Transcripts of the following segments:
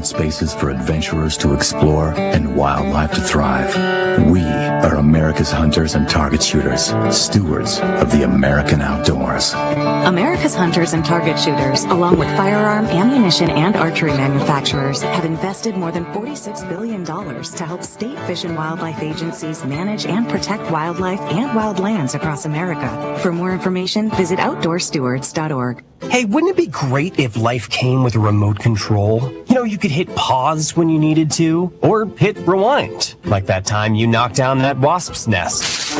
spaces for adventurers to explore and wildlife to thrive. We are America's hunters and target shooters, stewards of the American outdoors. America's hunters and target shooters, along with firearm, ammunition, and archery manufacturers, have invested more than $46 billion to help state fish and wildlife agencies manage and protect wildlife and wildlands across America. For more information, visit outdoorstewards.org. Hey, wouldn't it be great if life came with a remote control? You know, you could hit pause when you needed to, or hit rewind, like that time you knocked down that wasp's nest.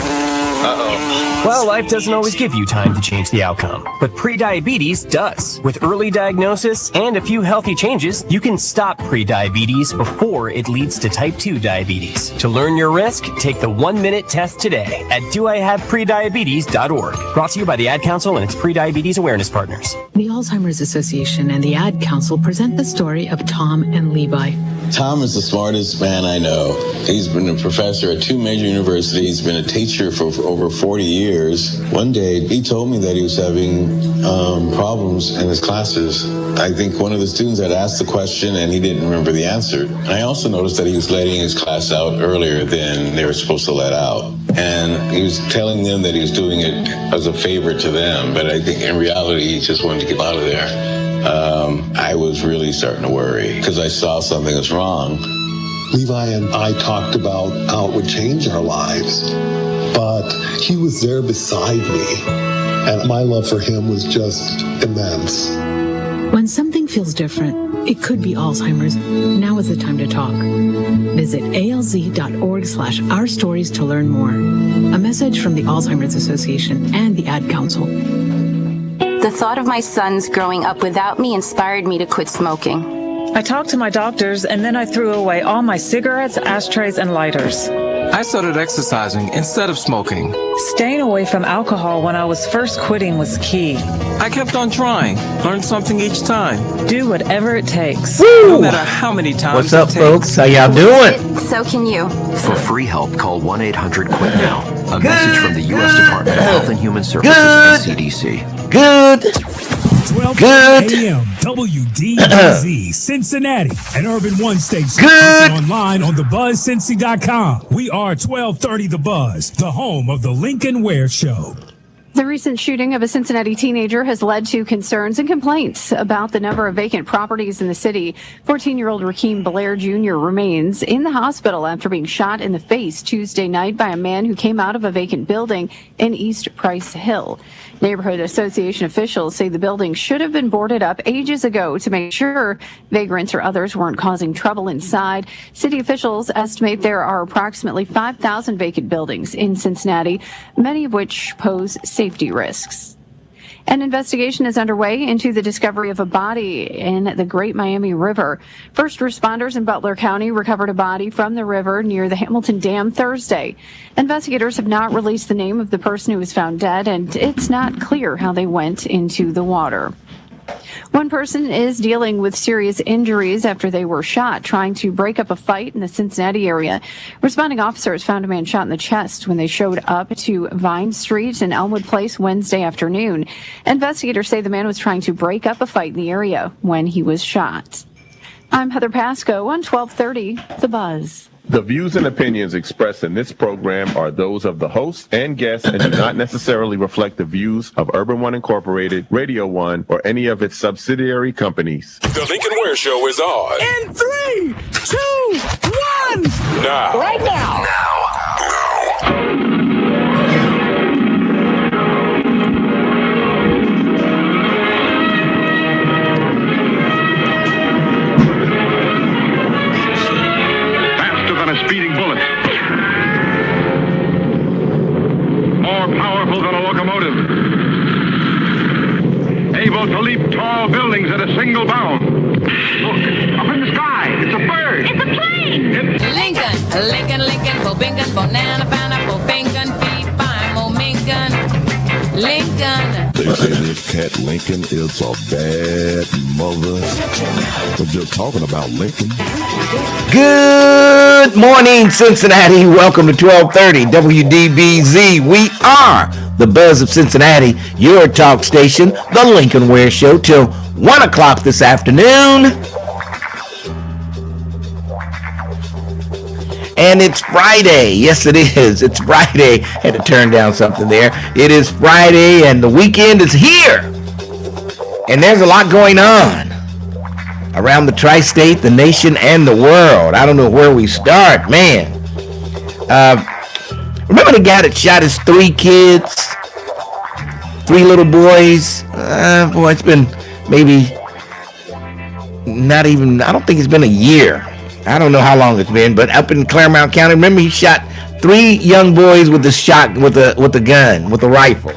Well, life doesn't always give you time to change the outcome, but prediabetes does. With early diagnosis and a few healthy changes, you can stop prediabetes before it leads to type 2 diabetes. To learn your risk, take the 1-minute test today at doihaveprediabetes.org. Brought to you by the Ad Council and its prediabetes awareness partners. The Alzheimer's Association and the Ad Council present the story of Tom and Levi. Tom is the smartest man I know. He's been a professor at 2 major universities, been a teacher for over 40 years. One day, he told me that he was having problems in his classes. I think one of the students had asked the question and he didn't remember the answer. And I also noticed that he was letting his class out earlier than they were supposed to let out. And he was telling them that he was doing it as a favor to them, but I think in reality, he just wanted to get out of there. I was really starting to worry because I saw something was wrong. Levi and I talked about how it would change our lives, but he was there beside me, and my love for him was just immense. When something feels different, it could be Alzheimer's. Now is the time to talk. Visit alz.org/our stories to learn more. A message from the Alzheimer's Association and the Ad Council. The thought of my sons growing up without me inspired me to quit smoking. I talked to my doctors, and then I threw away all my cigarettes, ashtrays, and lighters. I started exercising instead of smoking. Staying away from alcohol when I was first quitting was key. I kept on trying, learned something each time. Do whatever it takes. Woo! No matter how many times. What's up, folks? How y'all doing? So can you. For free help, call 1-800-QUIT-NOW. A message from the U.S. Department of Health and Human Services and CDC. Good. 12 a.m. WDBZ Cincinnati and Urban One Station. Good. Online on thebuzzcincy.com. We are 1230 The Buzz, the home of the Lincoln Ware Show. The recent shooting of a Cincinnati teenager has led to concerns and complaints about the number of vacant properties in the city. 14-year-old Rakeem Blair Jr. remains in the hospital after being shot in the face Tuesday night by a man who came out of a vacant building in East Price Hill. Neighborhood Association officials say the building should have been boarded up ages ago to make sure vagrants or others weren't causing trouble inside. City officials estimate there are approximately 5,000 vacant buildings in Cincinnati, many of which pose safety risks. An investigation is underway into the discovery of a body in the Great Miami River. First responders in Butler County recovered a body from the river near the Hamilton Dam Thursday. Investigators have not released the name of the person who was found dead, and it's not clear how they went into the water. One person is dealing with serious injuries after they were shot trying to break up a fight in the Cincinnati area. Responding officers found a man shot in the chest when they showed up to Vine Street and Elmwood Place Wednesday afternoon. Investigators say the man was trying to break up a fight in the area when he was shot. I'm Heather Pasco on 1230 The Buzz. The views and opinions expressed in this program are those of the host and guests and do not necessarily reflect the views of Urban One Incorporated, Radio One, or any of its subsidiary companies. The Lincoln Ware Show is on. In 3, 2, 1. Now. Right now. A speeding bullet. More powerful than a locomotive. Able to leap tall buildings at a single bound. Look, up in the sky. It's a bird. It's a plane. Lincoln, Bobingan, Bonana, Pineapple, Bacon, Feed, Fine, Momingan, Lincoln. They say this cat Lincoln is a bad mother. We're just talking about Lincoln. Good morning, Cincinnati. Welcome to 1230 WDBZ. We are the Buzz of Cincinnati, your talk station, the Lincoln Ware Show, till 1 o'clock this afternoon. And it's Friday. Yes, it is. It's Friday. Had to turn down something there. It is Friday, and the weekend is here. And there's a lot going on around the tri-state, the nation, and the world. I don't know where we start, man. Remember the guy that shot his 3 kids? 3 little boys? Boy, it's been maybe not even, I don't think it's been a year. I don't know how long it's been, but up in Claremont County, remember he shot 3 young boys with a gun, with a rifle.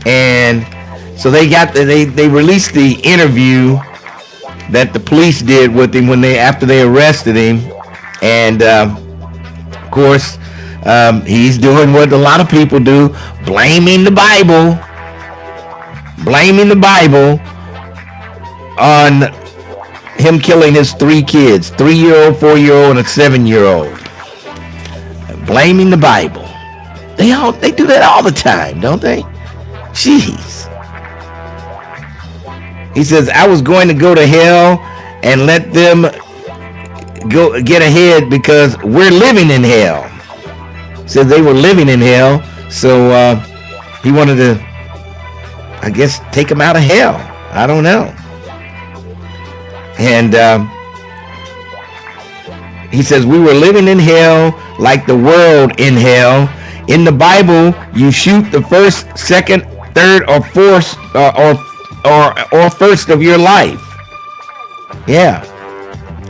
And so they released the interview that the police did with him after they arrested him. And of course, he's doing what a lot of people do, blaming the Bible on him killing his 3 kids, 3-year-old, 4-year-old, and a 7-year-old. Blaming the Bible. They do that all the time, don't they? Jeez. He says, I was going to go to hell and let them get ahead because we're living in hell. Said they were living in hell, so he wanted to, I guess, take them out of hell. I don't know. And he says, we were living in hell like the world in hell. In the Bible, you shoot the first, second, third, or fourth, or first of your life. Yeah.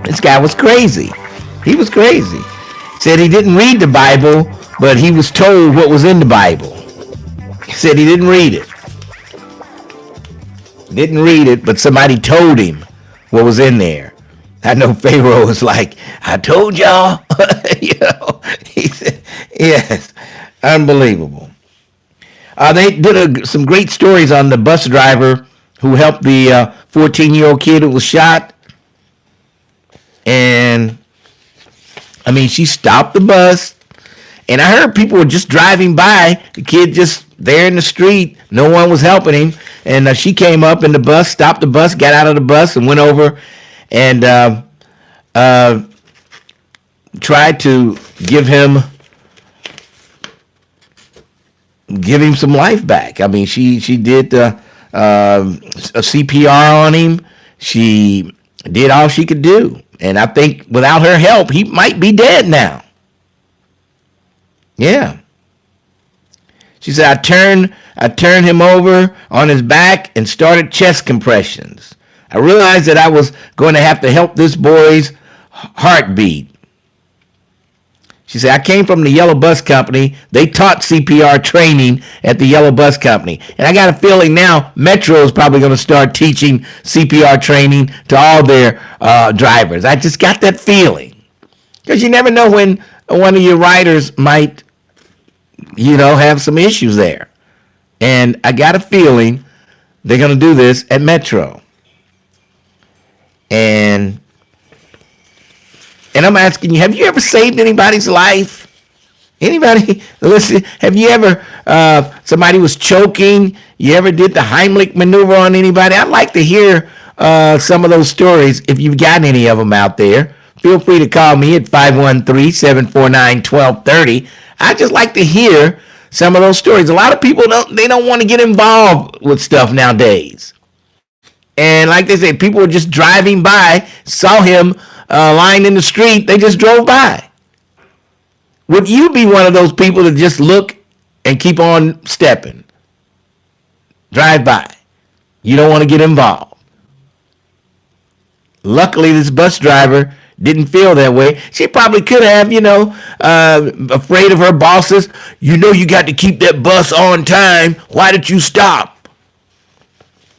This guy was crazy. He was crazy. Said he didn't read the Bible, but he was told what was in the Bible. He said he didn't read it. Didn't read it, but somebody told him what was in there. I know Pharaoh was like, I told y'all. You know, he said, yes, unbelievable. They did some great stories on the bus driver who helped the 14-year-old kid who was shot. And, I mean, she stopped the bus. And I heard people were just driving by. The kid just there in the street. No one was helping him. And she came up in the bus, stopped the bus, got out of the bus, and went over and tried to give him some life back. I mean, she did a CPR on him. She did all she could do. And I think without her help, he might be dead now. Yeah. She said, I turned him over on his back and started chest compressions. I realized that I was going to have to help this boy's heartbeat. She said, I came from the Yellow Bus Company. They taught CPR training at the Yellow Bus Company. And I got a feeling now Metro is probably going to start teaching CPR training to all their drivers. I just got that feeling. Because you never know when one of your riders might, have some issues there. And I got a feeling they're going to do this at Metro. And I'm asking you, have you ever saved anybody's life? Anybody? Listen, have you ever, somebody was choking, you ever did the Heimlich maneuver on anybody? I'd like to hear some of those stories if you've got any of them out there. Feel free to call me at 513-749-1230. I'd just like to hear some of those stories. A lot of people don't want to get involved with stuff nowadays. And like they say, people were just driving by, saw him lying in the street. They just drove by. Would you be one of those people that just look and keep on stepping? Drive by. You don't want to get involved. Luckily, this bus driver didn't feel that way. She probably could have, afraid of her bosses. You got to keep that bus on time. Why did you stop?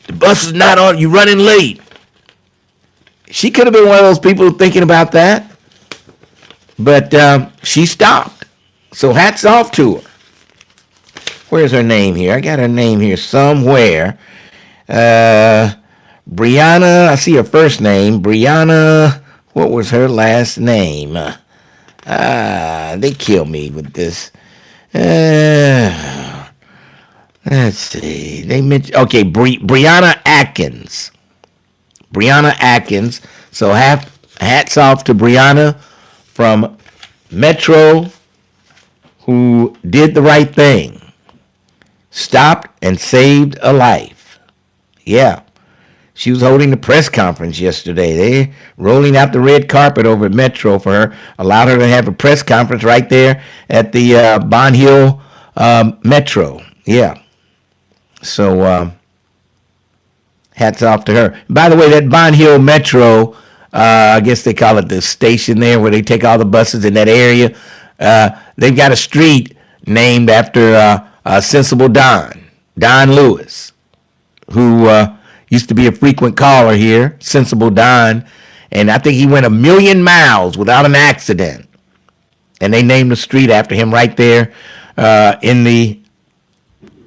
The bus is not on. You're running late. She could have been one of those people thinking about that. But she stopped. So hats off to her. Where's her name here? I got her name here somewhere. Brianna, I see her first name. Brianna, what was her last name? They kill me with this. Let's see. They mentioned, okay, Brianna Atkins. Brianna Atkins. So hats off to Brianna from Metro, who did the right thing, stopped and saved a life. Yeah. She was holding the press conference yesterday. They rolling out the red carpet over at Metro for her, allowed her to have a press conference right there at the Bond Hill Metro. Yeah. So hats off to her. By the way, that Bond Hill Metro, I guess they call it the station there where they take all the buses in that area. They've got a street named after Sensible Don Lewis, who used to be a frequent caller here, Sensible Don, and I think he went 1,000,000 miles without an accident. And they named the street after him right there in the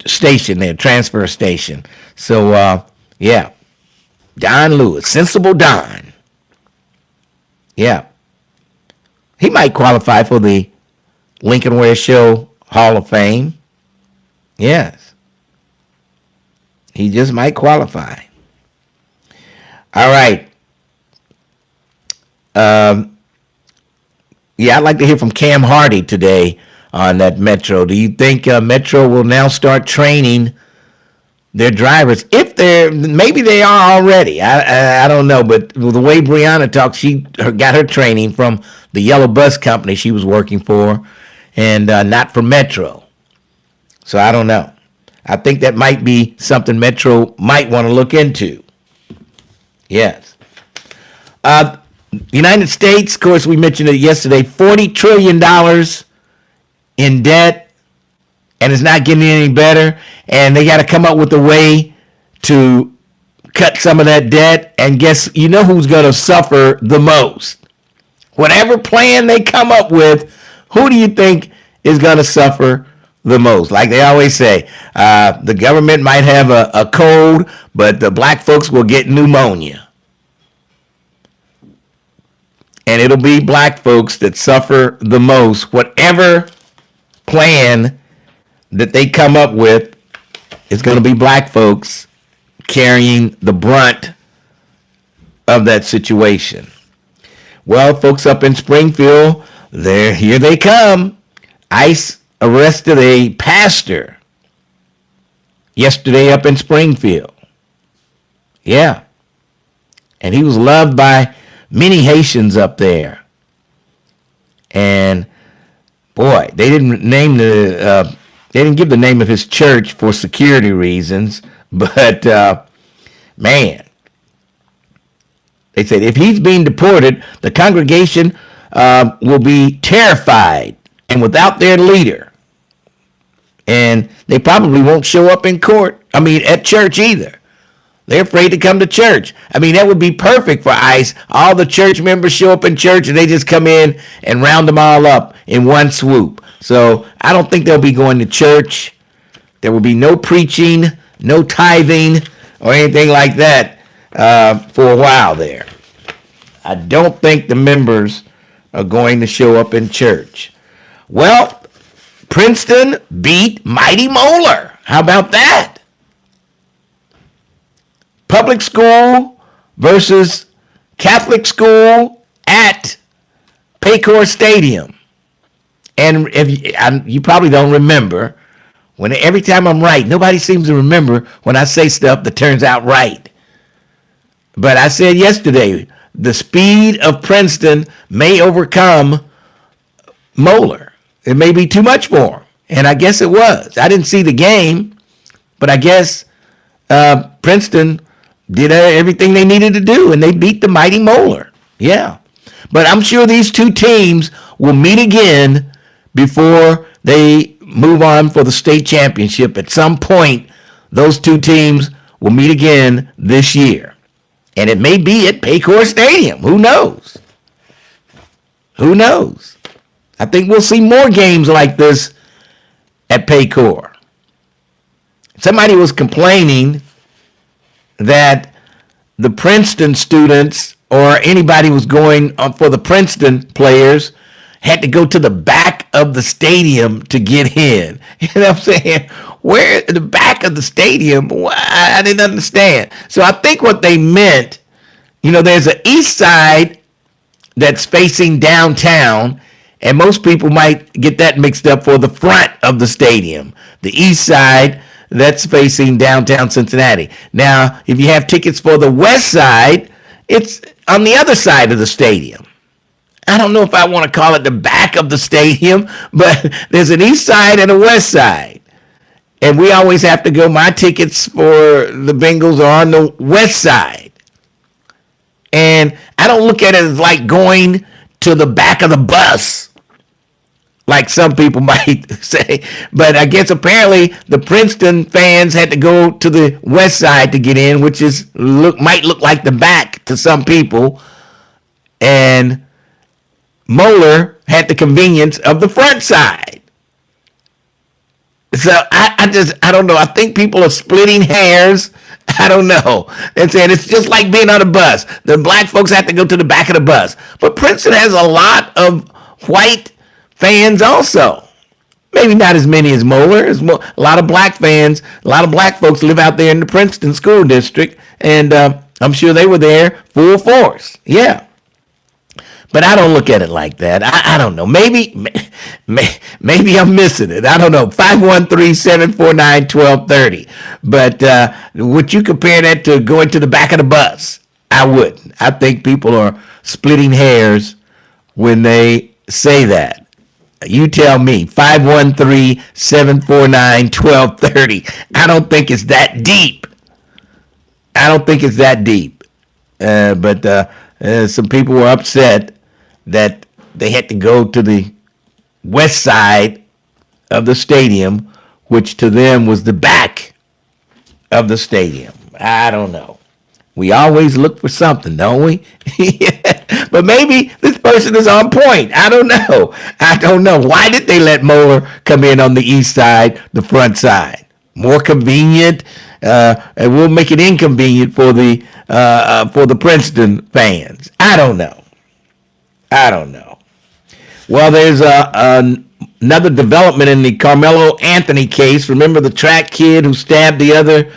station there, transfer station. So, yeah, Don Lewis, Sensible Don. Yeah. He might qualify for the Lincoln Ware Show Hall of Fame. Yes. He just might qualify. All right. Yeah, I'd like to hear from Cam Hardy today on that Metro. Do you think Metro will now start training their drivers? If maybe they are already. I don't know, but the way Brianna talks, she got her training from the Yellow Bus Company she was working for, and not from Metro. So I don't know. I think that might be something Metro might want to look into. Yes. United States, of course, we mentioned it yesterday, $40 trillion in debt, and it's not getting any better. And they got to come up with a way to cut some of that debt. And you know who's going to suffer the most? Whatever plan they come up with, who do you think is going to suffer the most? Like they always say, the government might have a cold, but the black folks will get pneumonia. And it'll be black folks that suffer the most. Whatever plan that they come up with, it's going to be black folks carrying the brunt of that situation. Well, folks up in Springfield, here they come. ICE arrested a pastor yesterday up in Springfield. Yeah. And he was loved by many Haitians up there. And boy, they didn't give the name of his church for security reasons, but man, they said if he's being deported, the congregation will be terrified and without their leader. And they probably won't show up at church either. They're afraid to come to church. I mean, that would be perfect for ICE. All the church members show up in church and they just come in and round them all up in one swoop. So I don't think they'll be going to church. There will be no preaching, no tithing, or anything like that for a while there. I don't think the members are going to show up in church. Well, Princeton beat Mighty Moeller. How about that? Public school versus Catholic school at Paycor Stadium. And you probably don't remember, every time I'm right, nobody seems to remember when I say stuff that turns out right. But I said yesterday, the speed of Princeton may overcome Moeller. It may be too much for him. And I guess it was. I didn't see the game, but I guess Princeton did everything they needed to do, and they beat the Mighty Moeller. Yeah. But I'm sure these two teams will meet again before they move on for the state championship. At some point, those two teams will meet again this year. And it may be at Paycor Stadium. Who knows? Who knows? I think we'll see more games like this at Paycor. Somebody was complaining that the Princeton students or anybody who's going for the Princeton players had to go to the back of the stadium to get in. You know what I'm saying? Where the back of the stadium? I didn't understand. So I think what they meant, there's an east side that's facing downtown, And most people might get that mixed up for the front of the stadium. The east side, that's facing downtown Cincinnati. Now, if you have tickets for the west side, it's on the other side of the stadium. I don't know if I want to call it the back of the stadium, but there's an east side and a west side. And we always have to go, my tickets for the Bengals are on the west side. And I don't look at it as like going to the back of the bus, like some people might say. But I guess apparently the Princeton fans had to go to the west side to get in, which might look like the back to some people. And Moeller had the convenience of the front side. So I don't know. I think people are splitting hairs. I don't know. And saying it's just like being on a bus. The black folks have to go to the back of the bus. But Princeton has a lot of white fans also. Maybe not as many as Moeller. A lot of black fans. A lot of black folks live out there in the Princeton school district. And I'm sure they were there full force. Yeah. But I don't look at it like that. I don't know. Maybe I'm missing it. I don't know. 513-749-1230. But would you compare that to going to the back of the bus? I wouldn't. I think people are splitting hairs when they say that. You tell me. 513-749-1230. I don't think it's that deep. But some people were upset that they had to go to the west side of the stadium, which to them was the back of the stadium. I don't know. We always look for something, don't we? But maybe this person is on point. I don't know. Why did they let Moeller come in on the east side, the front side? More convenient. And we'll make it inconvenient for the Princeton fans. I don't know. Well, there's another development in the Carmelo Anthony case. Remember the track kid who stabbed the other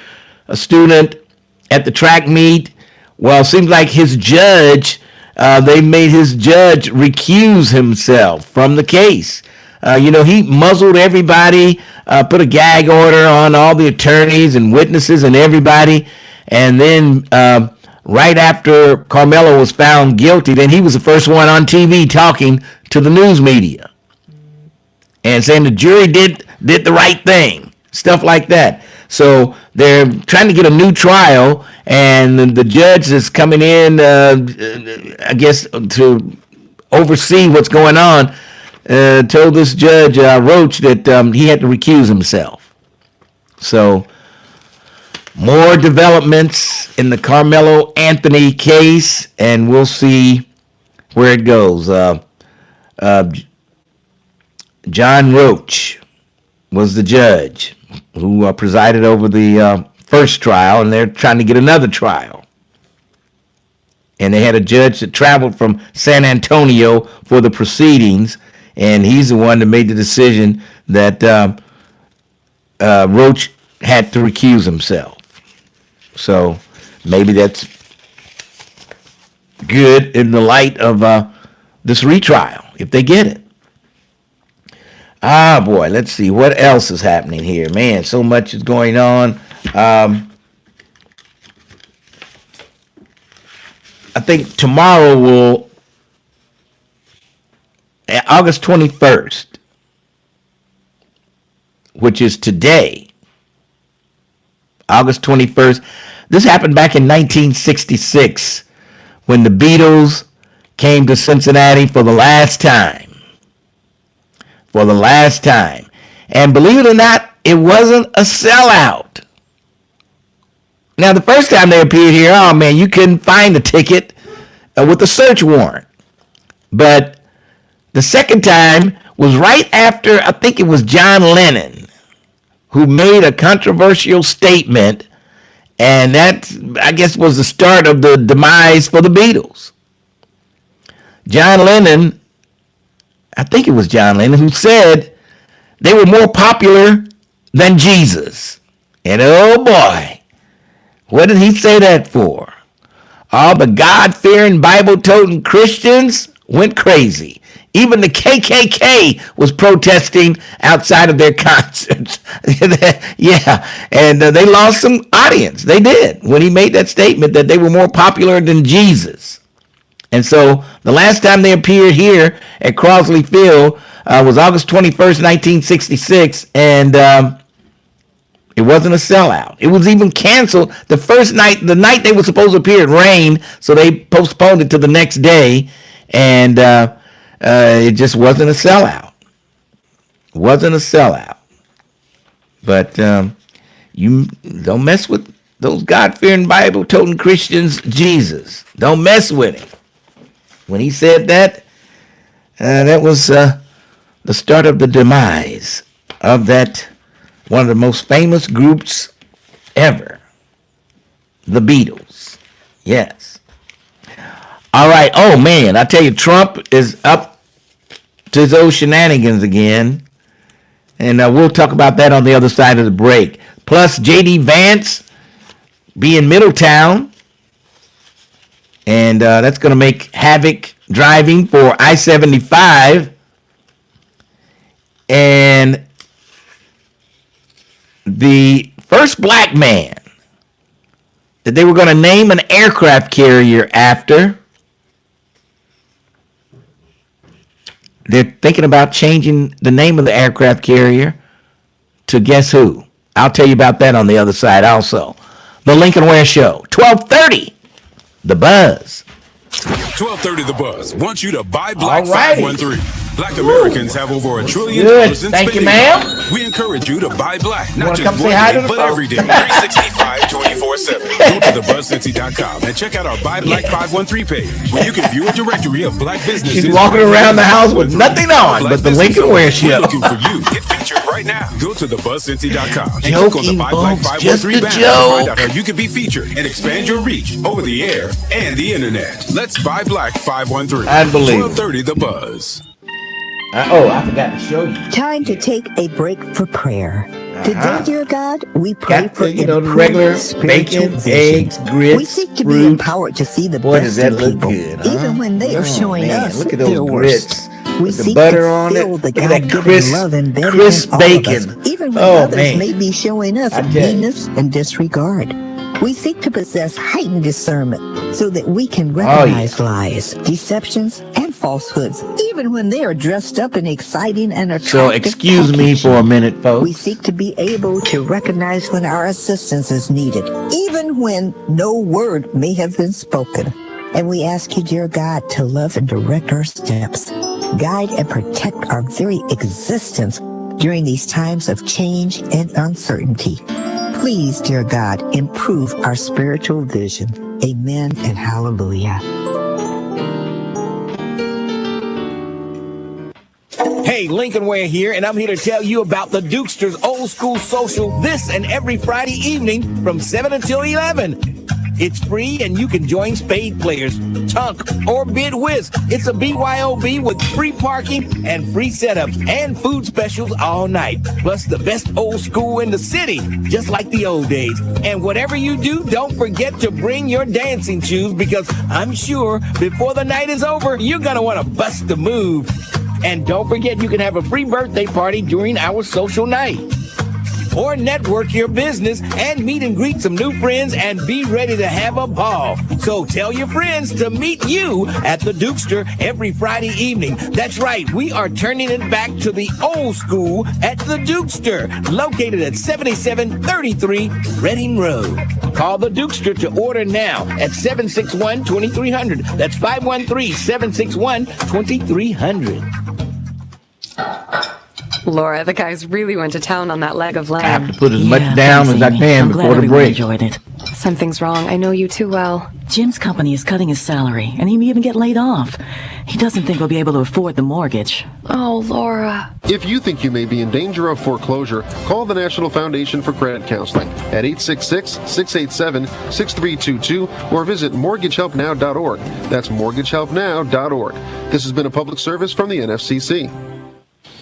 student at the track meet? Well, it seems like his judge, they made his judge recuse himself from the case. He muzzled everybody, put a gag order on all the attorneys and witnesses and everybody. And then right after Carmelo was found guilty, then he was the first one on TV talking to the news media and saying the jury did the right thing, stuff like that. So they're trying to get a new trial, and the judge is coming in, I guess, to oversee what's going on. Told this judge, Roach, that he had to recuse himself. So more developments in the Carmelo Anthony case, and we'll see where it goes. John Roach was the judge who presided over the first trial, and they're trying to get another trial. And they had a judge that traveled from San Antonio for the proceedings, and he's the one that made the decision that Roach had to recuse himself. So maybe that's good in the light of this retrial, if they get it. Boy, let's see. What else is happening here? Man, so much is going on. I think tomorrow August 21st, which is today, August 21st. This happened back in 1966 when the Beatles came to Cincinnati for the last time. And believe it or not, it wasn't a sellout. Now, the first time they appeared here, oh man, you couldn't find a ticket with a search warrant. But the second time was right after, I think it was John Lennon, who made a controversial statement, and that, I guess, was the start of the demise for the Beatles. John Lennon, I think it was John Lennon, who said they were more popular than Jesus. And oh boy, what did he say that for? All the God-fearing, Bible-toting Christians went crazy. Even the KKK was protesting outside of their concerts. Yeah, and they lost some audience. They did when he made that statement that they were more popular than Jesus. And so the last time they appeared here at Crosley Field was August 21st, 1966, and it wasn't a sellout. It was even canceled the first night. The night they were supposed to appear, it rained, so they postponed it to the next day, and it just wasn't a sellout. Wasn't a sellout. But you don't mess with those God-fearing, Bible-toting Christians, Jesus. Don't mess with him. When he said that, that was the start of the demise of that one of the most famous groups ever, the Beatles. Yes. All right. Oh, man, I tell you, Trump is up to his old shenanigans again. And we'll talk about that on the other side of the break. Plus, J.D. Vance be in Middletown. And that's going to make havoc driving for I-75. And the first black man that they were going to name an aircraft carrier after, they're thinking about changing the name of the aircraft carrier to guess who? I'll tell you about that on the other side also. The Lincoln Ware Show, 1230, The Buzz. 1230 The Buzz wants you to buy Black 513. Black Americans have over $1 trillion in spending. Thank you, ma'am. We encourage you to buy black, not just come one say hi day, to the but folks? every day, 365, 24/7. Go to thebuzzincy.com and check out our Buy Black 513 page, where you can view a directory of black businesses. She's walking around the house with nothing on but the Lincoln Ware Show. Looking for you. Get featured right now. Go to thebuzzincy.com and click on the Joking, Buy Black folks, just 513 a banner to joke. find out how you can be featured and expand your reach over the air and the internet. Let's buy Black 513. Unbelievable. 1230 The Buzz. I forgot to show you. Time to take a break for prayer. Today, dear God, we pray Got for the regular spiritual bacon, vision. eggs, grits, We seek to fruit. be empowered to see the Boy, best does that in look people, good, huh? even when they are showing man, us look at those their grits worst. We with the seek butter to on it. feel the Look at that God-given crisp, love embedded crisp in all bacon. of us, even when Oh, others man. may be showing us I tell you. meanness and disregard. We seek to possess heightened discernment so that we can yeah. recognize lies, deceptions, and falsehoods, even when they are dressed up in exciting and attractive So excuse me for a minute, folks. We seek to be able to recognize when our assistance is needed, even when no word may have been spoken. And we ask you, dear God, to love and direct our steps, guide and protect our very existence during these times of change and uncertainty. Please, dear God, improve our spiritual vision. Amen and hallelujah. Hey, Lincoln Ware here, and I'm here to tell you about the Dukester's Old School Social this and every Friday evening from 7 until 11. It's free, and you can join spade players, tunk, or bid whist. It's a BYOB with free parking and free setups and food specials all night. Plus the best old school in the city, just like the old days. And whatever you do, don't forget to bring your dancing shoes, because I'm sure before the night is over, you're going to want to bust a move. And don't forget, you can have a free birthday party during our social night. Or network your business and meet and greet some new friends and be ready to have a ball. So tell your friends to meet you at the Dukester every Friday evening. That's right, we are turning it back to the old school at the Dukester, located at 7733 Reading Road. Call the Dukester to order now at 761-2300. That's 513-761-2300. Laura, the guys really went to town on that leg of lamb. I have to put as much down as I can before the break. Enjoyed it. Something's wrong. I know you too well. Jim's company is cutting his salary, and he may even get laid off. He doesn't think we'll be able to afford the mortgage. Oh, Laura. If you think you may be in danger of foreclosure, call the National Foundation for Credit Counseling at 866-687-6322 or visit mortgagehelpnow.org. That's mortgagehelpnow.org. This has been a public service from the NFCC.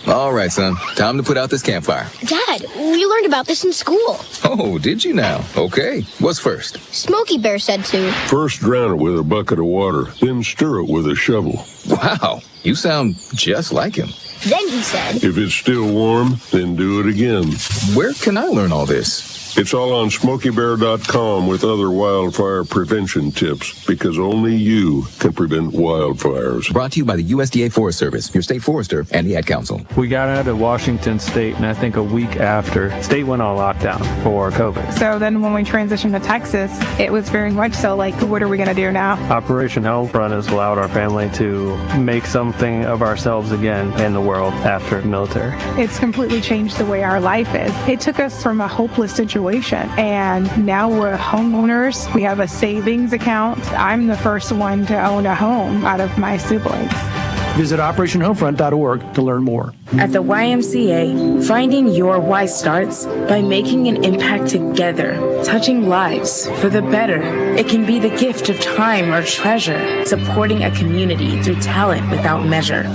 All right, son. Time to put out this campfire. Dad, we learned about this in school. Oh, did you now? Okay. What's first? Smokey Bear said to. First drown it with a bucket of water, then stir it with a shovel. Wow, you sound just like him. Then he said, If it's still warm, then do it again. Where can I learn all this? It's all on SmokeyBear.com with other wildfire prevention tips, because only you can prevent wildfires. Brought to you by the USDA Forest Service, your state forester, and the Ad Council. We got out of Washington State, and I think a week after, state went on lockdown for COVID. So then when we transitioned to Texas, it was very much so like, what are we going to do now? Operation Hellfront has allowed our family to make something of ourselves again in the world after the military. It's completely changed the way our life is. It took us from a hopeless situation, and now we're homeowners. We have a savings account. I'm the first one to own a home out of my siblings. Visit OperationHomefront.org to learn more. At the YMCA, finding your why starts by making an impact together, touching lives for the better. It can be the gift of time or treasure, supporting a community through talent without measure.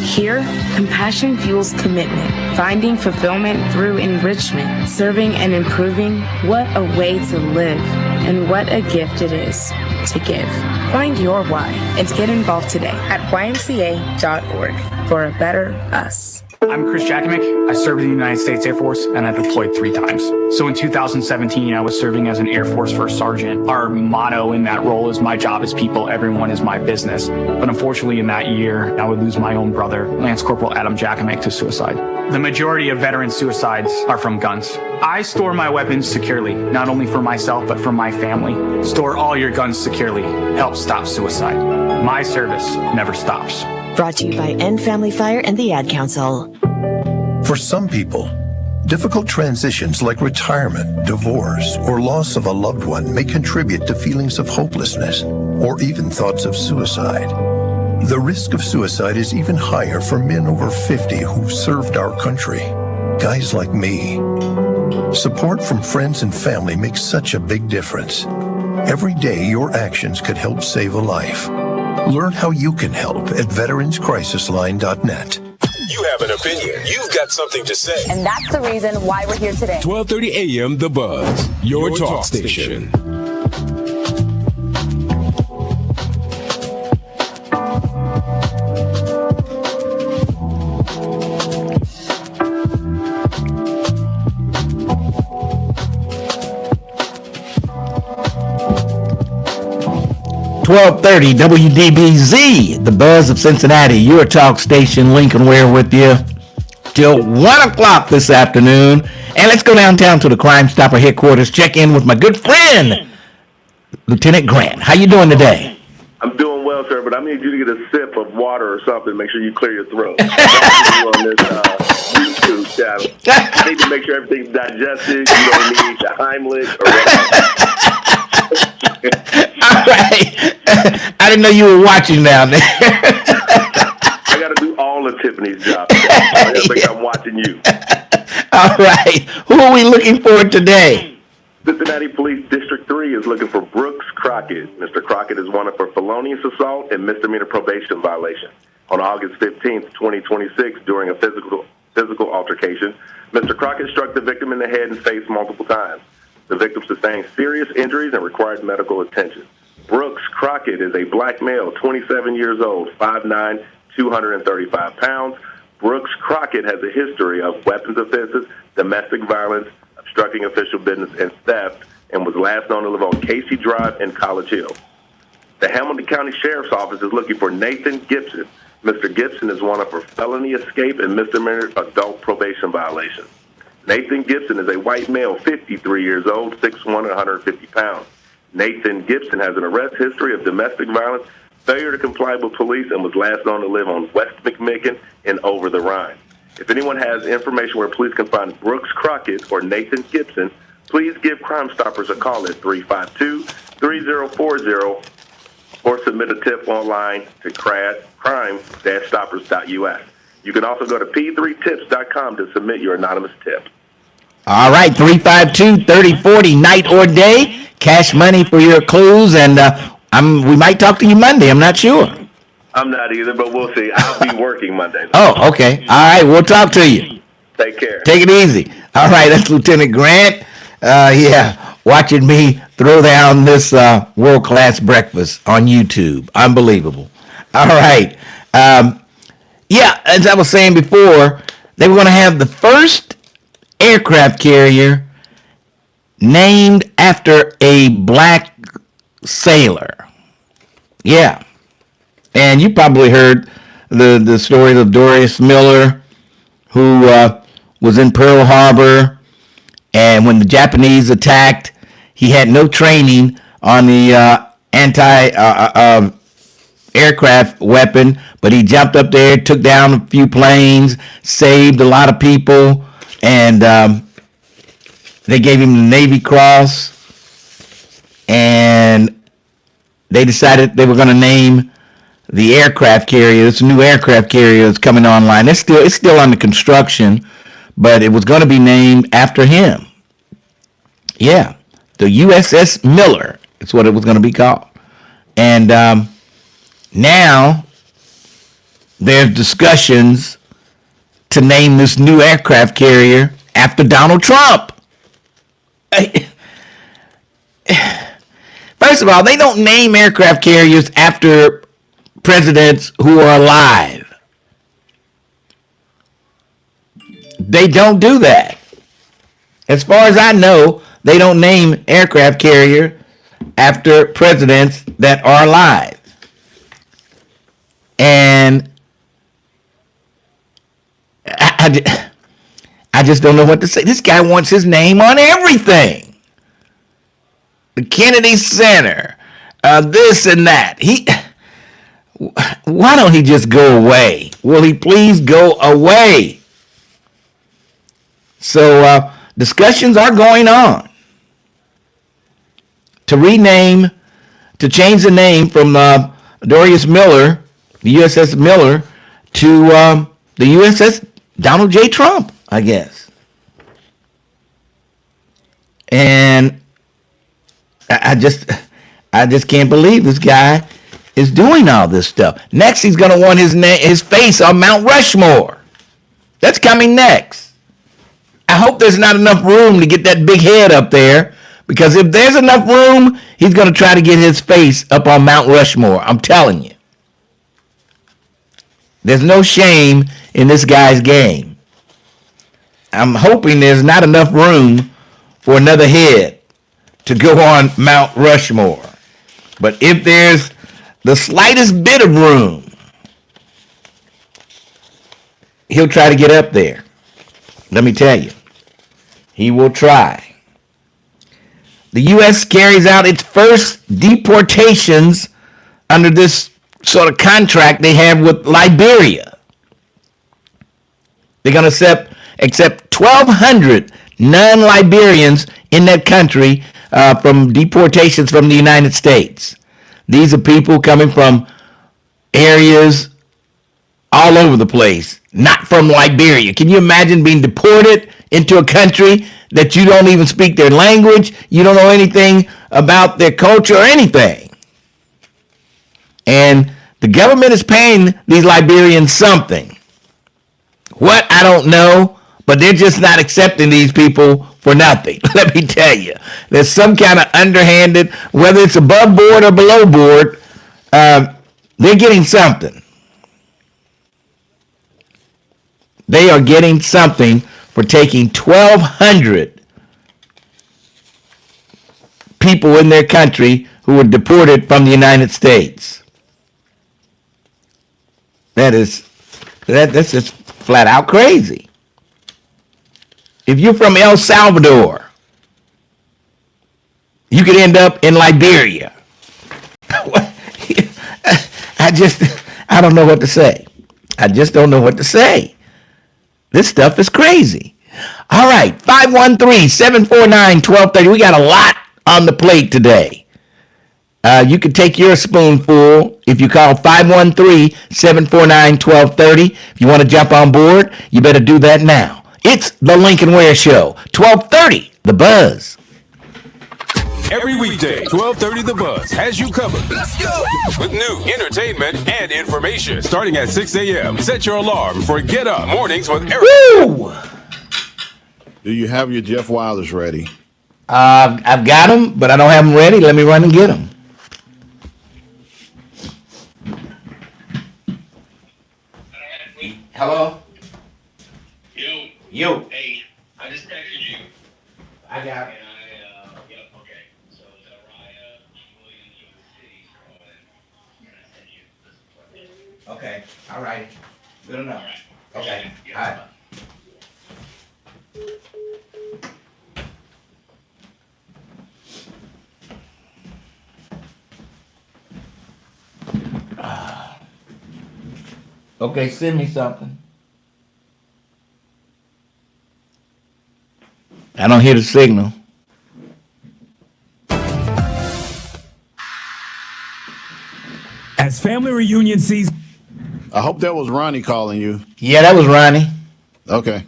Here, compassion fuels commitment, finding fulfillment through enrichment, serving and improving. What a way to live, and what a gift it is to give. Find your why and get involved today at ymca.org for a better us. I'm Chris Jakovic. I served in the United States Air Force, and I deployed 3 times. So in 2017, I was serving as an Air Force First Sergeant. Our motto in that role is my job is people, everyone is my business. But unfortunately in that year, I would lose my own brother, Lance Corporal Adam Jakovic, to suicide. The majority of veteran suicides are from guns. I store my weapons securely, not only for myself, but for my family. Store all your guns securely. Help stop suicide. My service never stops. Brought to you by End Family Fire and the Ad Council. For some people, difficult transitions like retirement, divorce, or loss of a loved one may contribute to feelings of hopelessness or even thoughts of suicide. The risk of suicide is even higher for men over 50 who've served our country. Guys like me. Support from friends and family makes such a big difference. Every day, your actions could help save a life. Learn how you can help at veteranscrisisline.net. You have an opinion. You've got something to say. And that's the reason why we're here today. 12:30 a.m. The Buzz, your talk station. .30 WDBZ, the Buzz of Cincinnati, your talk station. Lincoln Ware with you till 1 o'clock this afternoon. And let's go downtown to the Crime Stopper headquarters, check in with my good friend, Lieutenant Grant. How you doing today? I'm doing well, sir, but I need you to get a sip of water or something. Make sure you clear your throat. On this YouTube channel. I need to make sure everything's digested. You don't need the Heimlich or whatever. All right. I didn't know you were watching down there. I got to do all of Tiffany's job. I think I'm watching you. All right. Who are we looking for today? Cincinnati Police District 3 is looking for Brooks Crockett. Mr. Crockett is wanted for felonious assault and misdemeanor probation violation. On August 15th, 2026, during a physical altercation, Mr. Crockett struck the victim in the head and face multiple times. The victim sustained serious injuries and required medical attention. Brooks Crockett is a black male, 27 years old, 5'9", 235 pounds. Brooks Crockett has a history of weapons offenses, domestic violence, obstructing official business, and theft, and was last known to live on Casey Drive in College Hill. The Hamilton County Sheriff's Office is looking for Nathan Gibson. Mr. Gibson is wanted for felony escape and misdemeanor adult probation violation. Nathan Gibson is a white male, 53 years old, 6'1", 150 pounds. Nathan Gibson has an arrest history of domestic violence, failure to comply with police, and was last known to live on West McMicken and Over the Rhine. If anyone has information where police can find Brooks Crockett or Nathan Gibson, please give Crime Stoppers a call at 352-3040 or submit a tip online to crime-stoppers.us. You can also go to p3tips.com to submit your anonymous tip. All right, 352-3040, night or day. Cash money for your clues, and we might talk to you Monday. I'm not sure. I'm not either, but we'll see. I'll be working Monday. Oh, okay. All right, we'll talk to you. Take care. Take it easy. All right, that's Lieutenant Grant. Watching me throw down this world-class breakfast on YouTube. Unbelievable. All right. As I was saying before, they were going to have the first aircraft carrier named after a black sailor. Yeah. And you probably heard the story of Doris Miller, who was in Pearl Harbor, and when the Japanese attacked, he had no training on the anti-aircraft weapon, but he jumped up there, took down a few planes, saved a lot of people, and they gave him the Navy Cross, and they decided they were going to name the aircraft carrier. This new aircraft carrier is coming online. It's still under construction, but it was going to be named after him. Yeah, the USS Miller is what it was going to be called. And now there's discussions to name this new aircraft carrier after Donald Trump. First of all, they don't name aircraft carriers after presidents who are alive. They don't do that. As far as I know, they don't name aircraft carrier after presidents that are alive. And I just don't know what to say. This guy wants his name on everything. The Kennedy Center, this and that. Why don't he just go away? Will he please go away? So discussions are going on to change the name from Doris Miller, the USS Miller, to the USS Donald J. Trump, I guess. And I just can't believe this guy is doing all this stuff. Next, he's going to want his face on Mount Rushmore. That's coming next. I hope there's not enough room to get that big head up there, because if there's enough room, he's going to try to get his face up on Mount Rushmore. I'm telling you. There's no shame in this guy's game. I'm hoping there's not enough room for another head to go on Mount Rushmore. But if there's the slightest bit of room, he'll try to get up there. Let me tell you, he will try. The U.S. carries out its first deportations under this sort of contract they have with Liberia. They're going to accept 1,200 non-Liberians in that country from deportations from the United States. These are people coming from areas all over the place, not from Liberia. Can you imagine being deported into a country that you don't even speak their language? You don't know anything about their culture or anything. And the government is paying these Liberians something. What? I don't know. But they're just not accepting these people for nothing. Let me tell you. There's some kind of underhanded, whether it's above board or below board, they're getting something. They are getting something for taking 1,200 people in their country who were deported from the United States. That's just flat out crazy. If you're from El Salvador, you could end up in Liberia. I don't know what to say. I just don't know what to say. This stuff is crazy. All right, 513-749-1230. We got a lot on the plate today. You can take your spoonful if you call 513-749-1230. If you want to jump on board, you better do that now. It's the Lincoln Ware Show, 1230, The Buzz. Every weekday, 12:30 The Buzz has you covered. Let's go! With new entertainment and information. Starting at 6 a.m., set your alarm for Get Up Mornings with Eric. Woo! Do you have your Jeff Wilders ready? I've got them, but I don't have them ready. Let me run and get them. Hello? Yo. Hey, I just texted you. I got it. Yep, okay. So, Zariah Williams with the city and I sent you this. Okay. All right. Good enough. All right. Okay. All right. Okay, send me something. I don't hear the signal. As family reunion season. I hope that was Ronnie calling you. Yeah, that was Ronnie. Okay.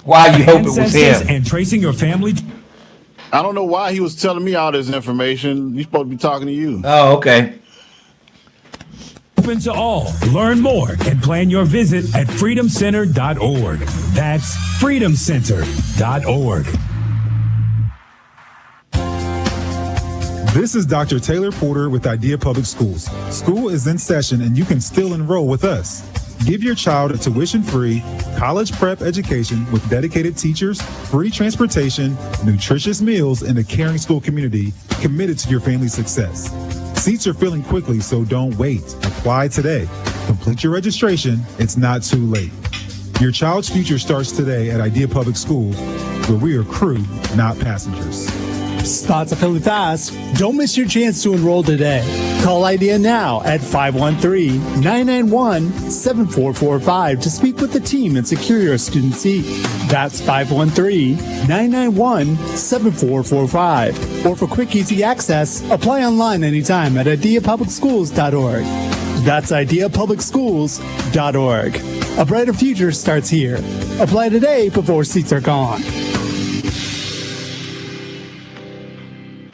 Why you hope it was him? And tracing your family. I don't know why he was telling me all this information. He's supposed to be talking to you. Oh, okay. Open to all. Learn more and plan your visit at freedomcenter.org. That's freedomcenter.org. This is Dr. Taylor Porter with Idea Public Schools. School is in session and you can still enroll with us. Give your child a tuition-free college prep education with dedicated teachers, free transportation, nutritious meals, and a caring school community committed to your family's success. Seats are filling quickly, so don't wait. Apply today. Complete your registration. It's not too late. Your child's future starts today at Idea Public Schools, where we are crew, not passengers. Spots are filling fast. Don't miss your chance to enroll today. Call IDEA now at 513-991-7445 to speak with the team and secure your student seat. That's 513-991-7445. Or for quick, easy access, apply online anytime at ideapublicschools.org. That's ideapublicschools.org. A brighter future starts here. Apply today before seats are gone.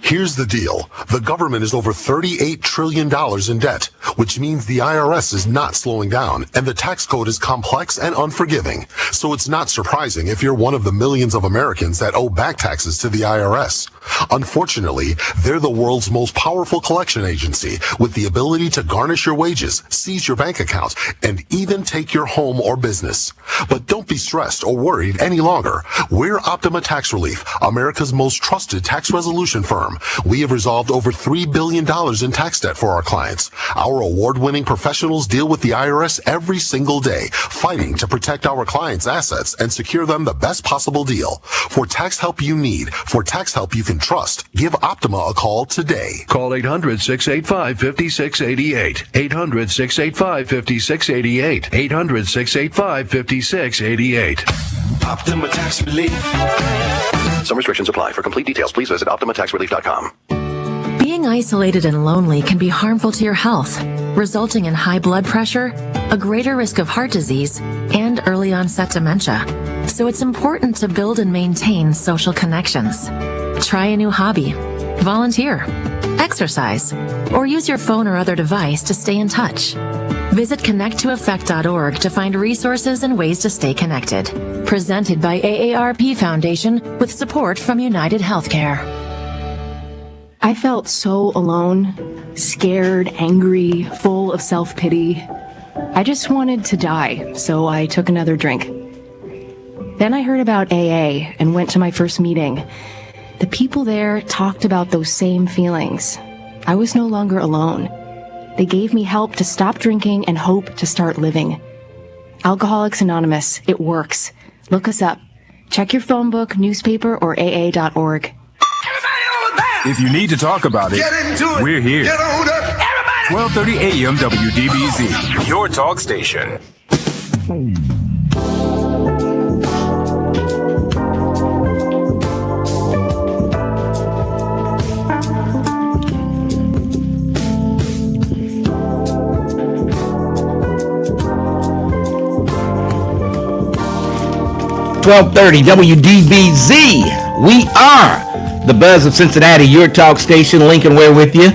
Here's the deal. The government is over $38 trillion in debt, which means the IRS is not slowing down, and the tax code is complex and unforgiving. So it's not surprising if you're one of the millions of Americans that owe back taxes to the IRS. Unfortunately, they're the world's most powerful collection agency with the ability to garnish your wages, seize your bank account, and even take your home or business. But don't be stressed or worried any longer. We're Optima Tax Relief, America's most trusted tax resolution firm. We have resolved over $3 billion in tax debt for our clients. Our award-winning professionals deal with the IRS every single day, fighting to protect our clients' assets and secure them the best possible deal. For tax help you need, for tax help you can trust, give Optima a call today. Call 800-685-5688. 800-685-5688. 800-685-5688. Optima Tax Relief. Some restrictions apply. For complete details, please visit OptimaTaxRelief.com. Being isolated and lonely can be harmful to your health, resulting in high blood pressure, a greater risk of heart disease, and early onset dementia. So it's important to build and maintain social connections. Try a new hobby, volunteer, exercise, or use your phone or other device to stay in touch. Visit connecttoeffect.org to find resources and ways to stay connected. Presented by AARP Foundation with support from United Healthcare. I felt so alone, scared, angry, full of self-pity. I just wanted to die, so I took another drink. Then I heard about AA and went to my first meeting. The people there talked about those same feelings. I was no longer alone. They gave me help to stop drinking and hope to start living. Alcoholics Anonymous, it works. Look us up. Check your phone book, newspaper, or AA.org. If you need to talk about it, we're here. 12:30 a.m. WDBZ, your talk station. .30 WDBZ. We are the Buzz of Cincinnati, your talk station. Lincoln Ware with you.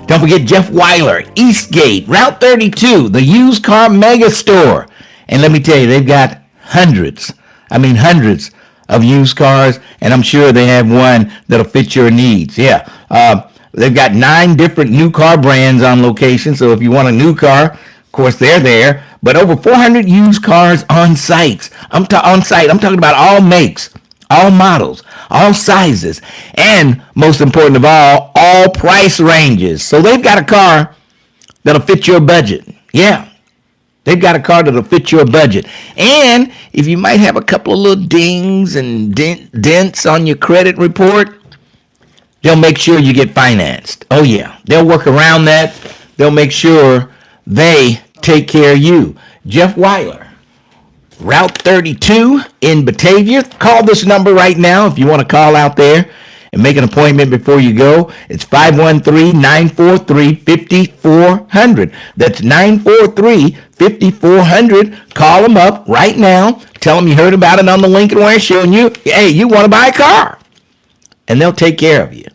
Don't forget Jeff Weiler, Eastgate, Route 32, the used car mega store. And let me tell you, they've got hundreds of used cars, and I'm sure they have one that'll fit your needs. Yeah, they've got 9 different new car brands on location, so if you want a new car, of course, they're there. But over 400 used cars on site. I'm talking about all makes, all models, all sizes, and most important of all price ranges. So they've got a car that'll fit your budget. Yeah. They've got a car that'll fit your budget. And if you might have a couple of little dings and dents on your credit report, they'll make sure you get financed. Oh, yeah. They'll work around that. They'll make sure they take care of you. Jeff Weiler, Route 32 in Batavia. Call this number right now if you want to call out there and make an appointment before you go. It's 513-943-5400. That's 943-5400. Call them up right now. Tell them you heard about it on the Lincoln Ware Show and you want to buy a car. And they'll take care of you.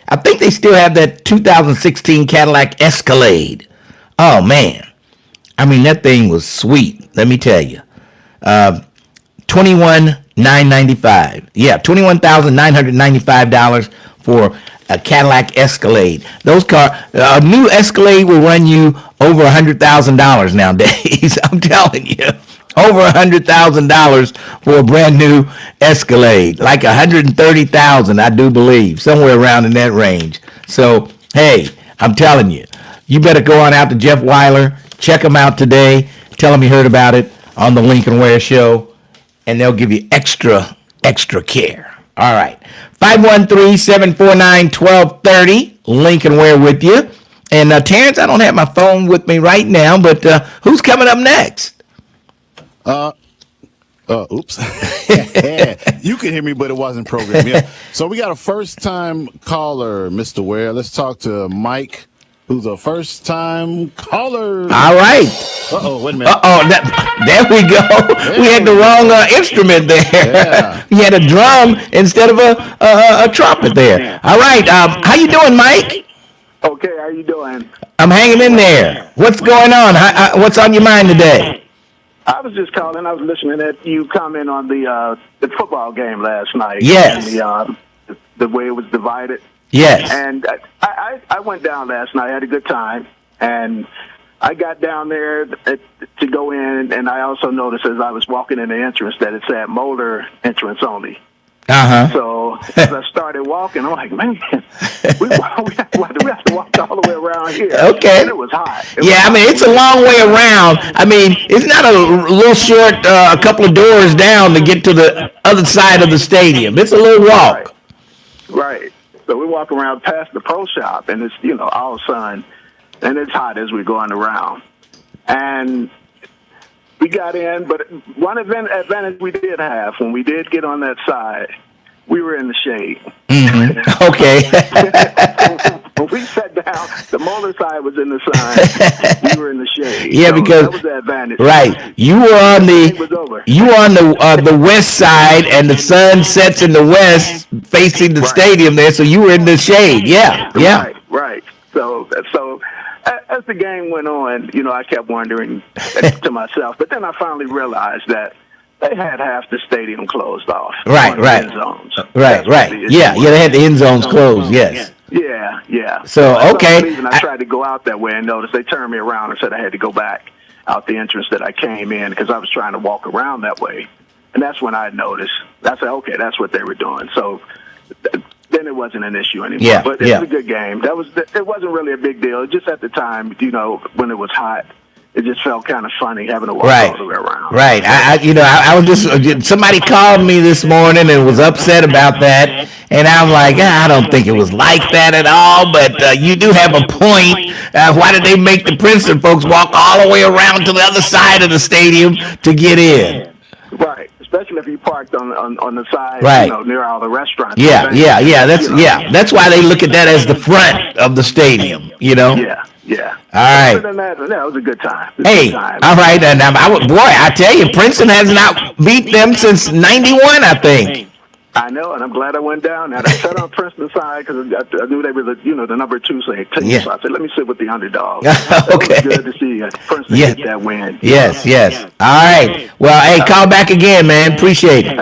I think they still have that 2016 Cadillac Escalade. Oh, man. I mean, that thing was sweet. Let me tell you. $21,995. Yeah, $21,995 for a Cadillac Escalade. A new Escalade will run you over $100,000 nowadays. I'm telling you, over $100,000 for a brand new Escalade, like $130,000, I do believe, somewhere around in that range. So, hey, I'm telling you, you better go on out to Jeff Weiler, check him out today, tell him you heard about it on the Lincoln Ware Show, and they'll give you extra care. All right. 513-749-1230. Lincoln Ware with you. And Terrence, I don't have my phone with me right now, but who's coming up next? Oops. You can hear me, but it wasn't programmed. Yeah. So we got a first-time caller, Mr. Ware. Let's talk to Mike, who's a first-time caller. All right. Uh-oh, wait a minute. There we go. We had the wrong instrument there. Yeah. We had a drum instead of a trumpet there. All right. How you doing, Mike? Okay, how you doing? I'm hanging in there. What's going on? What's on your mind today? I was just calling. I was listening at you comment on the football game last night. Yes. And the way it was divided. Yes. And I went down last night. I had a good time. And I got down there to go in, and I also noticed as I was walking in the entrance that it said Moeller entrance only. Uh-huh. So as I started walking, I'm like, man, we have to walk all the way around here. Okay. And it was hot. It's a long way around. I mean, it's not a little short, a couple of doors down to get to the other side of the stadium. It's a little walk. Right. So we walk around past the pro shop, and it's, all sun, and it's hot as we're going around. And we got in, but one advantage we did have, when we did get on that side, we were in the shade. Mm-hmm. Okay. When we sat down, the Moeller side was in the sun. We were in the shade. Yeah, so because that was the advantage. Right, you were on the west side, and the sun sets in the west, facing the stadium there. So you were in the shade. Yeah. Right. So as the game went on, I kept wondering to myself. But then I finally realized that they had half the stadium closed off. Right. End zones. Right. Yeah, they had the end zones closed. Yes. Yeah. So okay. I tried to go out that way and noticed they turned me around and said I had to go back out the entrance that I came in because I was trying to walk around that way. And that's when I noticed. I said, okay, that's what they were doing. So then it wasn't an issue anymore. Yeah, but it was a good game. It wasn't really a big deal. Just at the time, when it was hot, it just felt kind of funny having to walk all the way around. Right. I was just somebody called me this morning and was upset about that, and I'm like, I don't think it was like that at all. But you do have a point. Why did they make the Princeton folks walk all the way around to the other side of the stadium to get in? Right. Especially if you parked on the side, near all the restaurants. Yeah. That's why they look at that as the front of the stadium. Yeah. All right. Other than that, it was a good time. All right. And I tell you, Princeton has not beat them since '91, I think. I know, and I'm glad I went down. And I sat on Princeton's side because I knew they were the number 2 team. Yeah. So I said, let me sit with the underdog. Okay. It was good to see Princeton get that win. Yes. All right. Well, hey, call back again, man. Appreciate it.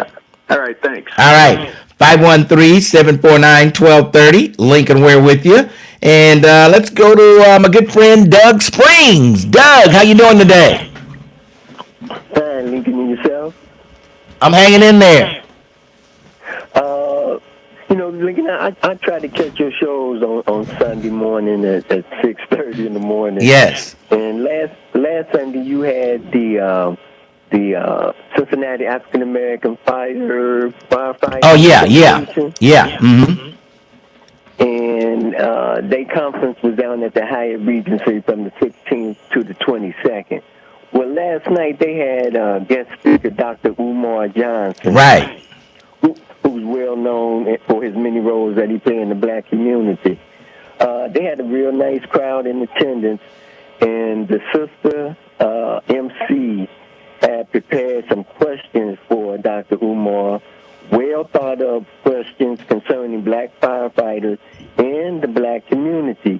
All right, thanks. All right. 513-749-1230. Lincoln, we're with you. And let's go to my good friend Doug Springs. Doug, how you doing today? Fine, Lincoln, and yourself? I'm hanging in there. Lincoln, I try to catch your shows on Sunday morning at 6:30 in the morning. Yes. And last Sunday you had the Cincinnati African American firefighter. Oh yeah. Mm-hmm. And their conference was down at the Hyatt Regency from the 16th to the 22nd. Well, last night they had guest speaker Dr. Umar Johnson. Right. Who's well known for his many roles that he played in the black community. They had a real nice crowd in attendance, and the sister MC had prepared some questions for Dr. Umar, well thought of questions concerning black firefighters and the black community.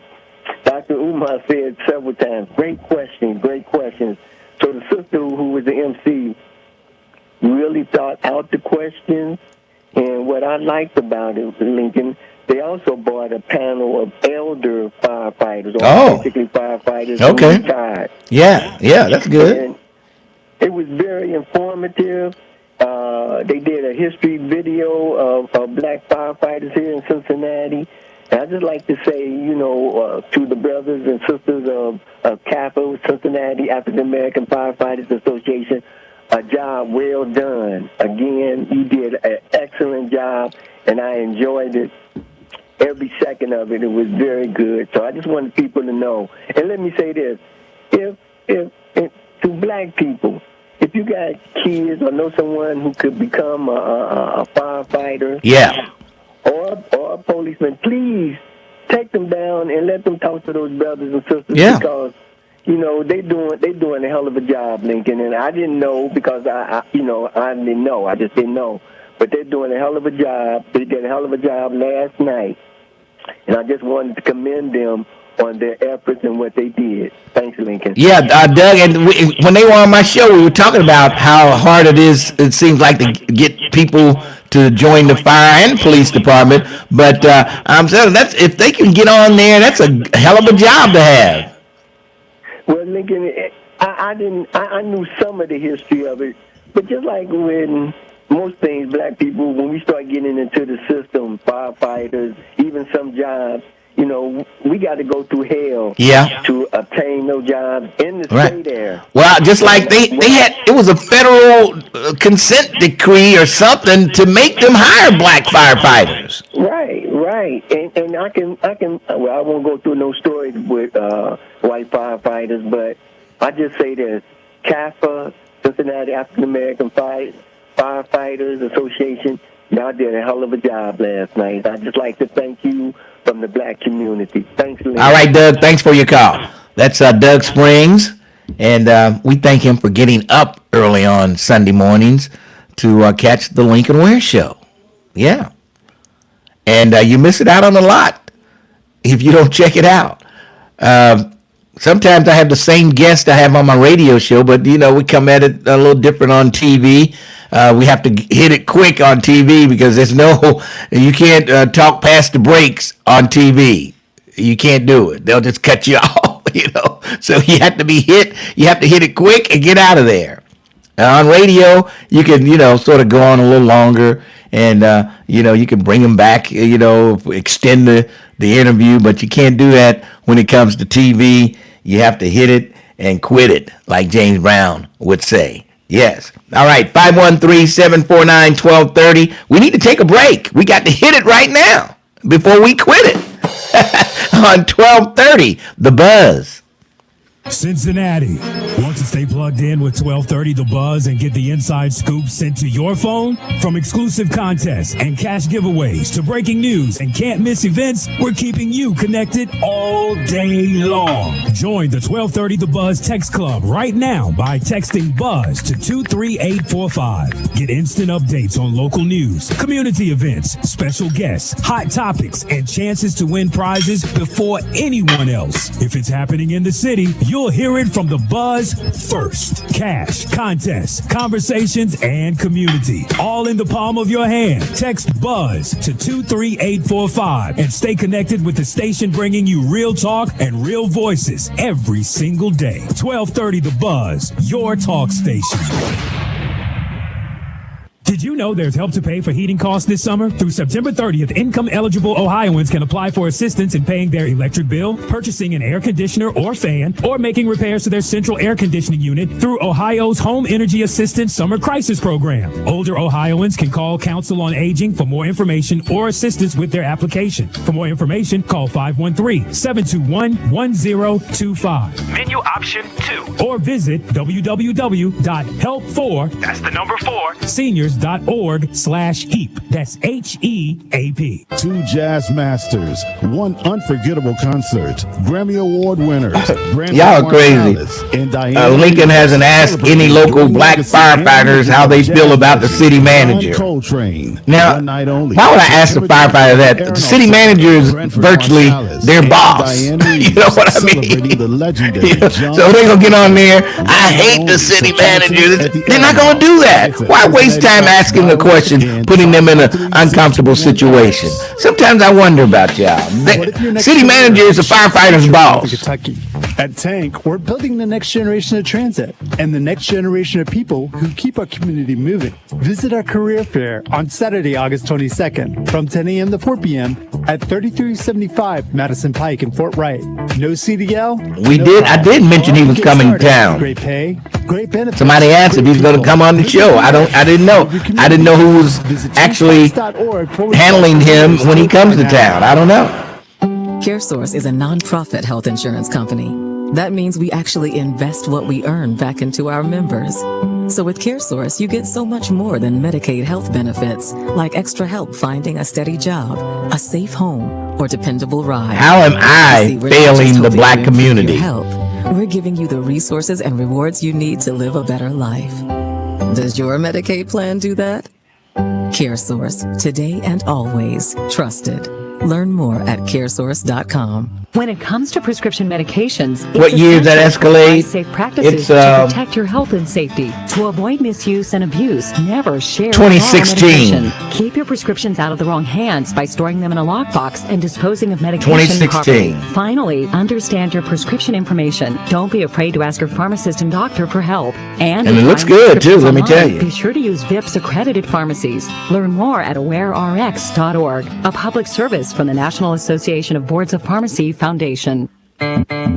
Dr. Umar said several times, great questions. So the sister who was the MC really thought out the questions. And what I liked about it, Lincoln, they also brought a panel of elder firefighters, or basically firefighters who retired. Yeah, that's good. And it was very informative. They did a history video of black firefighters here in Cincinnati. And I'd just like to say, to the brothers and sisters of CAFA, Cincinnati African American Firefighters Association, a job well done. Again, you did an excellent job, and I enjoyed it. Every second of it, it was very good. So I just wanted people to know. And let me say this: if to black people, if you got kids or know someone who could become a firefighter, or a policeman, please take them down and let them talk to those brothers and sisters because. They doing a hell of a job, Lincoln, and I didn't know because I didn't know. I just didn't know. But they're doing a hell of a job. They did a hell of a job last night, and I just wanted to commend them on their efforts and what they did. Thanks, Lincoln. Yeah, Doug, and when they were on my show, we were talking about how hard it is. It seems like to get people to join the fire and police department. But I'm saying if they can get on there, that's a hell of a job to have. Well, Lincoln, I knew some of the history of it, but just like when most things, black people, when we start getting into the system, firefighters, even some jobs, we got to go through hell to obtain those jobs in the state there. Well, just like they had, it was a federal consent decree or something to make them hire black firefighters. Right. And I can. Well, I won't go through no stories with white firefighters, but I just say this: CAFA, Cincinnati African American Firefighters Association, y'all did a hell of a job last night. I'd just like to thank you from the black community. Thanks, Lincoln. All right, Doug. Thanks for your call. That's Doug Springs, and we thank him for getting up early on Sunday mornings to catch the Lincoln Ware Show. Yeah. And you miss it out on a lot if you don't check it out. Sometimes I have the same guest I have on my radio show, but, we come at it a little different on TV. We have to hit it quick on TV because you can't talk past the breaks on TV. You can't do it. They'll just cut you off, So you have to hit it quick and get out of there. On radio, you can, sort of go on a little longer and, you can bring them back, extend the interview, but you can't do that when it comes to TV. You have to hit it and quit it, like James Brown would say. Yes. All right, 513-749-1230. We need to take a break. We got to hit it right now before we quit it. On 1230, The Buzz. Cincinnati wants to Stay plugged in with 1230 The Buzz and get the inside scoop sent to your phone. From exclusive contests and cash giveaways to breaking news and can't miss events, we're keeping you connected all day long. Join the 1230 The Buzz text club right now by texting BUZZ to 23845. Get instant updates on local news, community events, special guests, hot topics, and chances to win prizes before anyone else. If it's happening in the city, you'll hear it from The Buzz first. Cash, contests, conversations, and community. All in the palm of your hand. Text BUZZ to 23845 and stay connected with the station bringing you real talk and real voices every single day. 1230 The Buzz, your talk station. Did you know there's help to pay for heating costs this summer? Through September 30th, income-eligible Ohioans can apply for assistance in paying their electric bill, purchasing an air conditioner or fan, or making repairs to their central air conditioning unit through Ohio's Home Energy Assistance Summer Crisis Program. Older Ohioans can call Council on Aging for more information or assistance with their application. For more information, call 513-721-1025. Menu option 2. Or visit www.help4, that's the number 4, seniors.org/HEAP. That's HEAP. 2 jazz masters, 1 unforgettable concert, Grammy Award winners. Y'all are crazy. Lincoln hasn't asked any local black firefighters how they feel about the city manager. Now, why would I ask the firefighter that? The city manager is virtually their boss. You know what I mean? So they're going to get on there, I hate the city manager. They're not going to do that. Why waste time asking a question, putting them in an uncomfortable situation? Sometimes I wonder about y'all. City manager is a firefighter's boss. Kentucky. At Tank, we're building the next generation of transit and the next generation of people who keep our community moving. Visit our career fair on Saturday, August 22nd from 10 a.m. to 4 p.m. at 3375 Madison Pike in Fort Wright. No CDL? I did mention he was coming to town. Great pay, great benefits. Somebody asked if he was going to come on the show. I didn't know. I didn't know who was actually handling him when he comes to town. I don't know. CareSource is a nonprofit health insurance company. That means we actually invest what we earn back into our members. So with CareSource, you get so much more than Medicaid health benefits, like extra help finding a steady job, a safe home, or dependable ride. How am I failing the black community? We're giving you the resources and rewards you need to live a better life. Does your Medicaid plan do that? CareSource, today and always trusted. Learn more at caresource.com. When it comes to prescription medications, what year is that Escalade? Safe practices to protect your health and safety. To avoid misuse and abuse, never share 2016. Keep your prescriptions out of the wrong hands by storing them in a lockbox and disposing of medication 2016. properly. Finally, understand your prescription information. Don't be afraid to ask your pharmacist and doctor for help. And it looks good too, let me tell you. Be sure to use VIPS accredited pharmacies. Learn more at awarerx.org, a public service from the National Association of Boards of Pharmacy Foundation.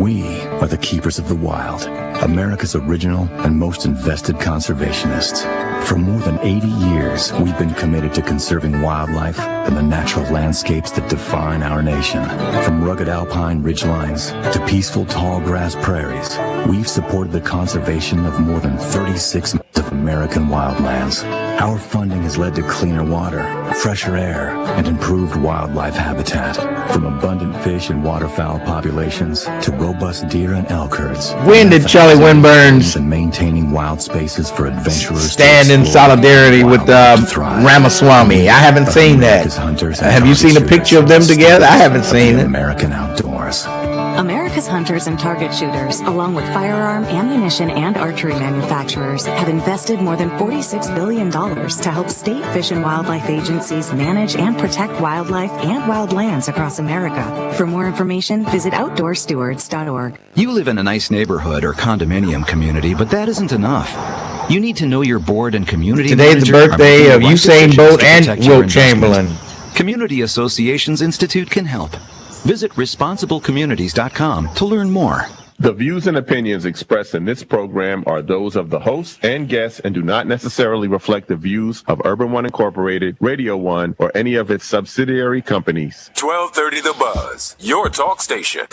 We are the keepers of the wild, America's original and most invested conservationists. For more than 80 years, we've been committed to conserving wildlife and the natural landscapes that define our nation. From rugged alpine ridgelines to peaceful tall grass prairies, we've supported the conservation of more than 36 of American wildlands. Our funding has led to cleaner water, fresher air, and improved wildlife habitat. From abundant fish and waterfowl populations to robust deer and elk herds. When did Charlie Winburns and maintaining wild spaces for adventurers stand in solidarity with Ramaswamy? I haven't seen that. Have you seen a picture of them together? I haven't seen it. American outdoors. America's hunters and target shooters, along with firearm, ammunition, and archery manufacturers, have invested more than $46 billion to help state fish and wildlife agencies manage and protect wildlife and wildlands across America. For more information, visit outdoorstewards.org. You live in a nice neighborhood or condominium community, but that isn't enough. You need to know your board and community manager. Today's the birthday of Usain Bolt and Wilt Chamberlain. Community Associations Institute can help. Visit responsiblecommunities.com to learn more. The views and opinions expressed in this program are those of the host and guests and do not necessarily reflect the views of Urban One Incorporated, Radio One, or any of its subsidiary companies. 1230 The Buzz, your talk station.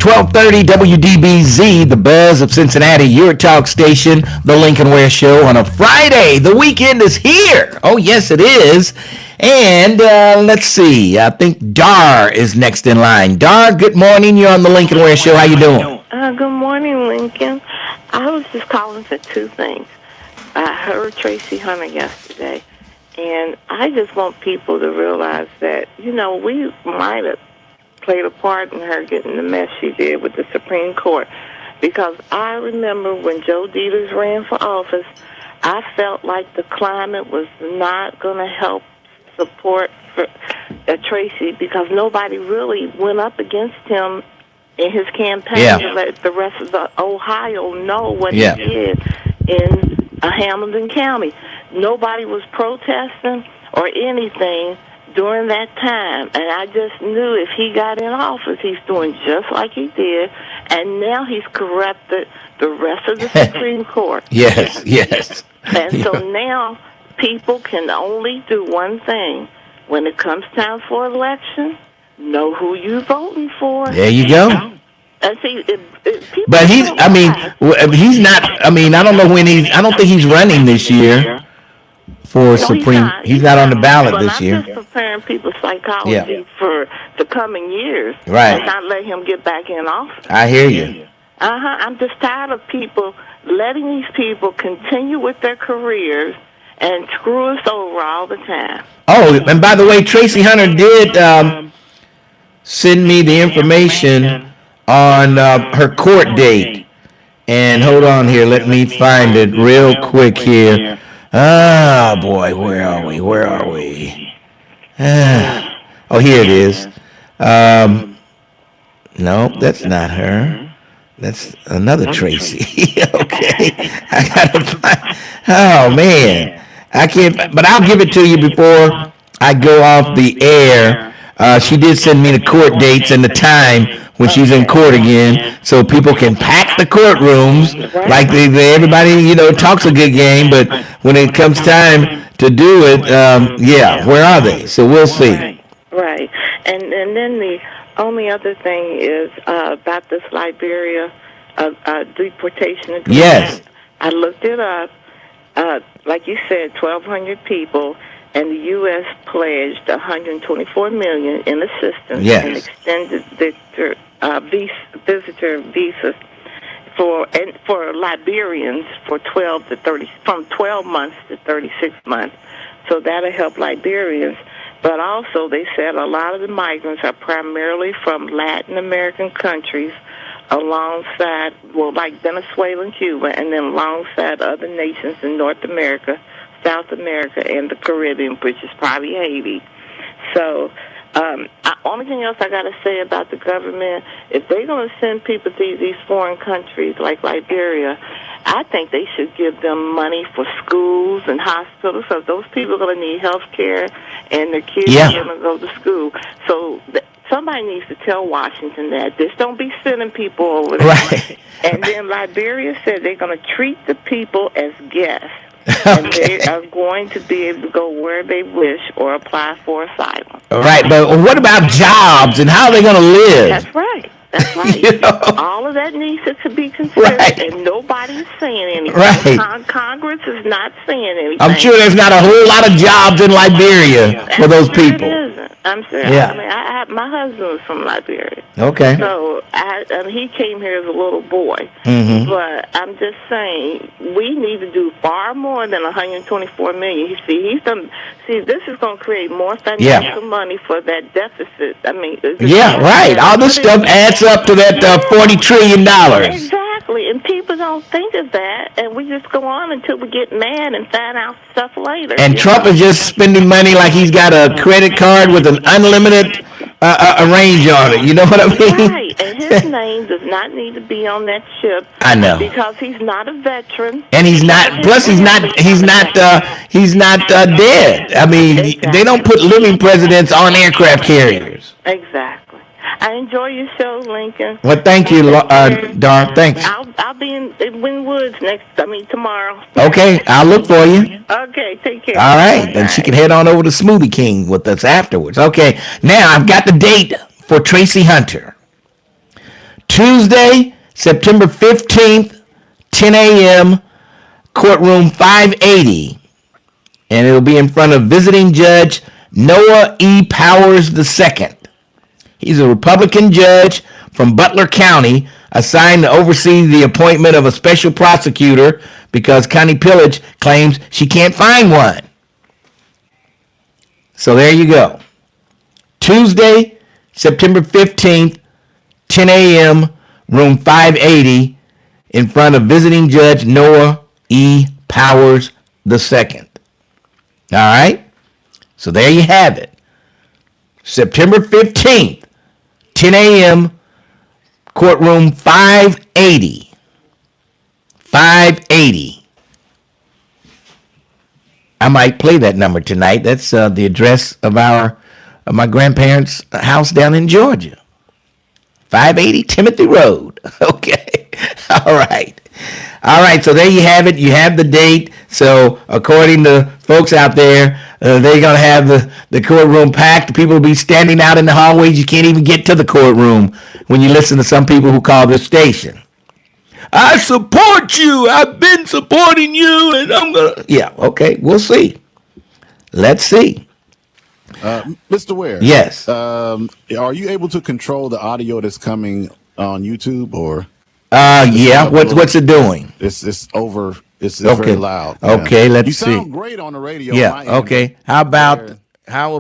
1230 WDBZ, the Buzz of Cincinnati, your talk station, the Lincoln Ware Show on a Friday. The weekend is here. Oh, yes, it is. And let's see. I think Dar is next in line. Dar, good morning. You're on the Lincoln Ware Show. How you doing? Good morning, Lincoln. I was just calling for two things. I heard Tracy Hunter yesterday, and I just want people to realize that, we might have played a part in her getting the mess she did with the Supreme Court. Because I remember when Joe Dieters ran for office, I felt like the climate was not going to help support for Tracy, because nobody really went up against him in his campaign to let the rest of the Ohio know what he did in Hamilton County. Nobody was protesting or anything during that time, and I just knew if he got in office, he's doing just like he did, and now he's corrupted the rest of the Supreme Court. Yes. And so now people can only do one thing. When it comes time for election, know who you're voting for. There you go. And see, but he's not, I don't know when I don't think he's running this year for Supreme. He's not on the ballot this year. I'm just preparing people's psychology for the coming years. Right. And not let him get back in office. I hear you. I'm just tired of people letting these people continue with their careers and screw us over all the time. Oh, and by the way, Tracy Hunter did send me the information on her court date. And hold on here, let me find it real quick here. Ah, boy, where are we? Oh, here it is. No, that's not her. That's another Tracy. Okay. I gotta find. Oh, man. I can't, but I'll give it to you before I go off the air. She did send me the court dates and the time when she's in court again, so people can pack the courtrooms like everybody, talks a good game, but when it comes time to do it, where are they? So we'll see. Right. And then the only other thing is about this Liberia deportation agreement. Yes. I looked it up. Like you said, 1,200 people, and the U.S. pledged $124 million in assistance and extended visitor visas for Liberians for 12 months to 36 months. So that'll help Liberians. But also, they said a lot of the migrants are primarily from Latin American countries, alongside, like Venezuela and Cuba, and then alongside other nations in North America, South America, and the Caribbean, which is probably Haiti. So, only thing else I got to say about the government, if they're going to send people to these foreign countries like Liberia, I think they should give them money for schools and hospitals, because those people are going to need health care, and their kids are going to go to school. So somebody needs to tell Washington that. Just don't be sending people over there. Right. And then Liberia said they're going to treat the people as guests. And they are going to be able to go where they wish or apply for asylum. Right, but what about jobs and how are they going to live? That's right. All of that needs to be considered, and nobody's saying anything. Right. Congress is not saying anything. I'm sure there's not a whole lot of jobs in Liberia for those people. It isn't. I'm sure. Yeah. I mean, my husband was from Liberia. Okay. So he came here as a little boy. Mm-hmm. But I'm just saying, we need to do far more than $124 million. This is going to create more financial money for that deficit. I mean, right. All this stuff adds up to that $40 trillion. Exactly. And people don't think of that, and we just go on until we get mad and find out stuff later. And Trump is just spending money like he's got a credit card with an unlimited range on it. You know what I mean? Right. And his name does not need to be on that ship. I know. Because he's not a veteran. And he's not. Plus, he's not dead. I mean, they don't put living presidents on aircraft carriers. Exactly. I enjoy your show, Lincoln. Well, thank you, Dar. Thanks. I'll be in Wynwoods tomorrow. Okay, I'll look for you. Okay, take care. All right, then she can head on over to Smoothie King with us afterwards. Okay, now I've got the date for Tracy Hunter. Tuesday, September 15th, 10 a.m., courtroom 580. And it'll be in front of visiting judge Noah E. Powers II. He's a Republican judge from Butler County assigned to oversee the appointment of a special prosecutor because Connie Pillage claims she can't find one. So there you go. Tuesday, September 15th, 10 a.m., room 580, in front of visiting judge Noah E. Powers II. All right? So there you have it. September 15th, 10 a.m., courtroom 580. 580. I might play that number tonight. That's the address of my grandparents' house down in Georgia. 580 Timothy Road. Okay. All right. All right. So there you have it. You have the date. So according to folks out there, they're going to have the courtroom packed. People will be standing out in the hallways. You can't even get to the courtroom when you listen to some people who call this station. I support you. I've been supporting you. And I'm going to. Yeah. Okay. We'll see. Let's see. Mr. Ware. Yes. Are you able to control the audio that's coming on YouTube or? Yeah. What's it doing? It's over. It's okay. Very loud. Okay. Yeah. Let's you see. You sound great on the radio. Yeah. Okay. How about now? How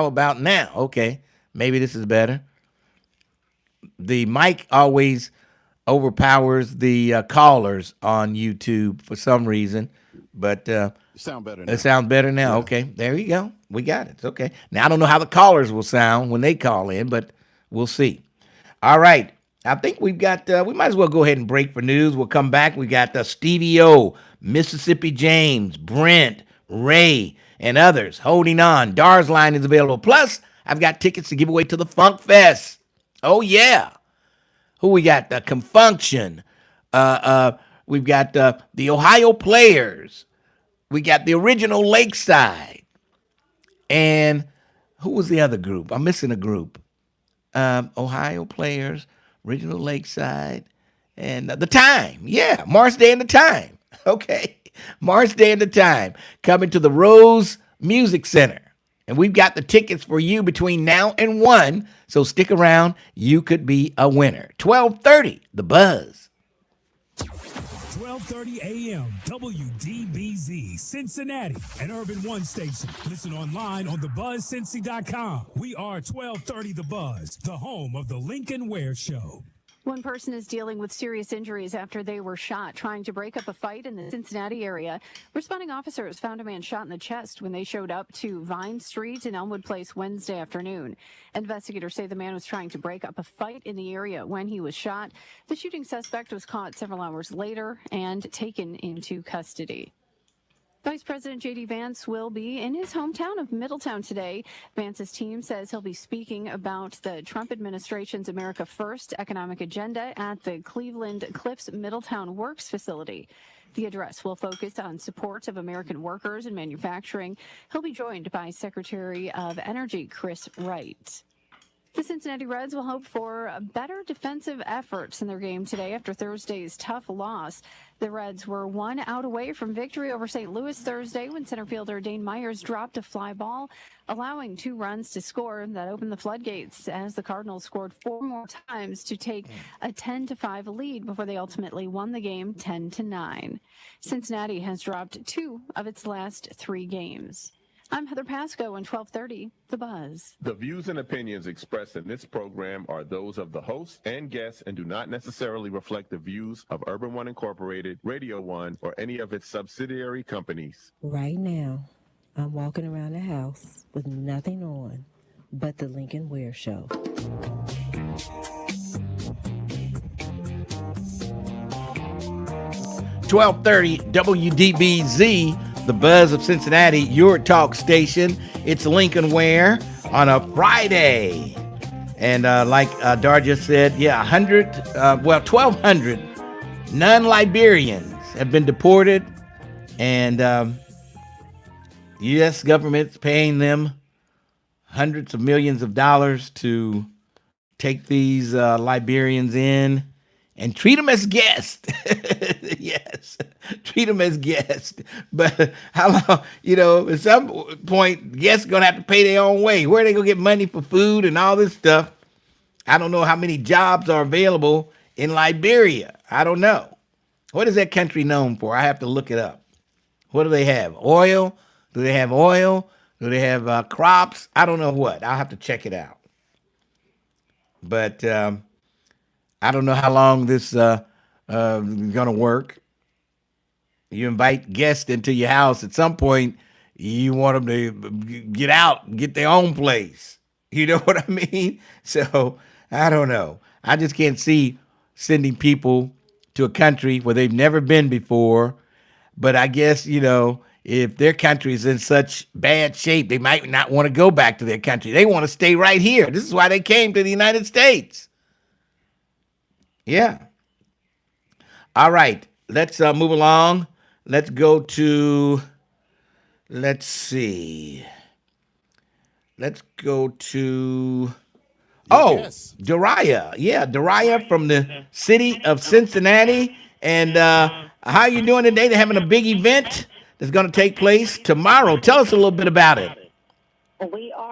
about now? Okay. Maybe this is better. The mic always overpowers the callers on YouTube for some reason, but it sounds better now. It sounds better now. Yeah. Okay, there you go. We got it. Okay. Now I don't know how the callers will sound when they call in, but we'll see. All right. I think we've got. We might as well go ahead and break for news. We'll come back. We got Stevie O, Mississippi James, Brent, Ray, and others holding on. Dar's line is available. Plus, I've got tickets to give away to the Funk Fest. Oh yeah. Who we got? The Confunction. We've got the Ohio Players. We got the Original Lakeside. And who was the other group? I'm missing a group. Ohio Players, Original Lakeside, and The Time. Yeah, March Day and The Time. Okay. March Day and The Time. Coming to the Rose Music Center. And we've got the tickets for you between now and 1. So stick around. You could be a winner. 12:30, The Buzz. 12:30 a.m. WDBZ, Cincinnati, an Urban One station. Listen online on thebuzzcincy.com. We are 1230 The Buzz, the home of the Lincoln Ware Show. One person is dealing with serious injuries after they were shot trying to break up a fight in the Cincinnati area. Responding officers found a man shot in the chest when they showed up to Vine Street and Elmwood Place Wednesday afternoon. Investigators say the man was trying to break up a fight in the area when he was shot. The shooting suspect was caught several hours later and taken into custody. Vice President J.D. Vance will be in his hometown of Middletown today. Vance's team says he'll be speaking about the Trump administration's America First economic agenda at the Cleveland Cliffs Middletown Works facility. The address will focus on support of American workers and manufacturing. He'll be joined by Secretary of Energy Chris Wright. The Cincinnati Reds will hope for better defensive efforts in their game today after Thursday's tough loss. The Reds were 1 out away from victory over St. Louis Thursday when center fielder Dane Myers dropped a fly ball, allowing 2 runs to score. That opened the floodgates as the Cardinals scored 4 more times to take a 10-5 lead before they ultimately won the game 10-9. Cincinnati has dropped 2 of its last 3 games. I'm Heather Pasco on 1230, The Buzz. The views and opinions expressed in this program are those of the host and guests and do not necessarily reflect the views of Urban One Incorporated, Radio One, or any of its subsidiary companies. Right now, I'm walking around the house with nothing on but the Lincoln Ware Show. .1230 WDBZ, the Buzz of Cincinnati, your talk station. It's Lincoln Ware on a Friday. And like Dar just said, 1,200 non-Liberians have been deported. And the U.S. government's paying them hundreds of millions of dollars to take these Liberians in and treat them as guests. Yes, treat them as guests. But how long, at some point, guests going to have to pay their own way. Where are they going to get money for food and all this stuff? I don't know how many jobs are available in Liberia. I don't know. What is that country known for? I have to look it up. What do they have? Oil? Do they have oil? Do they have crops? I don't know what. I'll have to check it out. But I don't know how long this is going to work. You invite guests into your house. At some point, you want them to get out, get their own place. You know what I mean? So I don't know. I just can't see sending people to a country where they've never been before. But I guess, if their country is in such bad shape, they might not want to go back to their country. They want to stay right here. This is why they came to the United States. Yeah. All right. Let's move along. Let's go to, let's see. Let's go to, Dariah. Yeah, Dariah from the city of Cincinnati. And how you doing today? They're having a big event that's going to take place tomorrow. Tell us a little bit about it. We are.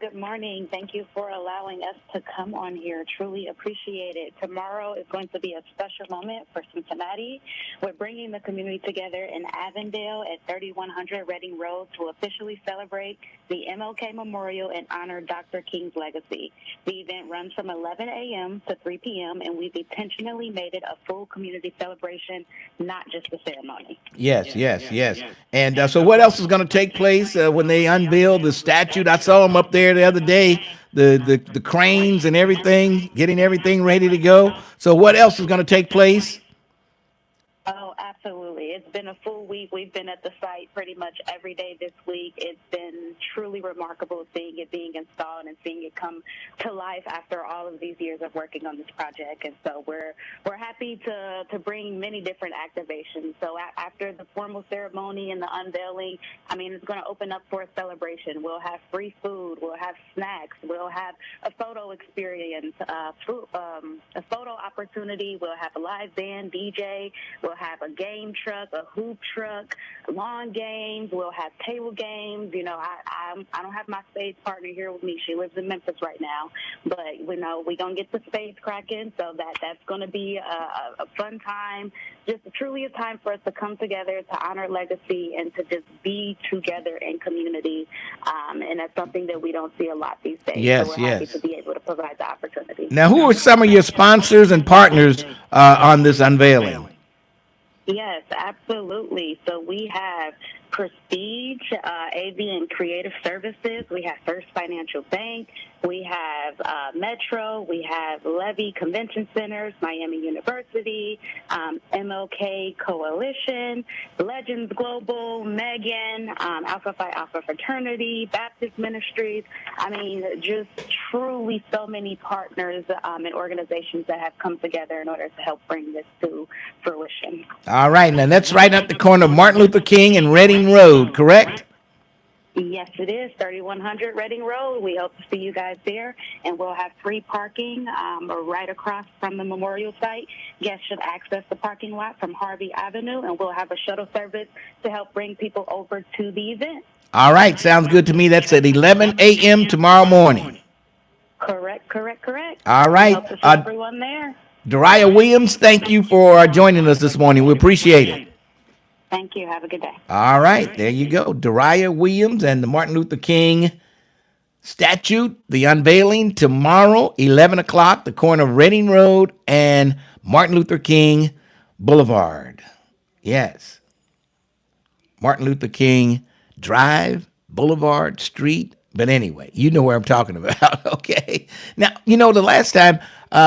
Good morning. Thank you for allowing us to come on here. Truly appreciate it. Tomorrow is going to be a special moment for Cincinnati. We're bringing the community together in Avondale at 3100 Reading Road to officially celebrate the MLK Memorial and honor Dr. King's legacy. The event runs from 11 a.m. to 3 p.m., and we've intentionally made it a full community celebration, not just a ceremony. Yes. And so what else is going to take place when they unveil the statue? I saw them up there the other day, the cranes and everything, getting everything ready to go. So what else is going to take place? Oh, absolutely. It's been a full week. We've been at the site pretty much every day this week. It's been truly remarkable seeing it being installed and seeing it come to life after all of these years of working on this project. And so we're happy to bring many different activations. So after the formal ceremony and the unveiling, it's going to open up for a celebration. We'll have free food. We'll have snacks. We'll have a photo experience, a photo opportunity. We'll have a live band, DJ. We'll have a game truck, a hoop truck, lawn games. We'll have table games. I don't have my spades partner here with me. She lives in Memphis right now. But, we're going to get the spades cracking. So that's going to be a fun time. Just truly a time for us to come together to honor legacy and to just be together in community. And that's something that we don't see a lot these days. Yes, so we're happy to be able to provide the opportunity. Now, who are some of your sponsors and partners on this unveiling? Yes, absolutely. So we have Prestige, AV and Creative Services. We have First Financial Bank. We have Metro. We have Levy Convention Centers, Miami University, MLK Coalition, Legends Global, Megan, Alpha Phi Alpha Fraternity, Baptist Ministries. Just truly so many partners and organizations that have come together in order to help bring this to fruition. All right. Now, that's right at the corner of Martin Luther King and Reading Road, correct? Yes, it is. 3100 Reading Road. We hope to see you guys there, and we'll have free parking right across from the memorial site. Guests should access the parking lot from Harvey Avenue, and we'll have a shuttle service to help bring people over to the event. All right. Sounds good to me. That's at 11 a.m. tomorrow morning. Correct. All right. We hope to see everyone there. Dariah Williams, thank you for joining us this morning. We appreciate it. Thank you. Have a good day. All right. There you go. Dariah Williams and the Martin Luther King statue, the unveiling tomorrow, 11 o'clock, the corner of Reading Road and Martin Luther King Boulevard. Yes. Martin Luther King Drive, Boulevard, Street. But anyway, you know where I'm talking about, okay? Now, the last time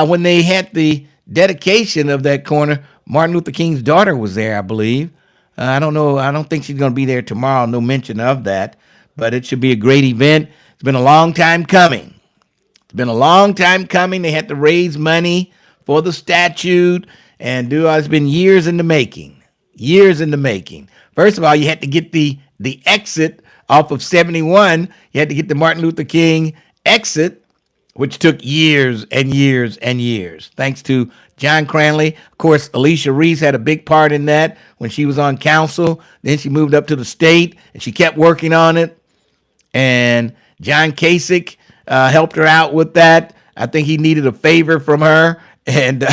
when they had the dedication of that corner, Martin Luther King's daughter was there, I believe. I don't know. I don't think she's going to be there tomorrow. No mention of that. But it should be a great event. It's been a long time coming. They had to raise money for the statue. And it's been years in the making. First of all, you had to get the exit off of 71. You had to get the Martin Luther King exit which took years and years and years. Thanks to John Cranley. Of course, Alicia Reese had a big part in that when she was on council. Then she moved up to the state, and she kept working on it. And John Kasich helped her out with that. I think he needed a favor from her, and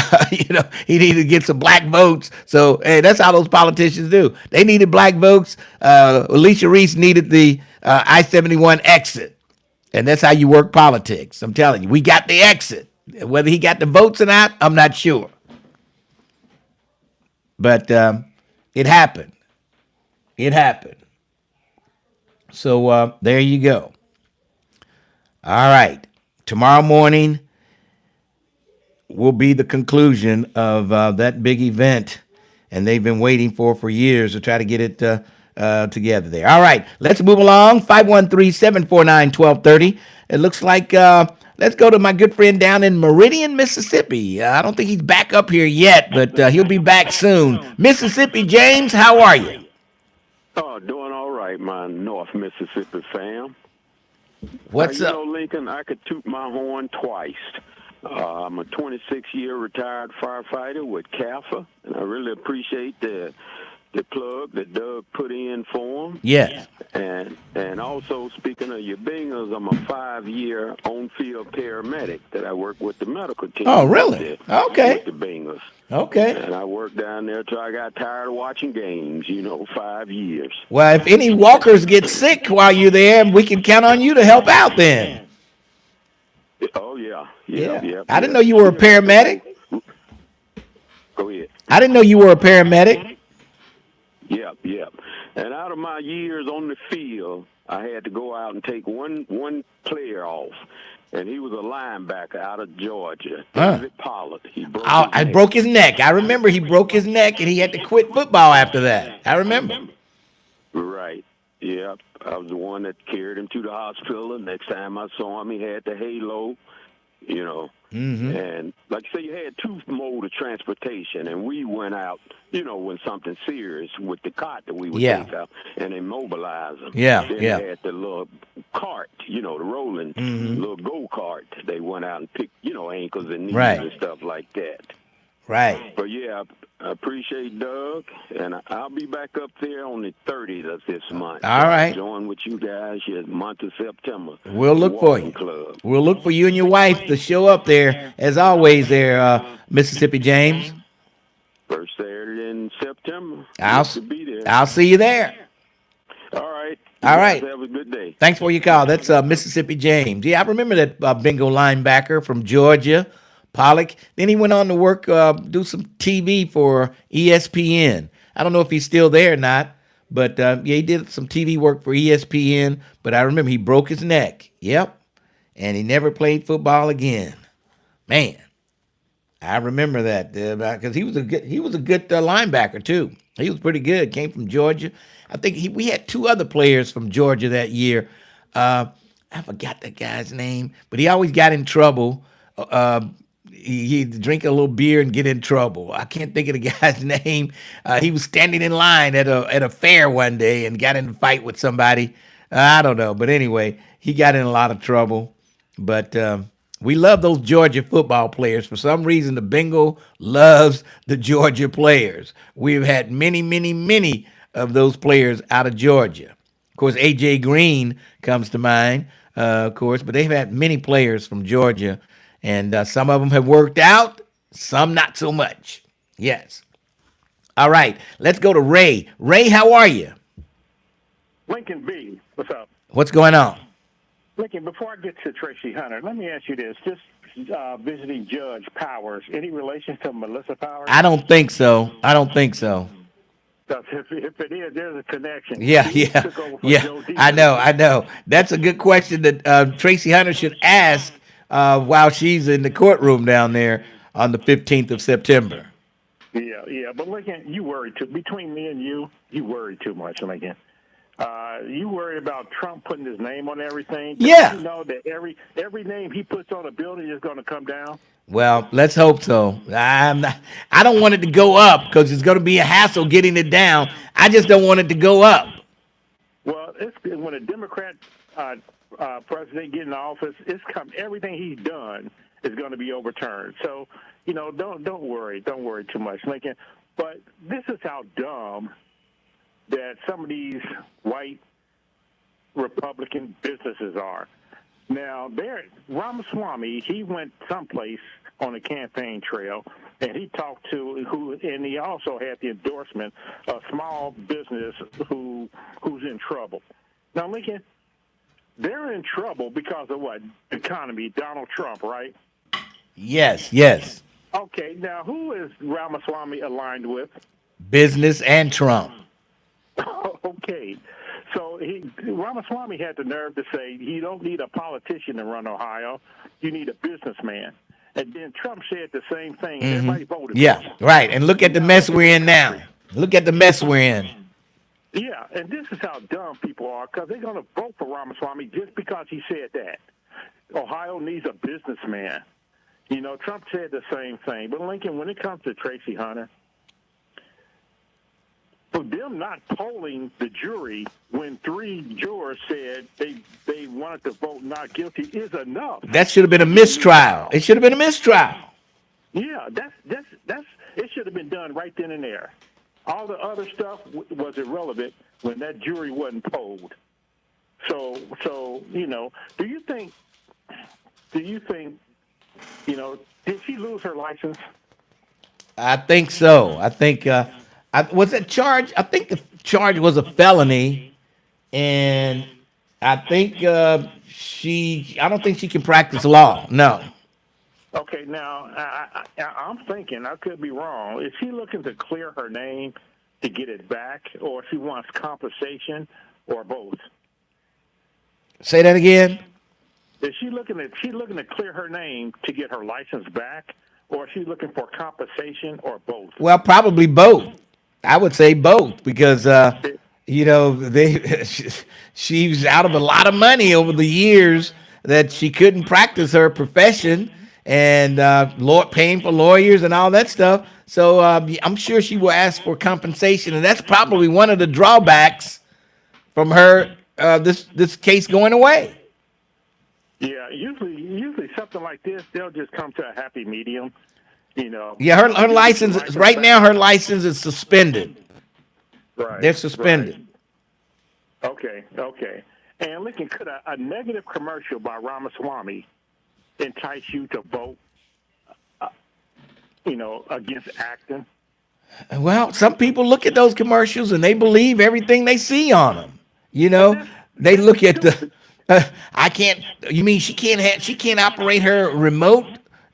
he needed to get some black votes. So, hey, that's how those politicians do. They needed black votes. Alicia Reese needed the I-71 exit. And that's how you work politics. I'm telling you, we got the exit. Whether he got the votes or not, I'm not sure. But it happened. It happened. So there you go. All right. Tomorrow morning will be the conclusion of that big event. And they've been waiting for years to try to get it together there. All right, let's move along. 513-749-1230. It looks like let's go to my good friend down in Meridian, Mississippi. I don't think he's back up here yet, but he'll be back soon. Mississippi, James, how are you? Oh, doing all right, my North Mississippi fam. What's up? You know, Lincoln, I could toot my horn twice. I'm a 26-year retired firefighter with CAFA, and I really appreciate the plug that Doug put in for him. Yes. And also, speaking of your bingers, I'm a 5-year on-field paramedic that I work with the medical team. Oh, really? Okay. With the bingers. Okay. And I worked down there till I got tired of watching games, 5 years. Well, if any walkers get sick while you're there, we can count on you to help out then. Oh, yeah. Yeah. I didn't know you were a paramedic. Go ahead. I didn't know you were a paramedic. Yep. And out of my years on the field, I had to go out and take one player off, and he was a linebacker out of Georgia, David Pollard. He broke his neck. I remember he broke his neck, and he had to quit football after that. I remember. Right. Yep. I was the one that carried him to the hospital. The next time I saw him, he had the halo. Mm-hmm. And like I say, you had two mode of transportation, and we went out, when something serious with the cot that we would take out and immobilize them. Yeah, then they had the little cart, the rolling little go-kart. They went out and picked, ankles and knees and stuff like that. Right. But yeah, I appreciate Doug, and I'll be back up there on the 30th of this month. All right. Join with you guys the month of September. We'll look for you. Club. We'll look for you and your wife to show up there, as always, there, Mississippi James. First Saturday in September. I'll be there. I'll see you there. All right. All right. Have a good day. Thanks for your call. That's Mississippi James. Yeah, I remember that bingo linebacker from Georgia. Pollock. Then he went on to work, do some TV for ESPN. I don't know if he's still there or not, but he did some TV work for ESPN. But I remember he broke his neck. Yep, and he never played football again. Man, I remember that because he was a good linebacker too. He was pretty good. Came from Georgia. I think we had two other players from Georgia that year. I forgot that guy's name, but he always got in trouble. He'd drink a little beer and get in trouble. I can't think of the guy's name. He was standing in line at a fair one day and got in a fight with somebody. I don't know. But anyway, he got in a lot of trouble. But we love those Georgia football players. For some reason, the Bengal loves the Georgia players. We've had many, many, many of those players out of Georgia. Of course, A.J. Green comes to mind, of course. But they've had many players from Georgia. And some of them have worked out, some not so much. Yes. All right, let's go to Ray. Ray, how are you? Lincoln B., what's up? What's going on? Lincoln, before I get to Tracy Hunter, let me ask you this. Just visiting Judge Powers, any relation to Melissa Powers? I don't think so. If it is, there's a connection. Yeah. I know. That's a good question that Tracy Hunter should ask while she's in the courtroom down there on the 15th of September. Yeah. But Lincoln, you worry too. Between me and you worry too much, Lincoln. You worry about Trump putting his name on everything. Yeah. You know that every name he puts on a building is going to come down. Well, let's hope so. I don't want it to go up because it's going to be a hassle getting it down. I just don't want it to go up. Well, it's when a Democrat president get in office, everything he's done is going to be overturned. So, don't worry too much, Lincoln. But this is how dumb that some of these white Republican businesses are. Now, Ramaswamy, he went someplace on the campaign trail, and he talked to and he also had the endorsement of small business who's in trouble. Now, Lincoln, they're in trouble because of what? Economy, Donald Trump, right? Yes. Okay, now who is Ramaswamy aligned with? Business and Trump. Okay. So Ramaswamy had the nerve to say you don't need a politician to run Ohio. You need a businessman. And then Trump said the same thing. Mm-hmm. Everybody voted. Yeah, right. And look at the mess we're in now. Look at the mess we're in. Yeah, and this is how dumb people are, because they're going to vote for Ramaswamy just because he said that. Ohio needs a businessman. Trump said the same thing. But, Lincoln, when it comes to Tracy Hunter, for them not polling the jury when 3 jurors said they wanted to vote not guilty is enough. That should have been a mistrial. It should have been a mistrial. Yeah, it should have been done right then and there. All the other stuff was irrelevant when that jury wasn't polled. So do you think did she lose her license? I think so. I think was that charge? I think the charge was a felony, and I think I don't think she can practice law. No. Okay, now I'm thinking, I could be wrong. Is she looking to clear her name to get it back, or she wants compensation, or both? Say that again. Is she looking to clear her name to get her license back, or is she looking for compensation, or both? Well, probably both. I would say both, because she's out of a lot of money over the years that she couldn't practice her profession, and paying for lawyers and all that stuff. So I'm sure she will ask for compensation, and that's probably one of the drawbacks from her this case going away. Yeah, usually something like this, they'll just come to a happy medium. Yeah, her license right now. Her license is suspended. Right, they're suspended. Right. Okay. And Lincoln, could a negative commercial by Ramaswamy entice you to vote, against Acton? Well, some people look at those commercials and they believe everything they see on them. They look at the. I can't. You mean she can't operate her remote?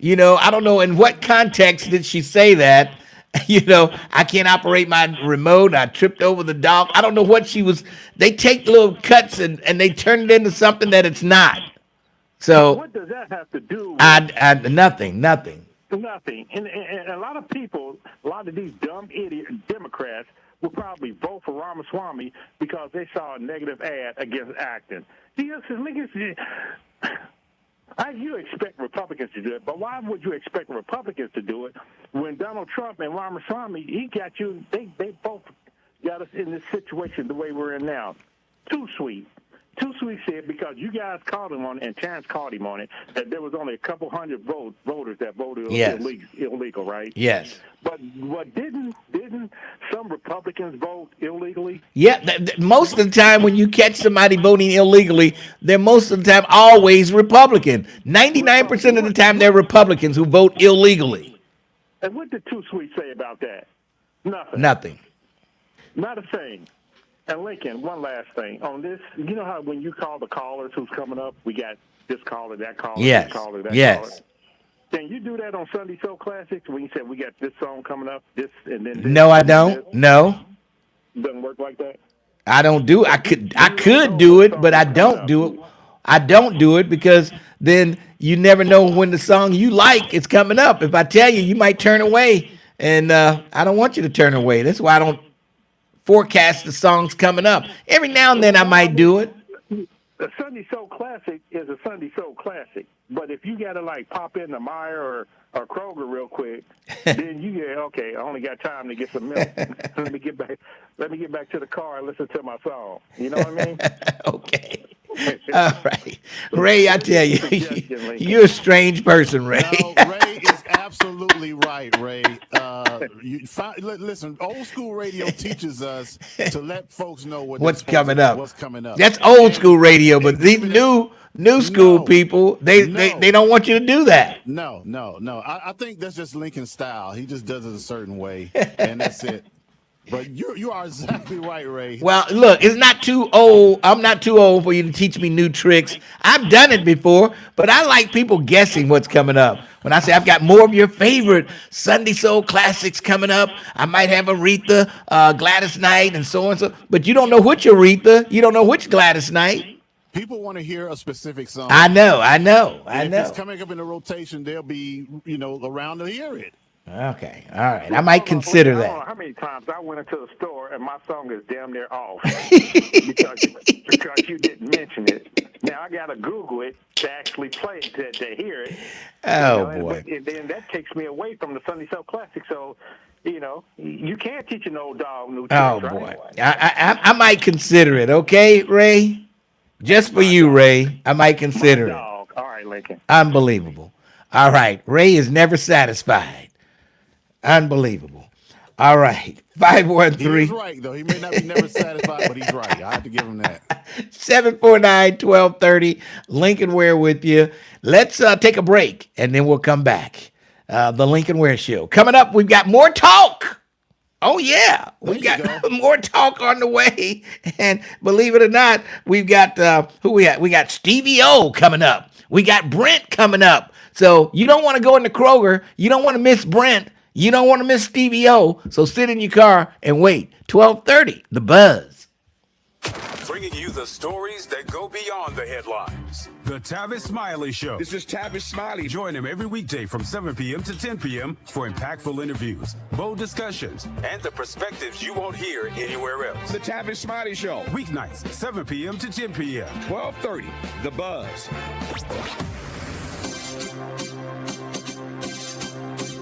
I don't know in what context did she say that. I can't operate my remote. I tripped over the dog. I don't know what she was. They take little cuts and they turn it into something that it's not. So what does that have to do with nothing? Nothing. And a lot of people, a lot of these dumb idiot Democrats will probably vote for Ramaswamy because they saw a negative ad against Acton. You expect Republicans to do it, but why would you expect Republicans to do it when Donald Trump and Ramaswamy, they both got us in this situation the way we're in now? Too sweet said, because you guys called him on it, and Terrence called him on it, that there was only a couple hundred voters that voted illegal, right? Yes. But didn't some Republicans vote illegally? Yeah, most of the time when you catch somebody voting illegally, they're most of the time always Republican. 99% of the time they're Republicans who vote illegally. And what did Too Sweet say about that? Nothing. Not a thing. And Lincoln, one last thing on this. You know how when you call the callers who's coming up, we got this caller, that caller, this caller, that caller. Can you do that on Sunday Soul Classics when you said we got this song coming up, this and then this? No, I don't. No. Doesn't work like that? I don't do it. I could do it, but I don't do it. I don't do it because then you never know when the song you like is coming up. If I tell you, you might turn away, and I don't want you to turn away. That's why I don't forecast the songs coming up. Every now and then I might do it. A Sunday Soul Classic is a Sunday Soul Classic. But if you got to like pop into Meyer or Kroger real quick, then you get, okay, I only got time to get some milk. Let me get back to the car and listen to my song. You know what I mean? Okay. All right. Ray, I tell you, you're a strange person, Ray. No, Ray is absolutely right, Ray. Listen, old school radio teaches us to let folks know what's coming up. What's coming up. That's old school radio, but these new school people, they don't want you to do that. No. I think that's just Lincoln's style. He just does it a certain way, and that's it. But you are exactly right, Ray. Well, look, it's not too old. I'm not too old for you to teach me new tricks. I've done it before, but I like people guessing what's coming up. When I say I've got more of your favorite Sunday Soul classics coming up, I might have Aretha, Gladys Knight, and so on. So, but you don't know which Aretha. You don't know which Gladys Knight. People want to hear a specific song. I know. If it's coming up in the rotation, they'll be, around to hear it. Okay, all right. I might consider that. I don't know how many times I went into the store and my song is damn near off because you didn't mention it. Now I gotta Google it to actually play it to hear it. Oh boy! And then that takes me away from the Sunday Soul Classic. So you can't teach an old dog new tricks. Oh boy! I might consider it. Okay, Ray. Just for you, Ray. I might consider it. All right, Lincoln. Unbelievable. All right, Ray is never satisfied. Unbelievable. All right. 513. He's right, though. He may not be never satisfied, but he's right. I have to give him that. 749-1230. Lincoln Ware with you. Let's take a break, and then we'll come back. The Lincoln Ware Show. Coming up, we've got more talk. Oh, yeah. We've got more talk on the way. And believe it or not, we've got, who we got? We got Stevie O coming up. We got Brent coming up. So you don't want to go into Kroger. You don't want to miss Brent. You don't want to miss Stevie O, so sit in your car and wait. 12:30, The Buzz. Bringing you the stories that go beyond the headlines. The Tavis Smiley Show. This is Tavis Smiley. Join him every weekday from 7 p.m. to 10 p.m. for impactful interviews, bold discussions, and the perspectives you won't hear anywhere else. The Tavis Smiley Show. Weeknights, 7 p.m. to 10 p.m. 12:30, The Buzz.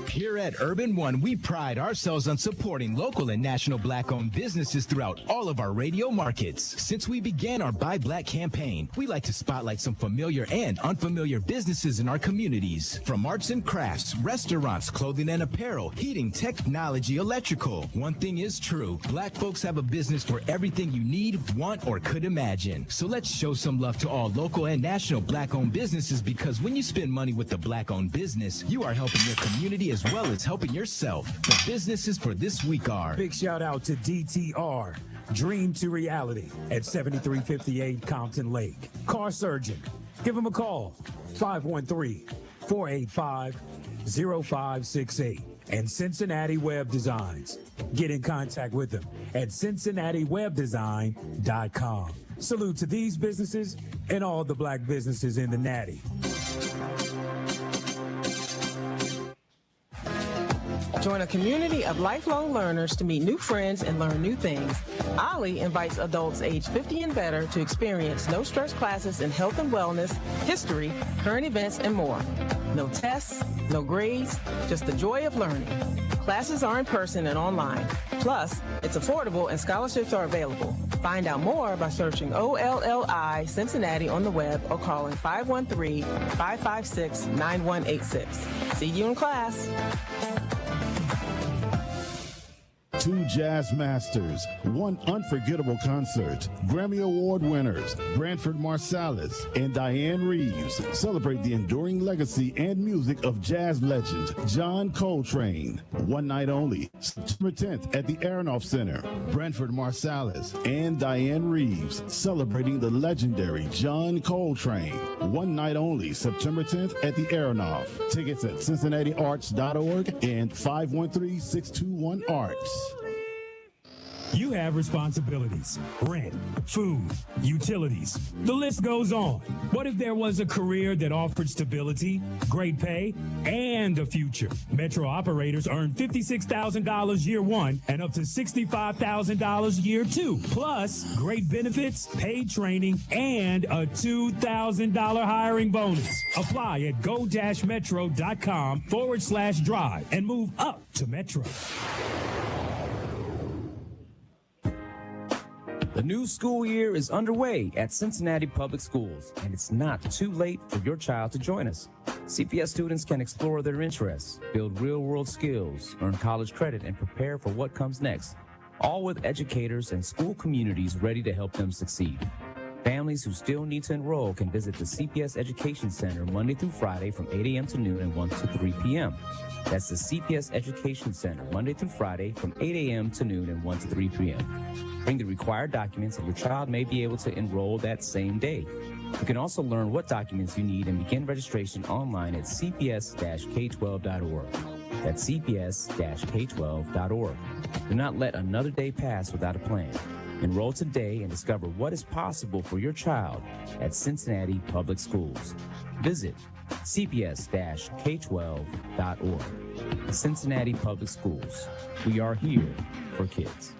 Here at Urban One, we pride ourselves on supporting local and national Black-owned businesses throughout all of our radio markets. Since we began our Buy Black campaign, we like to spotlight some familiar and unfamiliar businesses in our communities. From arts and crafts, restaurants, clothing and apparel, heating, technology, electrical. One thing is true, Black folks have a business for everything you need, want, or could imagine. So let's show some love to all local and national Black-owned businesses, because when you spend money with a Black-owned business, you are helping your community as well as helping yourself. The businesses for this week are... Big shout out to DTR, Dream to Reality at 7358 Compton Lake. Car Surgeon, give them a call, 513-485-0568. And Cincinnati Web Designs. Get in contact with them at CincinnatiWebDesign.com. Salute to these businesses and all the Black businesses in the Natty. Join a community of lifelong learners to meet new friends and learn new things. OLLI invites adults age 50 and better to experience no-stress classes in health and wellness, history, current events, and more. No tests, no grades, just the joy of learning. Classes are in person and online. Plus, it's affordable and scholarships are available. Find out more by searching OLLI Cincinnati on the web or calling 513-556-9186. See you in class. Two jazz masters, one unforgettable concert. Grammy Award winners Branford Marsalis and Diane Reeves celebrate the enduring legacy and music of jazz legend John Coltrane. One night only, September 10th at the Aronoff Center. Branford Marsalis and Diane Reeves celebrating the legendary John Coltrane. One night only, September 10th at the Aronoff. Tickets at CincinnatiArts.org and 513-621-ARTS. You have responsibilities, rent, food, utilities. The list goes on. What if there was a career that offered stability, great pay, and a future? Metro operators earn $56,000 year one and up to $65,000 year two, plus great benefits, paid training, and a $2,000 hiring bonus. Apply at go-metro.com/drive and move up to Metro. The new school year is underway at Cincinnati Public Schools, and it's not too late for your child to join us. CPS students can explore their interests, build real-world skills, earn college credit, and prepare for what comes next, all with educators and school communities ready to help them succeed. Families who still need to enroll can visit the CPS Education Center Monday through Friday from 8 a.m. to noon and 1 to 3 p.m. That's the CPS Education Center Monday through Friday from 8 a.m. to noon and 1 to 3 p.m. Bring the required documents and your child may be able to enroll that same day. You can also learn what documents you need and begin registration online at cps-k12.org. That's cps-k12.org. Do not let another day pass without a plan. Enroll today and discover what is possible for your child at Cincinnati Public Schools. Visit cps-k12.org. Cincinnati Public Schools. We are here for kids.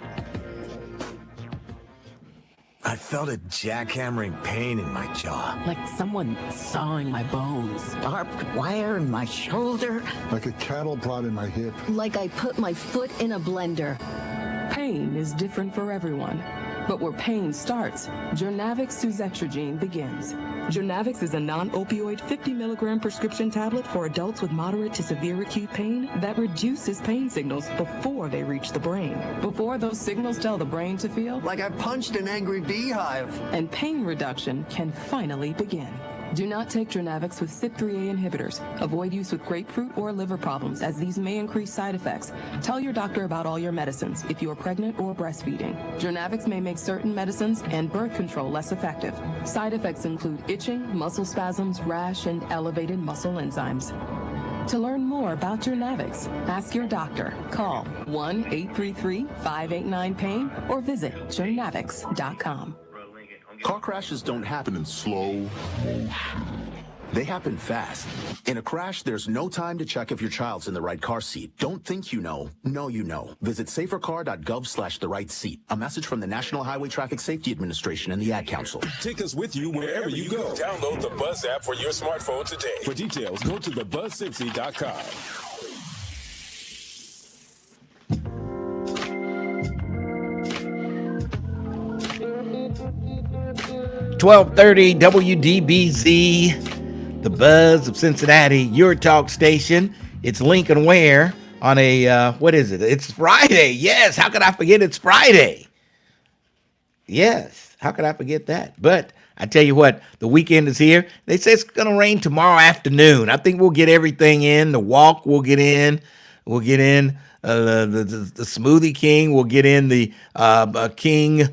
I felt a jackhammering pain in my jaw. Like someone sawing my bones. Barbed wire in my shoulder. Like a cattle prod in my hip. Like I put my foot in a blender. Pain is different for everyone. But where pain starts, Journavx suzetrigine begins. Journavx is a non-opioid 50-milligram prescription tablet for adults with moderate to severe acute pain that reduces pain signals before they reach the brain. Before those signals tell the brain to feel like I punched an angry beehive. And pain reduction can finally begin. Do not take Journavx with CYP3A inhibitors. Avoid use with grapefruit or liver problems, as these may increase side effects. Tell your doctor about all your medicines if you are pregnant or breastfeeding. Journavx may make certain medicines and birth control less effective. Side effects include itching, muscle spasms, rash, and elevated muscle enzymes. To learn more about Journavx, ask your doctor. Call 1-833-589-PAIN or visit journavx.com. Car crashes don't happen in slow. They happen fast. In a crash, there's no time to check if your child's in the right car seat. Don't think you know. Know you know. Visit safercar.gov/the-right-seat. A message from the National Highway Traffic Safety Administration and the Ad Council. Take us with you wherever you go. Download the Buzz app for your smartphone today. For details, go to thebuzzcincy.com. 1230 WDBZ, the Buzz of Cincinnati, your talk station. It's Lincoln Ware on a, what is it? It's Friday. Yes, how could I forget it's Friday? Yes, how could I forget that? But I tell you what, the weekend is here. They say it's going to rain tomorrow afternoon. I think we'll get everything in. The walk will get in. We'll get in the Smoothie King. We'll get in the King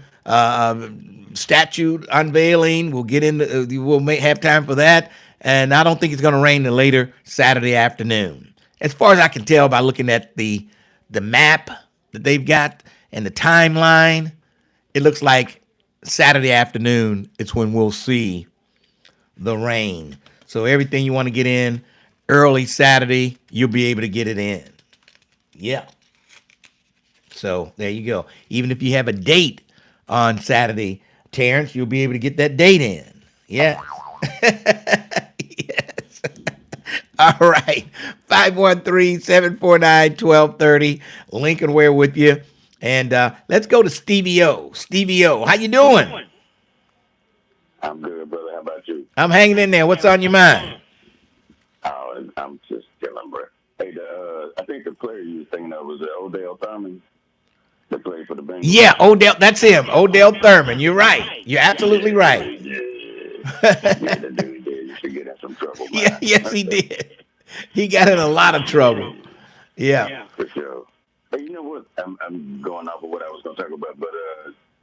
statue unveiling. We'll get in. We'll have time for that. And I don't think it's going to rain the later Saturday afternoon. As far as I can tell by looking at the map that they've got and the timeline, it looks like Saturday afternoon is when we'll see the rain. So everything you want to get in early Saturday, you'll be able to get it in. Yeah. So there you go. Even if you have a date on Saturday, Terrence, you'll be able to get that date in. Yeah. Yes. All right. 513-749-1230. Lincoln Ware with you. And let's go to Stevie O. Stevie O, how you doing? I'm good, brother. How about you? I'm hanging in there. What's on your mind? Oh, I'm just chilling, bro. Hey, I think the player you were thinking of was Odell Thurman. That played for the Bengals. Yeah, Odell. That's him. Odell Thurman. You're right. You're absolutely right. Yeah, the dude did. You should get in some trouble, man. Yeah, yes, he did. He got in a lot of trouble. Yeah. For sure. Hey, you know what? I'm going off of what I was going to talk about, but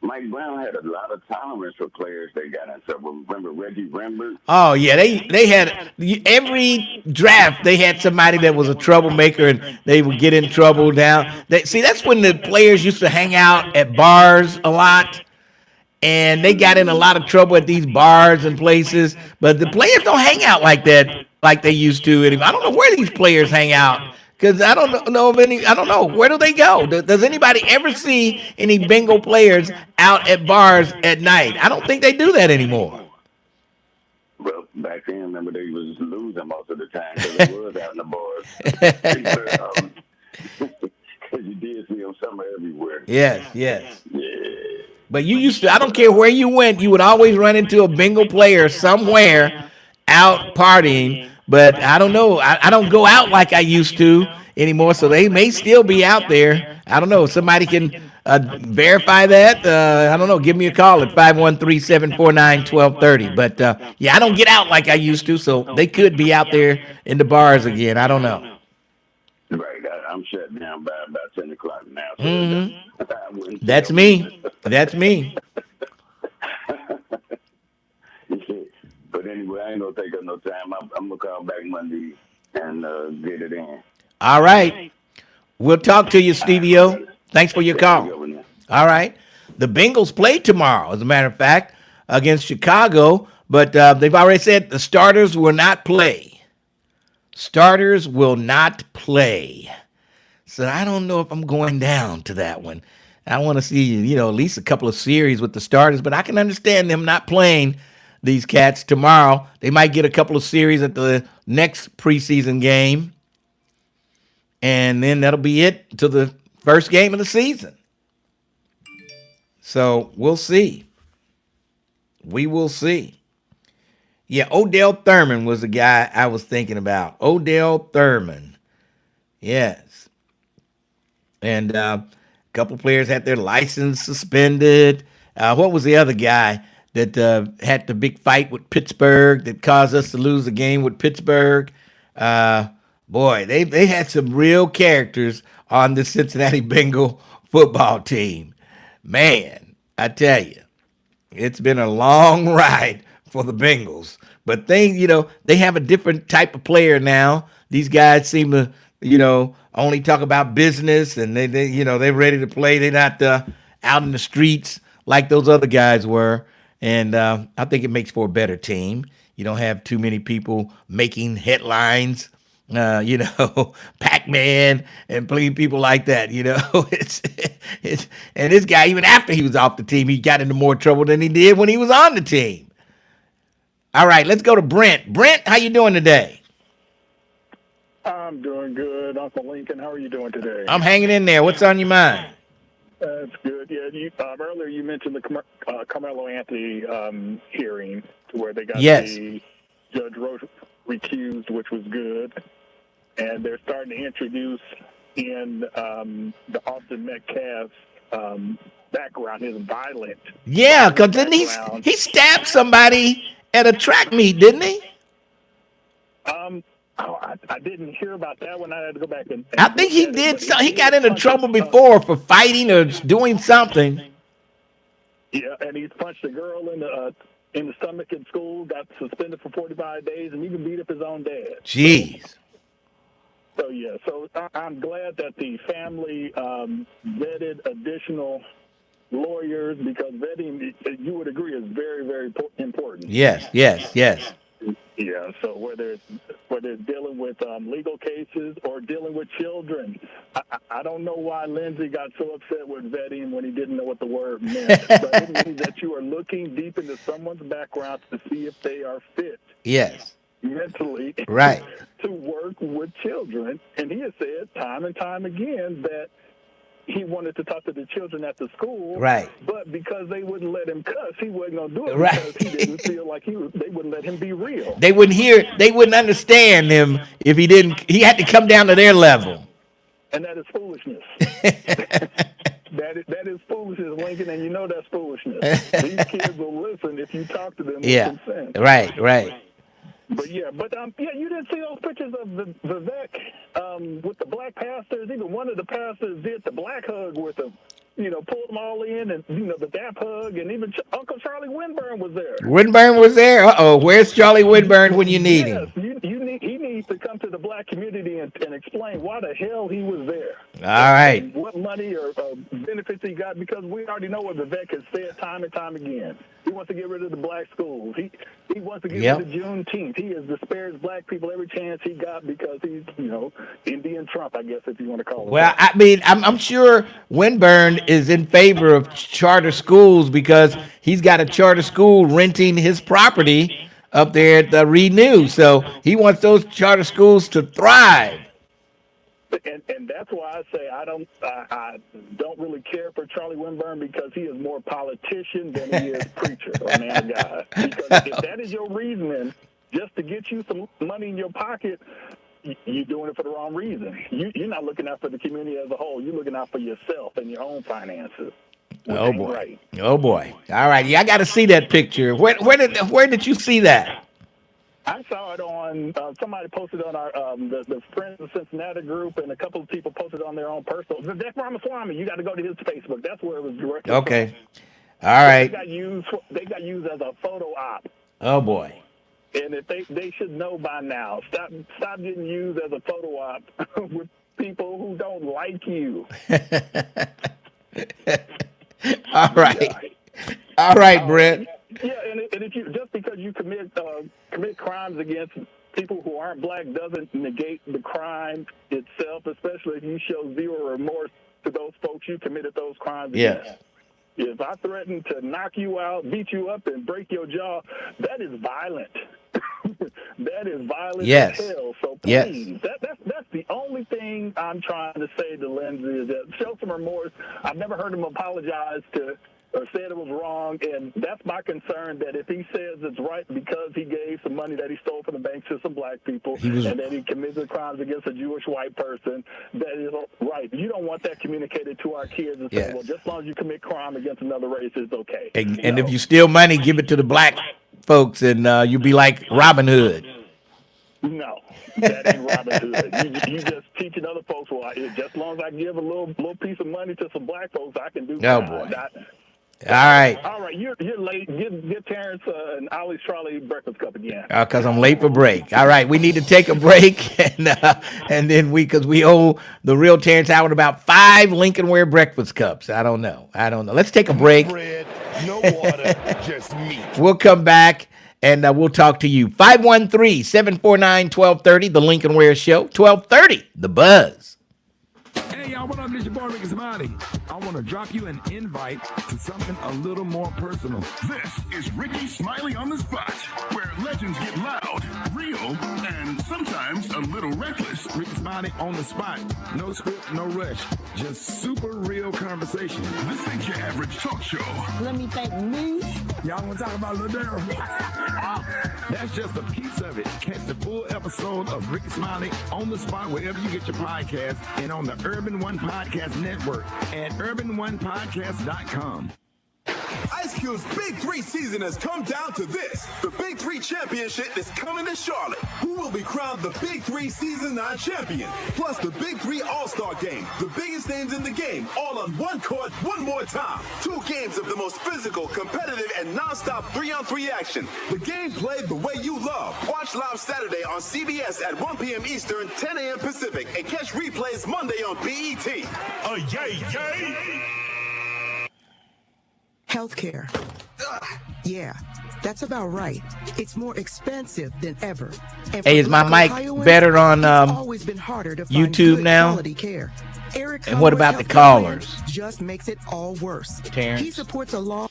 Mike Brown had a lot of tolerance for players that got in trouble. Remember Reggie Rembert? Oh, yeah. They had every draft, they had somebody that was a troublemaker and they would get in trouble now. That's when the players used to hang out at bars a lot. And they got in a lot of trouble at these bars and places. But the players don't hang out like that like they used to anymore. I don't know where these players hang out. Because I don't know of any. I don't know. Where do they go? Does anybody ever see any Bengal players out at bars at night? I don't think they do that anymore. Well, back then, remember, they was losing most of the time because they was out in the bars. Because you did see them somewhere everywhere. Yes. Yeah. But you used to, I don't care where you went, you would always run into a Bengal player somewhere out partying. But I don't know. I don't go out like I used to anymore, so they may still be out there. I don't know. Somebody can verify that. I don't know. Give me a call at 513-749-1230. But, yeah, I don't get out like I used to, so they could be out there in the bars again. I don't know. Right. I'm shut down by about 10 o'clock now. So That's me. That's me. But anyway, I ain't going to take up no time. I'm going to call back Monday and get it in. All right. We'll talk to you, Stevie-O. Thanks for your call. All right. The Bengals play tomorrow, as a matter of fact, against Chicago, but they've already said the starters will not play. Starters will not play. So I don't know if I'm going down to that one. I want to see, at least a couple of series with the starters, but I can understand them not playing these cats tomorrow. They might get a couple of series at the next preseason game, and then that'll be it to the first game of the season. So we'll see. We will see. Yeah, Odell Thurman was the guy I was thinking about. Odell Thurman. Yes. And a couple players had their license suspended. What was the other guy that had the big fight with Pittsburgh that caused us to lose the game with Pittsburgh? Boy, they had some real characters on the Cincinnati Bengal football team. Man, I tell you, it's been a long ride for the Bengals. But they have a different type of player now. These guys seem to, only talk about business, and they're ready to play. They're not out in the streets like those other guys were. And I think it makes for a better team. You don't have too many people making headlines, Pac-Man and people like that. It's and this guy, even after he was off the team, he got into more trouble than he did when he was on the team. All right, let's go to Brent. Brent, how you doing today? I'm doing good, Uncle Lincoln. How are you doing today? I'm hanging in there. What's on your mind? That's good. Yeah, earlier you mentioned the Carmelo Anthony hearing where they got the Judge Roach recused, which was good. And they're starting to introduce in the Austin Metcalf background, his violent. Yeah, because didn't he stabbed somebody at a track meet, didn't he? I didn't hear about that one. I had to go back and I think he did. He got into trouble before for fighting or doing something. Yeah, and he's punched a girl in the stomach in school, got suspended for 45 days, and even beat up his own dad. Jeez. So yeah, I'm glad that the family vetted additional lawyers, because vetting, you would agree, is very, very important. Yes. Yeah, so whether it's dealing with legal cases or dealing with children, I don't know why Lindsay got so upset with vetting when he didn't know what the word meant. But it means that you are looking deep into someone's background to see if they are fit. Yes. Mentally. Right. To work with children. And he has said time and time again that he wanted to talk to the children at the school, right? But because they wouldn't let him cuss, he wasn't going to do it, right? Because he didn't feel like they wouldn't let him be real. They wouldn't understand him if he didn't. He had to come down to their level. And that is foolishness. That is foolishness, Lincoln, and you know that's foolishness. These kids will listen if you talk to them with consent. Right. But you didn't see those pictures of Vivek with the black pastors. Even one of the pastors did the black hug with them. Pulled them all in, and the dap hug, and even Uncle Charlie Winburn was there. Winburn was there. Where's Charlie Winburn when you need him? He needs to come to the black community and explain why the hell he was there. All right. And what money or benefits he got, because we already know what Vivek has said time and time again. He wants to get rid of the black schools. He wants to get rid of Juneteenth. He has disparaged black people every chance he got because he's, Indian Trump, I guess, if you want to call it. Well, I mean, I'm sure Winburn is in favor of charter schools because he's got a charter school renting his property up there at the Renew. So he wants those charter schools to thrive. And that's why I say I don't really care for Charlie Winburn, because he is more politician than he is preacher or man of God. Because if that is your reasoning, just to get you some money in your pocket, you're doing it for the wrong reason. You're not looking out for the community as a whole. You're looking out for yourself and your own finances. Oh boy! Right. Oh boy! All right, yeah, I got to see that picture. Where did you see that? I saw it on somebody posted on our the Friends of Cincinnati group, and a couple of people posted on their own personal. That's Ramaswamy. You got to go to his Facebook. That's where it was directed. Okay. From. All right. They got used as a photo op. Oh boy. And if they should know by now. Stop getting used as a photo op with people who don't like you. All right. All right, Brent. Yeah, and if you just because you commit crimes against people who aren't black doesn't negate the crime itself, especially if you show zero remorse to those folks you committed those crimes against. If I threaten to knock you out, beat you up, and break your jaw, that is violent. That is violent as hell. So please, that's the only thing I'm trying to say to Lindsay, is that show some remorse. I've never heard him apologize to or said it was wrong, and that's my concern, that if he says it's right because he gave some money that he stole from the bank to some black people and that he committed crimes against a Jewish white person, that is right. You don't want that communicated to our kids and say, well, just as long as you commit crime against another race, it's okay. And if you steal money, give it to the black folks, and you'll be like Robin Hood. No, that ain't Robin Hood. You just teaching other folks, well, just as long as I give a little piece of money to some black folks, I can do Oh, boy. All right. All right, you're late. Get Terrence and Ollie's Trolley breakfast cup again. Because I'm late for break. All right, we need to take a break, and then because we owe the real Terrence Howard about 5 Lincoln Ware breakfast cups. I don't know. Let's take a break. No bread, no water, just meat. We'll come back and we'll talk to you. 513-749-1230, The Lincoln Ware Show. 1230, The Buzz. Hey, y'all, what up? This your boy, Ricky Smiley. I want to drop you an invite to something a little more personal. This is Ricky Smiley on the Spot, where legends get loud, real, and sometimes a little reckless. Ricky Smiley on the spot. No script, no rush. Just super real conversation. This ain't your average talk show. Let me thank me. Y'all want to talk about Ladero? That's just a piece of it. Catch the full episode of Ricky Smiley on the spot wherever you get your podcast and on the Urban One Podcast Network at urbanonepodcast.com. Ice Cube's Big 3 season has come down to this. The Big 3 Championship is coming to Charlotte. Who will be crowned the Big 3 Season 9 champion? Plus the Big 3 All-Star Game. The biggest names in the game, all on one court, one more time. 2 games of the most physical, competitive, and non-stop 3-on-3 action. The game played the way you love. Watch live Saturday on CBS at 1 p.m. Eastern, 10 a.m. Pacific, and catch replays Monday on BET. Yay! Healthcare. Yeah, that's about right. It's more expensive than ever. And hey, is my mic better on YouTube now? Care. Eric and what about the callers? Just makes it all worse. Terrence? He supports a law.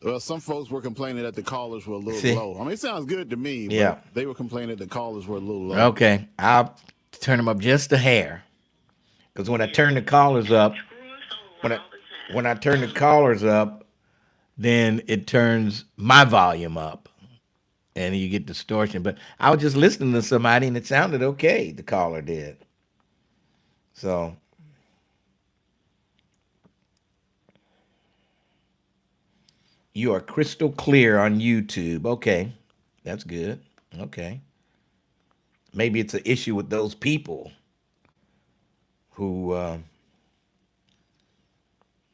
Well, some folks were complaining that the callers were a little low. I mean, it sounds good to me, but they were complaining that the callers were a little low. Okay, I'll turn them up just a hair. Because when I turn the callers up, when I turn the callers up, then it turns my volume up, and you get distortion. But I was just listening to somebody, and it sounded okay. The caller did. So you are crystal clear on YouTube. Okay, that's good. Okay, maybe it's an issue with those people who.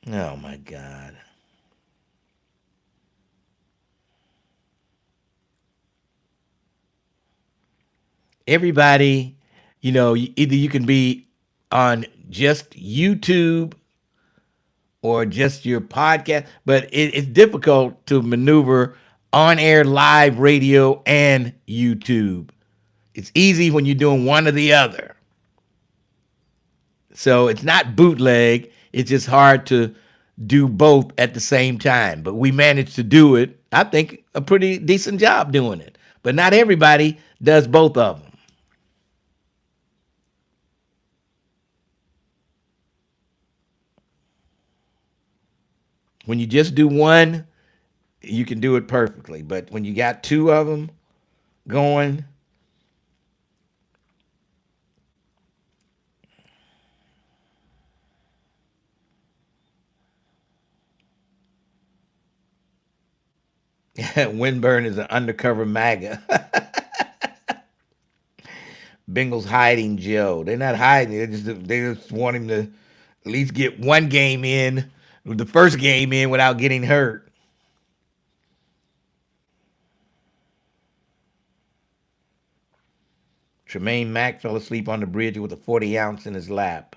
Oh, my God. Everybody, either you can be on just YouTube or just your podcast, but it's difficult to maneuver on-air live radio and YouTube. It's easy when you're doing one or the other. So it's not bootleg. It's just hard to do both at the same time. But we managed to do it, I think, a pretty decent job doing it. But not everybody does both of them. When you just do one, you can do it perfectly. But when you got two of them going, Winburn is an undercover MAGA. Bengals hiding Joe. They're not hiding. They just want him to at least get one game in, the first game in without getting hurt. Tremaine Mack fell asleep on the bridge with a 40-ounce in his lap.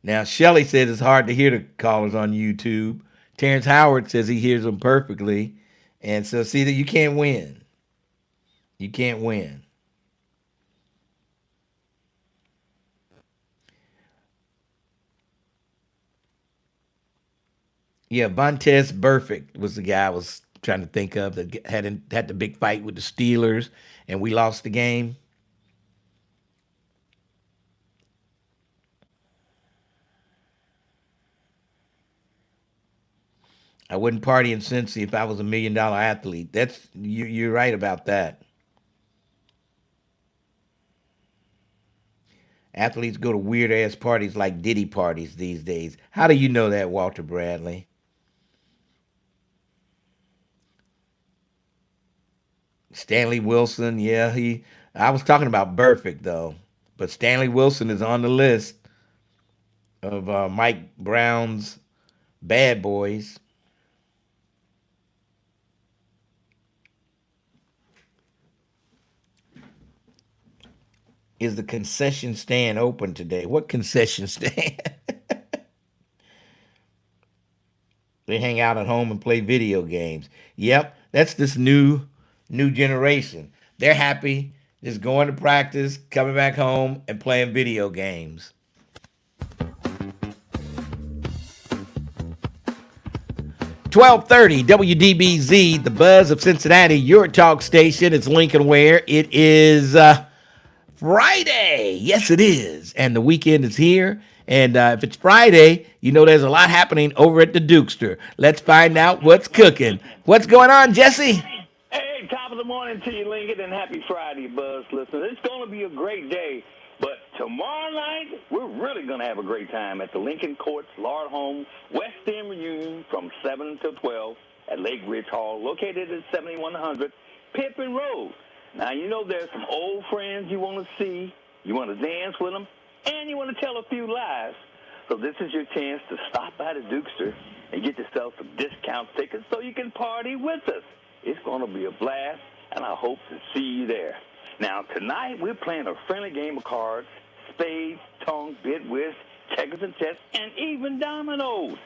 Now, Shelley says it's hard to hear the callers on YouTube. Terrence Howard says he hears them perfectly. And so, see that you can't win. You can't win. Yeah, Vontaze Burfict was the guy I was trying to think of that had the big fight with the Steelers, and we lost the game. I wouldn't party in Cincy if I was $1 million athlete. That's you're right about that. Athletes go to weird ass parties like Diddy parties these days. How do you know that, Walter Bradley? Stanley Wilson, yeah, I was talking about Burfict though, but Stanley Wilson is on the list of Mike Brown's bad boys. Is the concession stand open today? What concession stand? They hang out at home and play video games. Yep, that's this new generation. They're happy just going to practice, coming back home, and playing video games. .1230 WDBZ, the Buzz of Cincinnati, your talk station. It's Lincoln Ware. It is Friday. Yes, it is. And the weekend is here. And if it's Friday, you know there's a lot happening over at the Dukester. Let's find out what's cooking. What's going on, Jesse? Hey, top of the morning to you, Lincoln, and happy Friday, Buzz listeners. It's going to be a great day, but tomorrow night, we're really going to have a great time at the Lincoln Courts Lord Home West End Reunion from 7 until 12 at Lake Ridge Hall, located at 7100 Pippin Road. Now, you know there's some old friends you want to see, you want to dance with them, and you want to tell a few lies. So this is your chance to stop by the Dukester and get yourself some discount tickets so you can party with us. It's going to be a blast, and I hope to see you there. Now, tonight we're playing a friendly game of cards, spades, tongue, bid whist, checkers and chess, and even dominoes.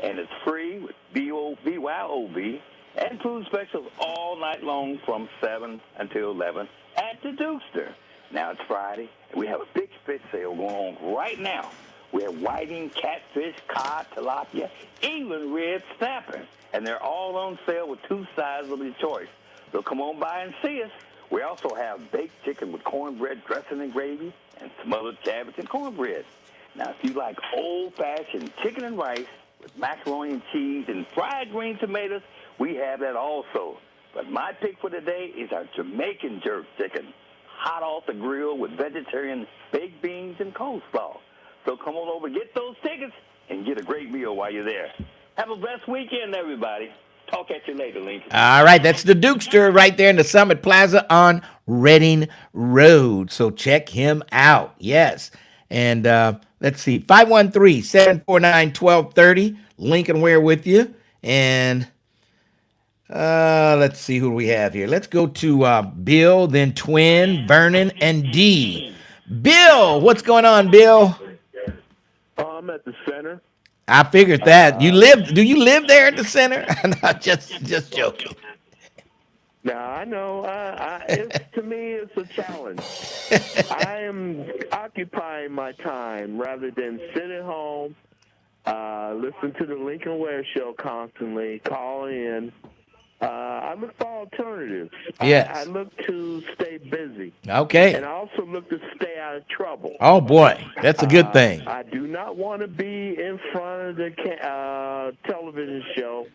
And it's free with BYOB and food specials all night long from 7 until 11 at the Dukester. Now it's Friday, and we have a big fish sale going on right now. We have whiting, catfish, cod, tilapia, even red snapper. And they're all on sale with two sizes of your choice. So come on by and see us. We also have baked chicken with cornbread dressing and gravy and smothered cabbage and cornbread. Now, if you like old-fashioned chicken and rice with macaroni and cheese and fried green tomatoes, we have that also. But my pick for today is our Jamaican jerk chicken, hot off the grill with vegetarian baked beans and coleslaw. So come on over, get those tickets, and get a great meal while you're there. Have a blessed weekend, everybody. Talk at you later, Lincoln. All right, that's the Dukester right there in the Summit Plaza on Reading Road. So check him out. Yes. And let's see, 513-749-1230. Lincoln Ware with you. And let's see who we have here. Let's go to Bill, then Twin, Vernon, and Dee. Bill, what's going on, Bill? I'm at the center. I figured that. Do you live there at the center? No, just joking. Now, I know. To me, it's a challenge. I am occupying my time rather than sit at home, listen to the Lincoln Ware Show constantly, call in, I look for alternatives. Yes. I look to stay busy. Okay. And I also look to stay out of trouble. Oh, boy. That's a good thing. I do not want to be in front of the television show.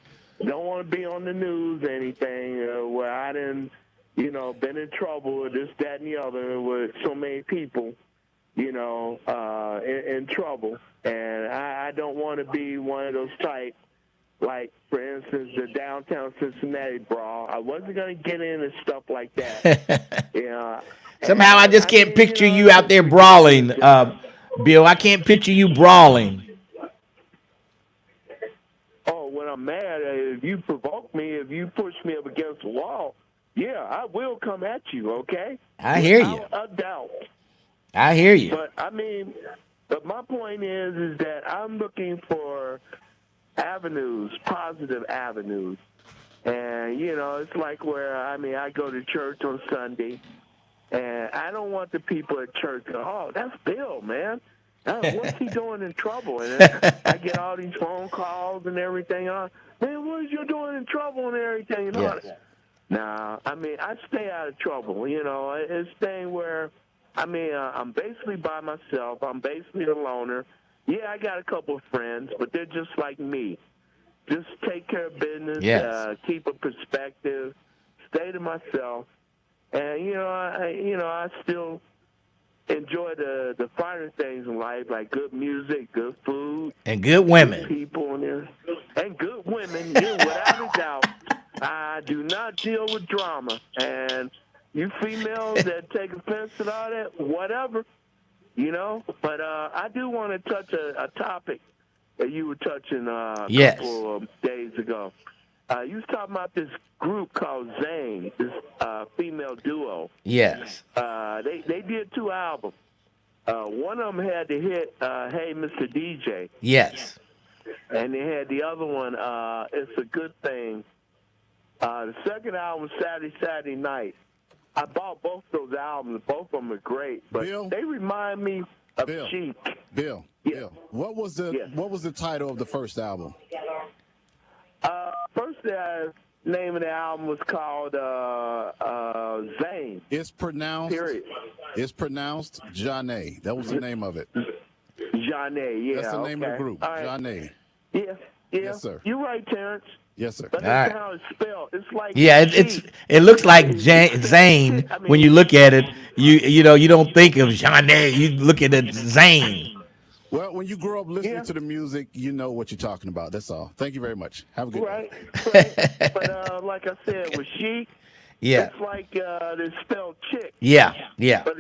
Don't want to be on the news or anything where I didn't, been in trouble with this, that, and the other with so many people, in trouble. And I don't want to be one of those type, like, for instance, the downtown Cincinnati brawl. I wasn't going to get into stuff like that. Somehow I just can't picture you out there brawling, Bill. I can't picture you brawling. Oh, when I'm mad, if you provoke me, if you push me up against the wall, yeah, I will come at you, okay? I hear you. Without a doubt. I hear you. But my point is that I'm looking for avenues, positive avenues. And, it's like where, I go to church on Sunday, and I don't want the people at church to go, oh, that's Bill, man. What's he doing in trouble? And I get all these phone calls and everything. Man, what is you doing in trouble and everything? Yes. Nah, I stay out of trouble. It's staying where, I'm basically by myself. I'm basically a loner. Yeah, I got a couple of friends, but they're just like me. Just take care of business, yes. Keep a perspective, stay to myself. And, I still enjoy the finer things in life, like good music, good food. And good women. Good people in there. And good women, without a doubt. I do not deal with drama. And you females that take offense to all that, whatever, But I do want to touch a topic that you were touching a couple of days ago. You was talking about this group called Zane, this female duo. Yes. They did 2 albums. One of them had the hit, Hey, Mr. DJ. Yes. And they had the other one, It's a Good Thing. The second album, Saturday Night. I bought both those albums. Both of them are great. But they remind me of Chic. Bill, what was the title of the first album? First name of the album was called Zane. It's pronounced. Period. It's pronounced Janae. That was the name of it. Janae, yeah. That's the name of the group. All right. Janae. Yeah. Yes, sir. You're right, Terrence. Yes, sir. But that's how it's spelled. It's like it looks like Zane when you look at it. You don't think of Janae. You look at it Zane. Well, when you grow up listening to the music, you know what you're talking about. That's all. Thank you very much. Have a good day. Right. But like I said, with Chic, yeah, it's like it's spelled chick. Yeah. But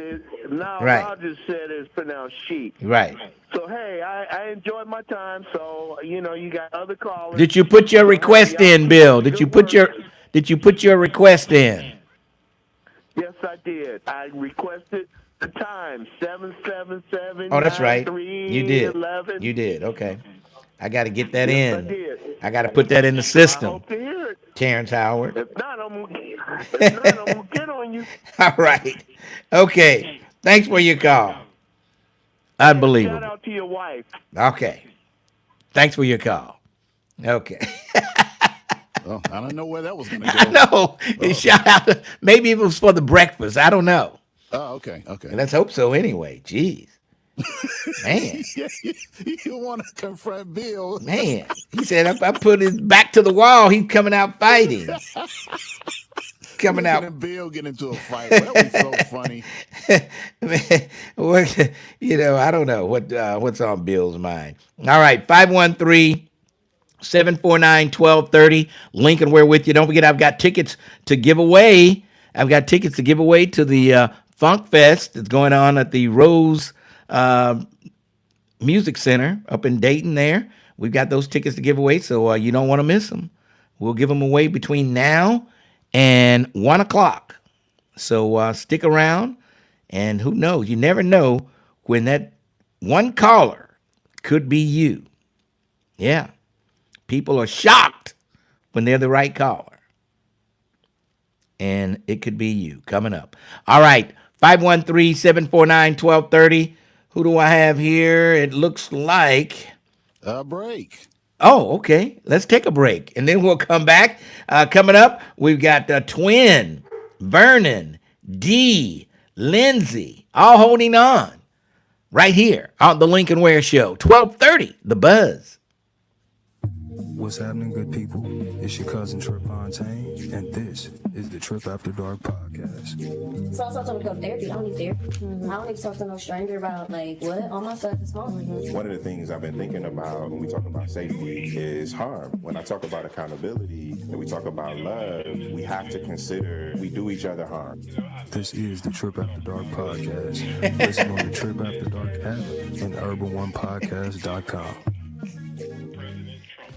now right. I just said it's pronounced Chic. Right. So, hey, I enjoyed my time. So, you got other callers. Did you put your request in, Bill? Did you put your request in? Yes, I did. I requested the time, 777. Oh, that's right. You did. 11. You did. Okay. I got to get that in. I did. I got to put that in the system. I hope to hear it. Terrence Howard. If not, I'm gonna get on you. All right. Okay. Thanks for your call. Unbelievable. Shout out to your wife. Okay. Thanks for your call. Okay. Well, I don't know where that was going to go. I know. Oh. Shout out. Maybe it was for the breakfast. I don't know. Oh, okay. Let's hope so anyway. Jeez. Man. You want to confront Bill. Man. He said, if I put his back to the wall, he's coming out fighting. Coming out. And Bill get into a fight. That was so funny. Man, I don't know what's on Bill's mind. All right, 513-749-1230. Lincoln, we're with you. Don't forget, I've got tickets to give away. To the Funk Fest that's going on at the Rose Music Center up in Dayton there. We've got those tickets to give away, so you don't want to miss them. We'll give them away between now and 1 o'clock. So stick around, and who knows? You never know when that one caller could be you. Yeah. People are shocked when they're the right caller. And it could be you coming up. All right. 513-749-1230. Who do I have here? It looks like a break. Oh, okay. Let's take a break, and then we'll come back. Coming up, we've got Twin, Vernon, D, Lindsay, all holding on right here on the Lincoln Ware Show, 1230, The Buzz. What's happening, good people? It's your cousin Trip Fontaine, and this is the Trip After Dark podcast. So I told him to go to therapy. I don't need therapy. I don't need to talk to no stranger about, like, what? All my stuff is home. One of the things I've been thinking about when we talk about safety is harm. When I talk about accountability and we talk about love, we have to consider we do each other harm. This is the Trip After Dark podcast. Listen on the Trip After Dark app and urban1podcast.com.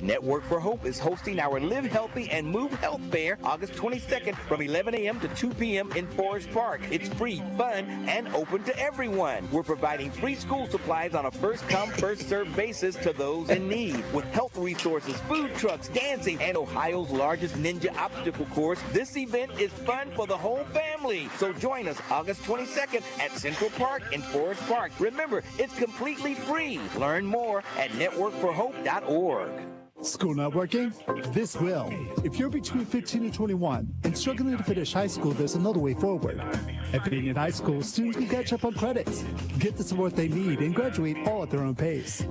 Network for Hope is hosting our Live Healthy and Move Health Fair August 22nd from 11 a.m. to 2 p.m. in Forest Park. It's free, fun, and open to everyone. We're providing free school supplies on a first-come, first-served basis to those in need. With health resources, food trucks, dancing, and Ohio's largest ninja obstacle course, this event is fun for the whole family. So join us August 22nd at Central Park in Forest Park. Remember, it's completely free. Learn more at networkforhope.org. School not working? This will. If you're between 15 and 21 and struggling to finish high school, there's another way forward. At being in high school, students can catch up on credits, get the support they need, and graduate all at their own pace.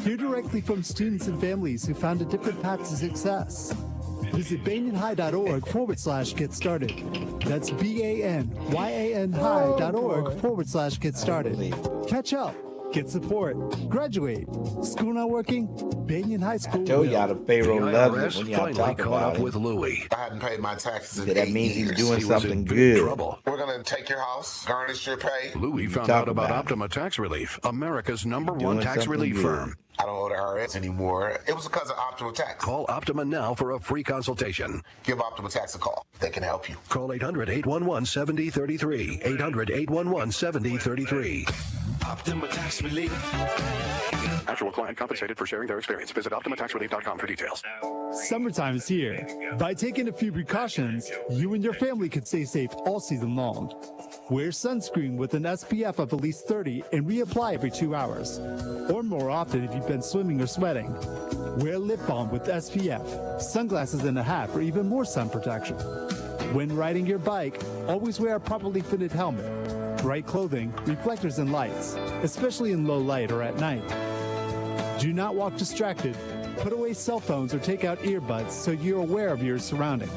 Hear directly from students and families who found a different path to success. Visit banyanhigh.org/get started. That's BANYAN-high.org/get started. Catch up. Get support. Graduate. School not working? Banyan High School. I told y'all the Pharaoh loves it when y'all talk about it. With Louis. I hadn't paid my taxes in that 8 means years. he's doing something Big good. trouble. We're going to take your house, garnish your pay. Louis found talk out about about Optima Tax Relief, America's #1 Doing tax something relief good. firm. I don't owe the IRS anymore. It was because of Optima Tax. Call Optima now for a free consultation. Give Optima Tax a call. They can help you. Call 800-811-7033. 800-811-7033. Optima Tax Relief. Actual client compensated for sharing their experience. Visit OptimaTaxRelief.com for details. Summertime is here. By taking a few precautions, you and your family can stay safe all season long. Wear sunscreen with an SPF of at least 30 and reapply every 2 hours. Or more often if you've been swimming or sweating. Wear lip balm with SPF, sunglasses and a hat for even more sun protection. When riding your bike, always wear a properly fitted helmet. Bright clothing, reflectors and lights, especially in low light or at night. Do not walk distracted. Put away cell phones or take out earbuds so you're aware of your surroundings.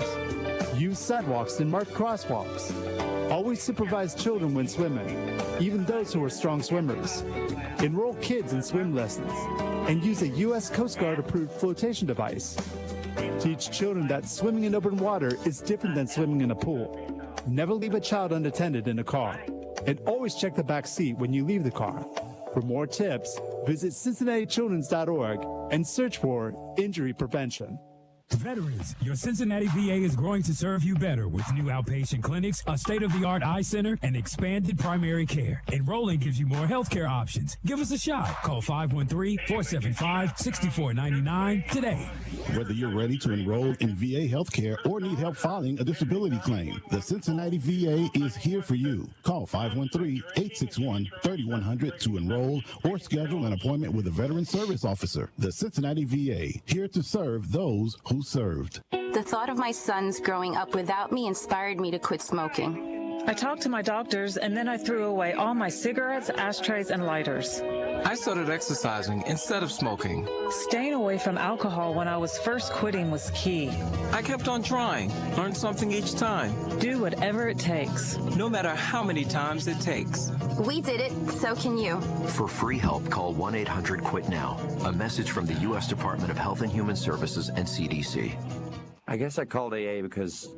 Use sidewalks and mark crosswalks. Always supervise children when swimming, even those who are strong swimmers. Enroll kids in swim lessons and use a U.S. Coast Guard approved flotation device. Teach children that swimming in open water is different than swimming in a pool. Never leave a child unattended in a car. And always check the back seat when you leave the car. For more tips, visit CincinnatiChildren's.org and search for injury prevention. Veterans, your Cincinnati VA is growing to serve you better with new outpatient clinics, a state-of-the-art eye center, and expanded primary care. Enrolling gives you more healthcare options. Give us a shot. Call 513-475-6499 today. Whether you're ready to enroll in VA healthcare or need help filing a disability claim, the Cincinnati VA is here for you. Call 513-861-3100 to enroll or schedule an appointment with a veteran service officer. The Cincinnati VA, here to serve those who served. The thought of my sons growing up without me inspired me to quit smoking. I talked to my doctors, and then I threw away all my cigarettes, ashtrays, and lighters. I started exercising instead of smoking. Staying away from alcohol when I was first quitting was key. I kept on trying, learned something each time. Do whatever it takes. No matter how many times it takes. We did it, so can you. For free help, call 1-800-QUIT-NOW. A message from the U.S. Department of Health and Human Services and CDC. I guess I called AA because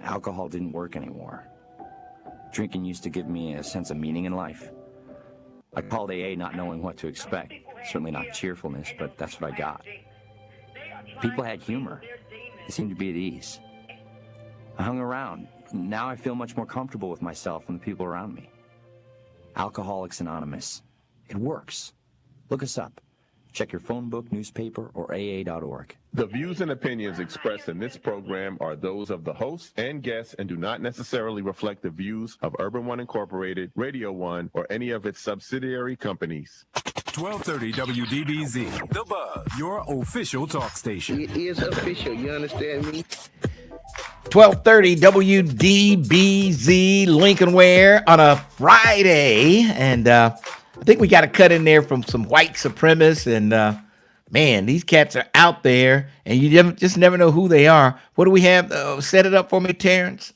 alcohol didn't work anymore. Drinking used to give me a sense of meaning in life. I called AA not knowing what to expect. Certainly not cheerfulness, but that's what I got. People had humor. They seemed to be at ease. I hung around. Now I feel much more comfortable with myself and the people around me. Alcoholics Anonymous. It works. Look us up. Check your phone book, newspaper, or AA.org. The views and opinions expressed in this program are those of the host and guests and do not necessarily reflect the views of Urban One Incorporated, Radio One, or any of its subsidiary companies. 1230 WDBZ, The Buzz, your official talk station. It is official, you understand me? 1230 WDBZ Lincolnware on a Friday. And I think we got a cut in there from some white supremacists. And man, these cats are out there and you just never know who they are. What do we have? Set it up for me, Terrence.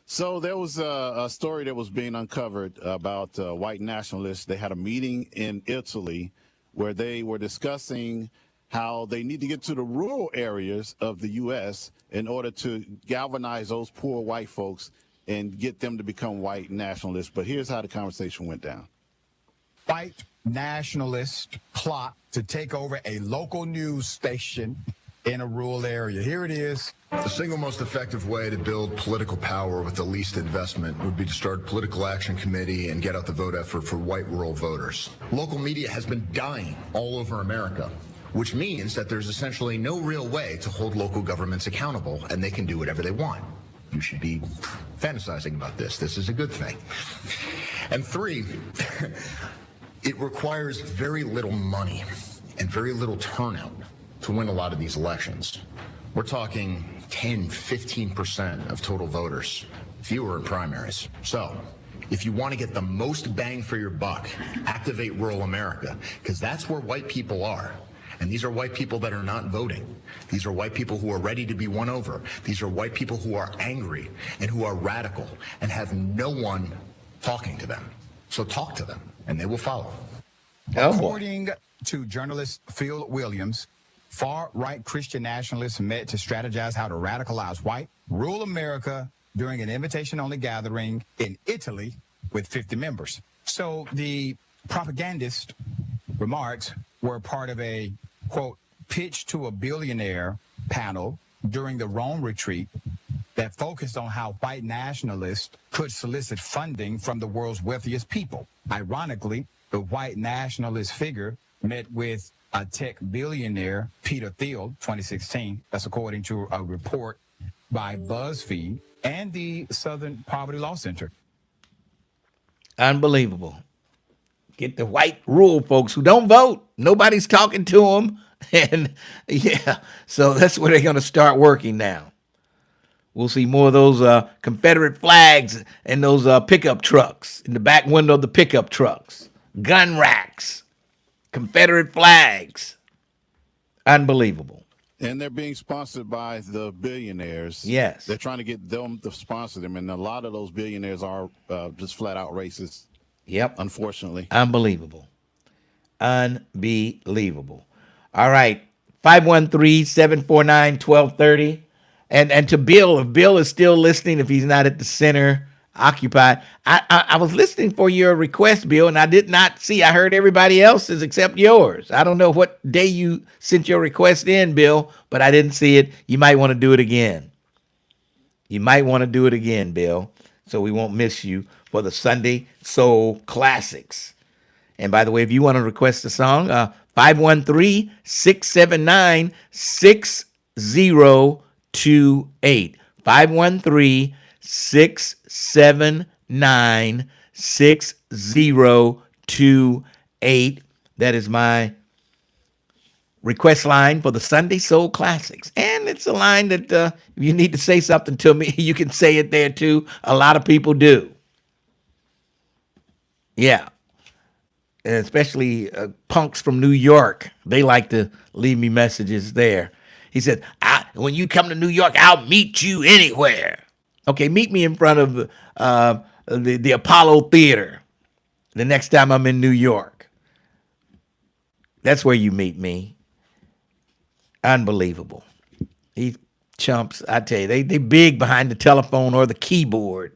So there was a story that was being uncovered about white nationalists. They had a meeting in Italy where they were discussing how they need to get to the rural areas of the U.S. in order to galvanize those poor white folks and get them to become white nationalists. But here's how the conversation went down. White nationalists plot to take over a local news station in a rural area. Here it is. The single most effective way to build political power with the least investment would be to start a political action committee and get out the vote effort for white rural voters. Local media has been dying all over America, which means that there's essentially no real way to hold local governments accountable, and they can do whatever they want. You should be fantasizing about this. This is a good thing. And three, it requires very little money and very little turnout to win a lot of these elections. We're talking 10, 15% of total voters, fewer in primaries. So if you want to get the most bang for your buck, activate rural America, because that's where white people are. And these are white people that are not voting. These are white people who are ready to be won over. These are white people who are angry and who are radical and have no one talking to them. So talk to them and they will follow. According to journalist Phil Williams, far-right Christian nationalists met to strategize how to radicalize white rural America during an invitation-only gathering in Italy with 50 members. So the propagandist remarks were part of a, quote, pitch to a billionaire panel during the Rome retreat that focused on how white nationalists could solicit funding from the world's wealthiest people. Ironically, the white nationalist figure met with a tech billionaire, Peter Thiel, 2016. That's according to a report by BuzzFeed and the Southern Poverty Law Center. Unbelievable. Get the white rural folks who don't vote. Nobody's talking to them. And yeah, so that's where they're going to start working now. We'll see more of those Confederate flags and those pickup trucks in the back window of the pickup trucks. Gun racks. Confederate flags. Unbelievable. And they're being sponsored by the billionaires. Yes. They're trying to get them to sponsor them. And a lot of those billionaires are just flat out racist. Yep. Unfortunately. Unbelievable. Unbelievable. All right. 513-749-1230. And to Bill, if Bill is still listening, if he's not at the center occupied, I was listening for your request, Bill, and I did not see. I heard everybody else's except yours. I don't know what day you sent your request in, Bill, but I didn't see it. You might want to do it again. You might want to do it again, Bill, so we won't miss you for the Sunday Soul Classics. And by the way, if you want to request a song, 513-679-6028. 513-679-6028. That is my request line for the Sunday Soul Classics. And it's a line that if you need to say something to me, you can say it there too. A lot of people do. Yeah. And especially punks from New York. They like to leave me messages there. He said, when you come to New York, I'll meet you anywhere. Okay, meet me in front of the Apollo Theater the next time I'm in New York. That's where you meet me. Unbelievable. These chumps, I tell you, they big behind the telephone or the keyboard.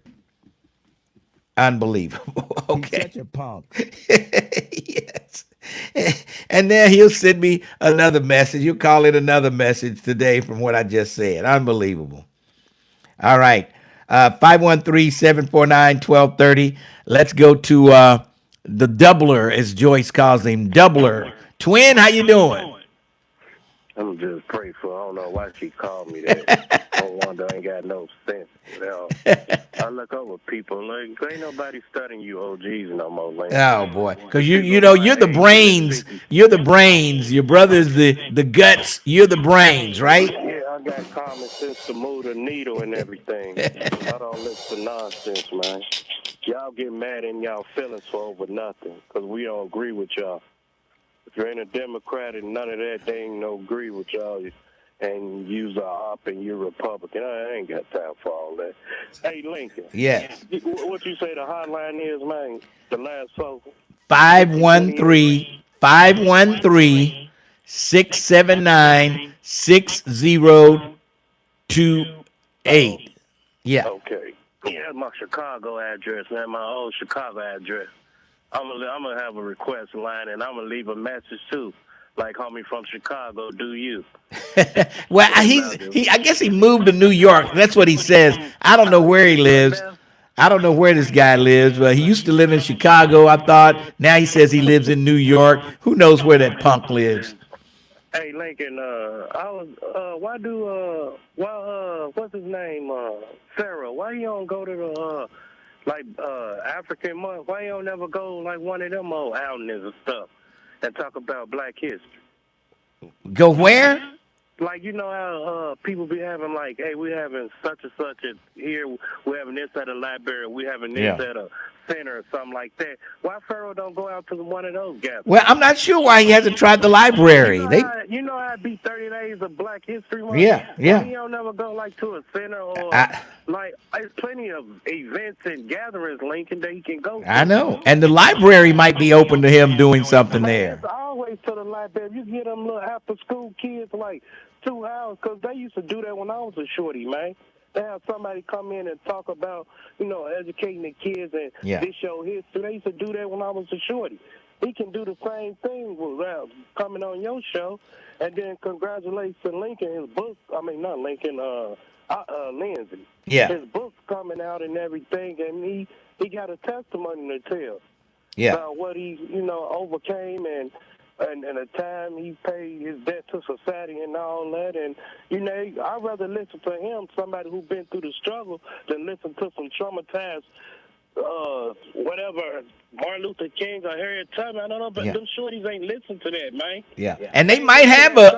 Unbelievable. Okay. He's such a punk. Yes. And then he'll send me another message. He'll call it another message today from what I just said. Unbelievable. All right. 513-749-1230. Let's go to the doubler, as Joyce calls him. Doubler. Twin, how you doing? I'm just pray for her. I don't know why she called me that. No wonder I ain't got no sense. You know? I look over people like ain't nobody studying you OGs no more, man. Oh boy, because you know you're the brains. You're the brains. Your brother's the guts. You're the brains, right? Yeah, I got common sense to move the needle and everything. I don't listen to nonsense, man. Y'all get mad in y'all feelings for over nothing because we don't agree with y'all. If you ain't a Democrat and none of that, they ain't no agree with y'all. And you's a op and you're Republican. I ain't got time for all that. Hey, Lincoln. Yes. What you say the hotline is, man? The last phone? 513-519-679-6028. Yeah. Okay. Yeah, that's my Chicago address, man. My old Chicago address. I'm gonna have a request line, and I'm gonna leave a message too. Like homie from Chicago, do you? Well, I guess he moved to New York. That's what he says. I don't know where he lives. I don't know where this guy lives, but he used to live in Chicago, I thought. Now he says he lives in New York. Who knows where that punk lives? Hey, Lincoln, what's his name? Pharaoh. Why you don't go to the, African month? Why you don't never go like one of them old outings and stuff and talk about Black history? Go where? Like, you know how people be having, like, hey, we having such and such here, we're having this at a library, we having this at a center or something like that. Why Pharaoh don't go out to one of those gatherings? Well, I'm not sure why he hasn't tried the library. You know how it be 30 days of Black History Month? Yeah. Why you don't never go, like, to a center or, there's plenty of events and gatherings, Lincoln, that he can go to. I know. And the library might be open to him doing something there. It's always to the library. You get them little after-school kids, like, 2 hours, because they used to do that when I was a shorty, man. They have somebody come in and talk about, educating the kids and this show history. They used to do that when I was a shorty. He can do the same thing without coming on your show. And then congratulations to Lincoln, his book. I mean, not Lincoln, Lindsay. Yeah. His book's coming out and everything, and he got a testimony to tell about what he, overcame and the time he paid his debt to society and all that. And, I'd rather listen to him, somebody who's been through the struggle, than listen to some traumatized, whatever, Martin Luther King or Harriet Tubman. I don't know, but them shorties ain't listen to that, man. Yeah. And they might have a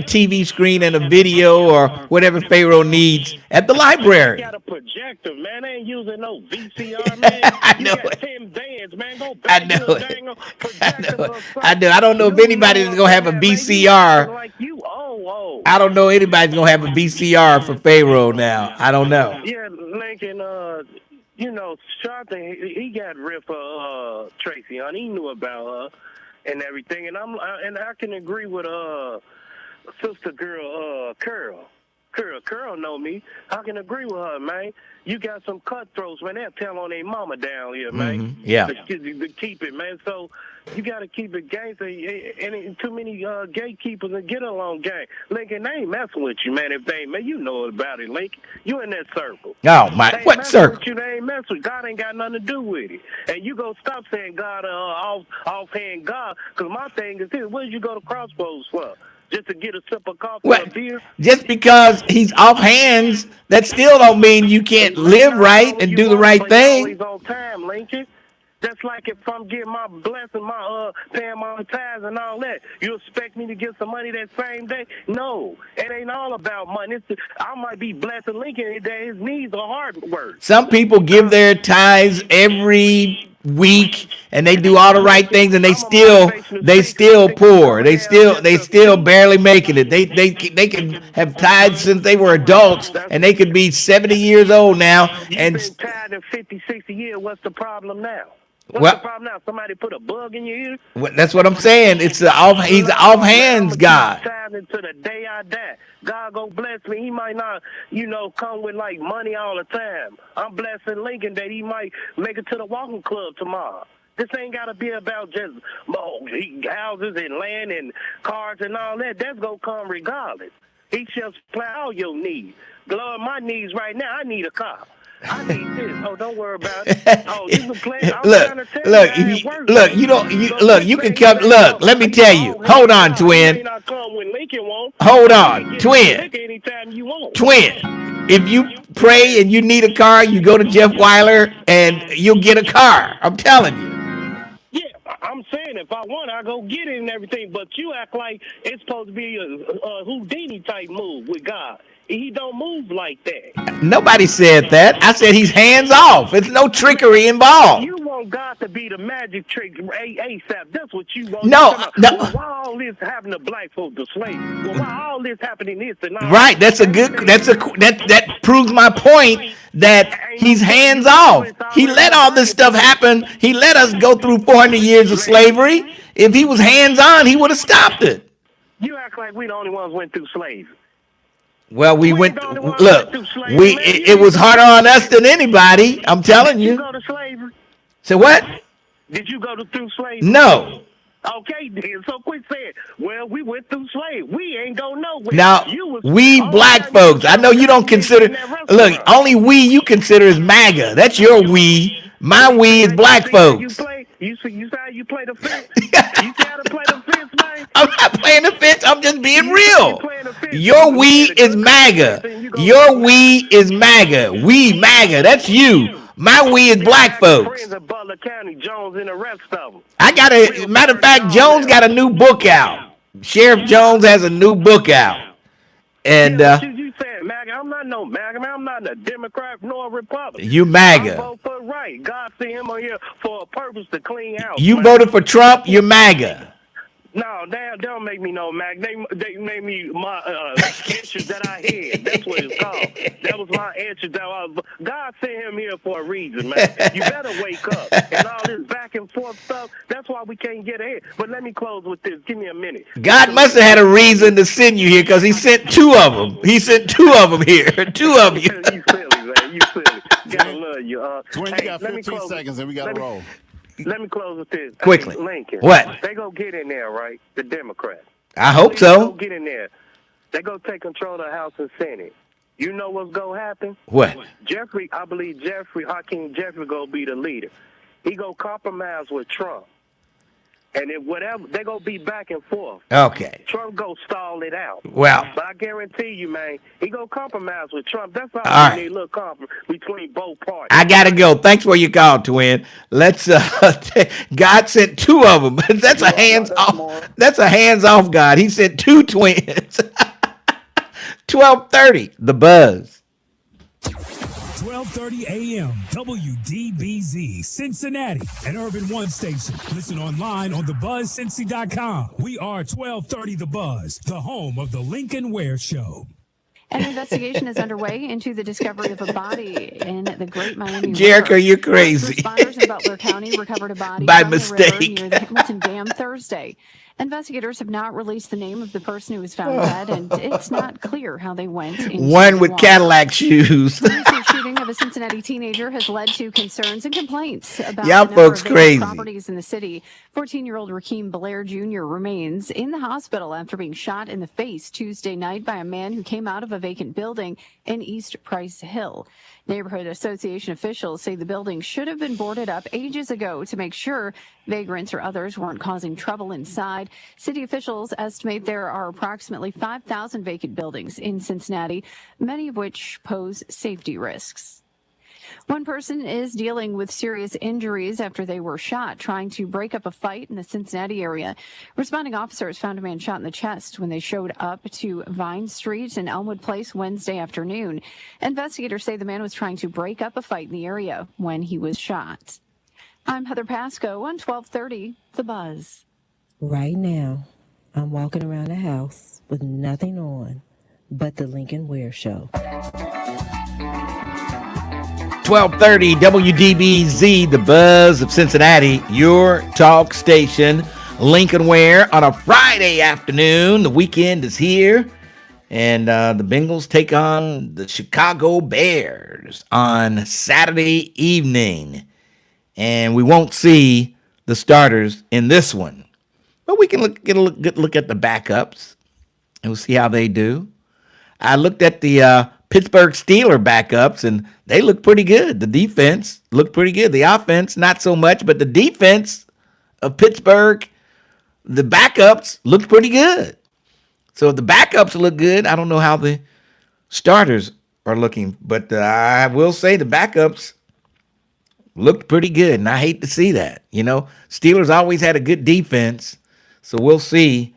TV screen and a video or whatever Pharaoh needs at the library. They got a projector, man. They ain't using no VCR, man. I know you got 10 bands, man. Go back to the dang projector. I know. I don't know if anybody's gonna have a VCR. I don't know anybody's gonna have a VCR for Pharaoh now. I don't know. Yeah, Lincoln. Sharpton, he got ripped for Tracy on. He knew about her and everything, and I can agree with sister girl Curl know me. I can agree with her, man. You got some cutthroats, man. They'll tell on their mama down here, man. Mm-hmm. Yeah. To keep it, man. So you got to keep it gangster. And too many gatekeepers and get along gang. Lincoln, they ain't messing with you, man. If they ain't, man, you know about it, Lincoln. You in that circle. Oh, my. What circle? With you, they ain't messing with you. God ain't got nothing to do with it. And you go stop saying God, offhand God, because my thing is this. What did you go to Crossroads for? Just to get a sip of coffee or a beer? Just because he's off hands, that still don't mean you can't live right and do the right thing. He's on time, Lincoln. That's like if I'm getting my blessing, paying my tithes and all that. You expect me to get some money that same day? No, it ain't all about money. I might be blessing Lincoln that his needs are hard work. Some people give their tithes every week and they do all the right things and they still poor. They still barely making it. They can have tithes since they were adults and they could be 70 years old now. And you've been tied in 50, 60 years. What's the problem now? What's the problem now? Somebody put a bug in your ear? That's what I'm saying. He's an off hands God. Until the day I die. God go bless me. He might not, come with like money all the time. I'm blessing Lincoln that he might make it to the walking club tomorrow. This ain't got to be about just houses and land and cars and all that. That's going to come regardless. He shall supply all your needs. Lord, my needs right now, I need a car. I need this. Oh, don't worry about it. Oh, you can play. You can come. Look, let me tell you. Hold on, twin. Hold on, twin. If you pray and you need a car, you go to Jeff Weiler and you'll get a car. I'm telling you. Yeah, I'm saying if I want, I go get it and everything. But you act like it's supposed to be a Houdini type move with God. He don't move like that. Nobody said that. I said he's hands off. There's no trickery involved. You want God to be the magic trick ASAP. That's what you want. No. Well, why all this happened to black folks to slavery? Well, why all this happening this and all right. That proves my point that he's hands off. He let all this stuff happen. He let us go through 400 years of slavery. If he was hands on, he would have stopped it. You act like we the only ones went through slavery. Well, we went. Look, it was harder on us than anybody. I'm telling you. Did you go to slavery? So what? Did you go through slavery? No. Okay, then. So quit saying, well, we went through slavery. We ain't go nowhere. Now, we black folks, I know you don't consider. Look, only we you consider is MAGA. That's your we. My we is black folks. You see how you play the fence? You see how to play the fence, man? I'm not playing the fence. I'm just being real. Your we is MAGA. Your we is MAGA. We MAGA. That's you. My we is black folks. I got a matter of fact, Jones got a new book out. Sheriff Jones has a new book out. And you said MAGA. I'm not no MAGA, man. I'm not a Democrat nor a Republican. You MAGA. I vote for right. God sent him on here for a purpose to clean house. You voted for Trump, you're MAGA. No, they don't make me no MAGA. They made me my answers that I had. That's what it's called. That was my answer. God sent him here for a reason, man. You better wake up. And all this back and forth stuff, that's why we can't get ahead. But let me close with this. Give me a minute. God must have had a reason to send you here because he sent two of them. He sent two of them here. Two of you. You silly, man. You silly. Gotta love you. Twin, you got 15 seconds and we got to roll. Let me close with this. Quickly. Lincoln. What? They go get in there, right? The Democrats. I hope so. They go get in there. They go take control of the House and Senate. You know what's going to happen? What? I believe Hakeem Jeffrey going to be the leader. He going to compromise with Trump. And if whatever, they going to be back and forth. Okay. Trump going to stall it out. Well. But I guarantee you, man, he going to compromise with Trump. That's all right. We need a little compromise between both parties. I got to go. Thanks for your call, twin. Let's, God sent two of them. That's a hands off. That's a hands off God. He sent two twins. 12:30, The Buzz. 12:30 a.m. WDBZ Cincinnati, an Urban One station. Listen online on thebuzzcincy.com. We are 1230 The Buzz, the home of the Lincoln Ware Show. An investigation is underway into the discovery of a body in the Great Miami Jericho, River. you're crazy. Responders in Butler County recovered a body by from mistake the river near the Hamilton Dam Thursday. Investigators have not released the name of the person who was found dead, and it's not clear how they went into one with the water. Cadillac shoes. The recent shooting of a Cincinnati teenager has led to concerns and complaints about y'all the number folks of crazy properties in the city. 14-year-old Rakeem Blair Jr. remains in the hospital after being shot in the face Tuesday night by a man who came out of a vacant building in East Price Hill. Neighborhood Association officials say the building should have been boarded up ages ago to make sure vagrants or others weren't causing trouble inside. City officials estimate there are approximately 5,000 vacant buildings in Cincinnati, many of which pose safety risks. One person is dealing with serious injuries after they were shot trying to break up a fight in the Cincinnati area. Responding officers found a man shot in the chest when they showed up to Vine Street and Elmwood Place Wednesday afternoon. Investigators say the man was trying to break up a fight in the area when he was shot. I'm Heather Pasco on 1230 The Buzz. Right now, I'm walking around the house with nothing on but the Lincoln Ware Show. 1230 WDBZ, The Buzz of Cincinnati, your talk station. Lincoln Ware on a Friday afternoon. The weekend is here. And the Bengals take on the Chicago Bears on Saturday evening. And we won't see the starters in this one. But we can get a good look at the backups. And we'll see how they do. I looked at the Pittsburgh Steelers backups, and they look pretty good. The defense looked pretty good. The offense, not so much, but the defense of Pittsburgh, the backups looked pretty good. So if the backups look good, I don't know how the starters are looking, but I will say the backups looked pretty good, and I hate to see that. Steelers always had a good defense, so we'll see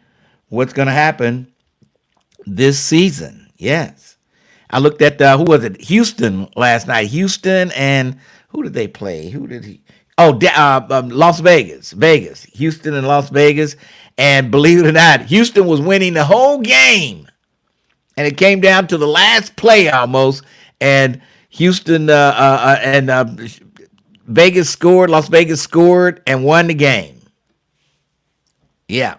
what's going to happen this season. Yes. I looked at, who was it? Houston last night. Houston, and who did they play? Las Vegas. Houston and Las Vegas. And believe it or not, Houston was winning the whole game. And it came down to the last play almost. And Houston Vegas scored. Las Vegas scored and won the game. Yeah.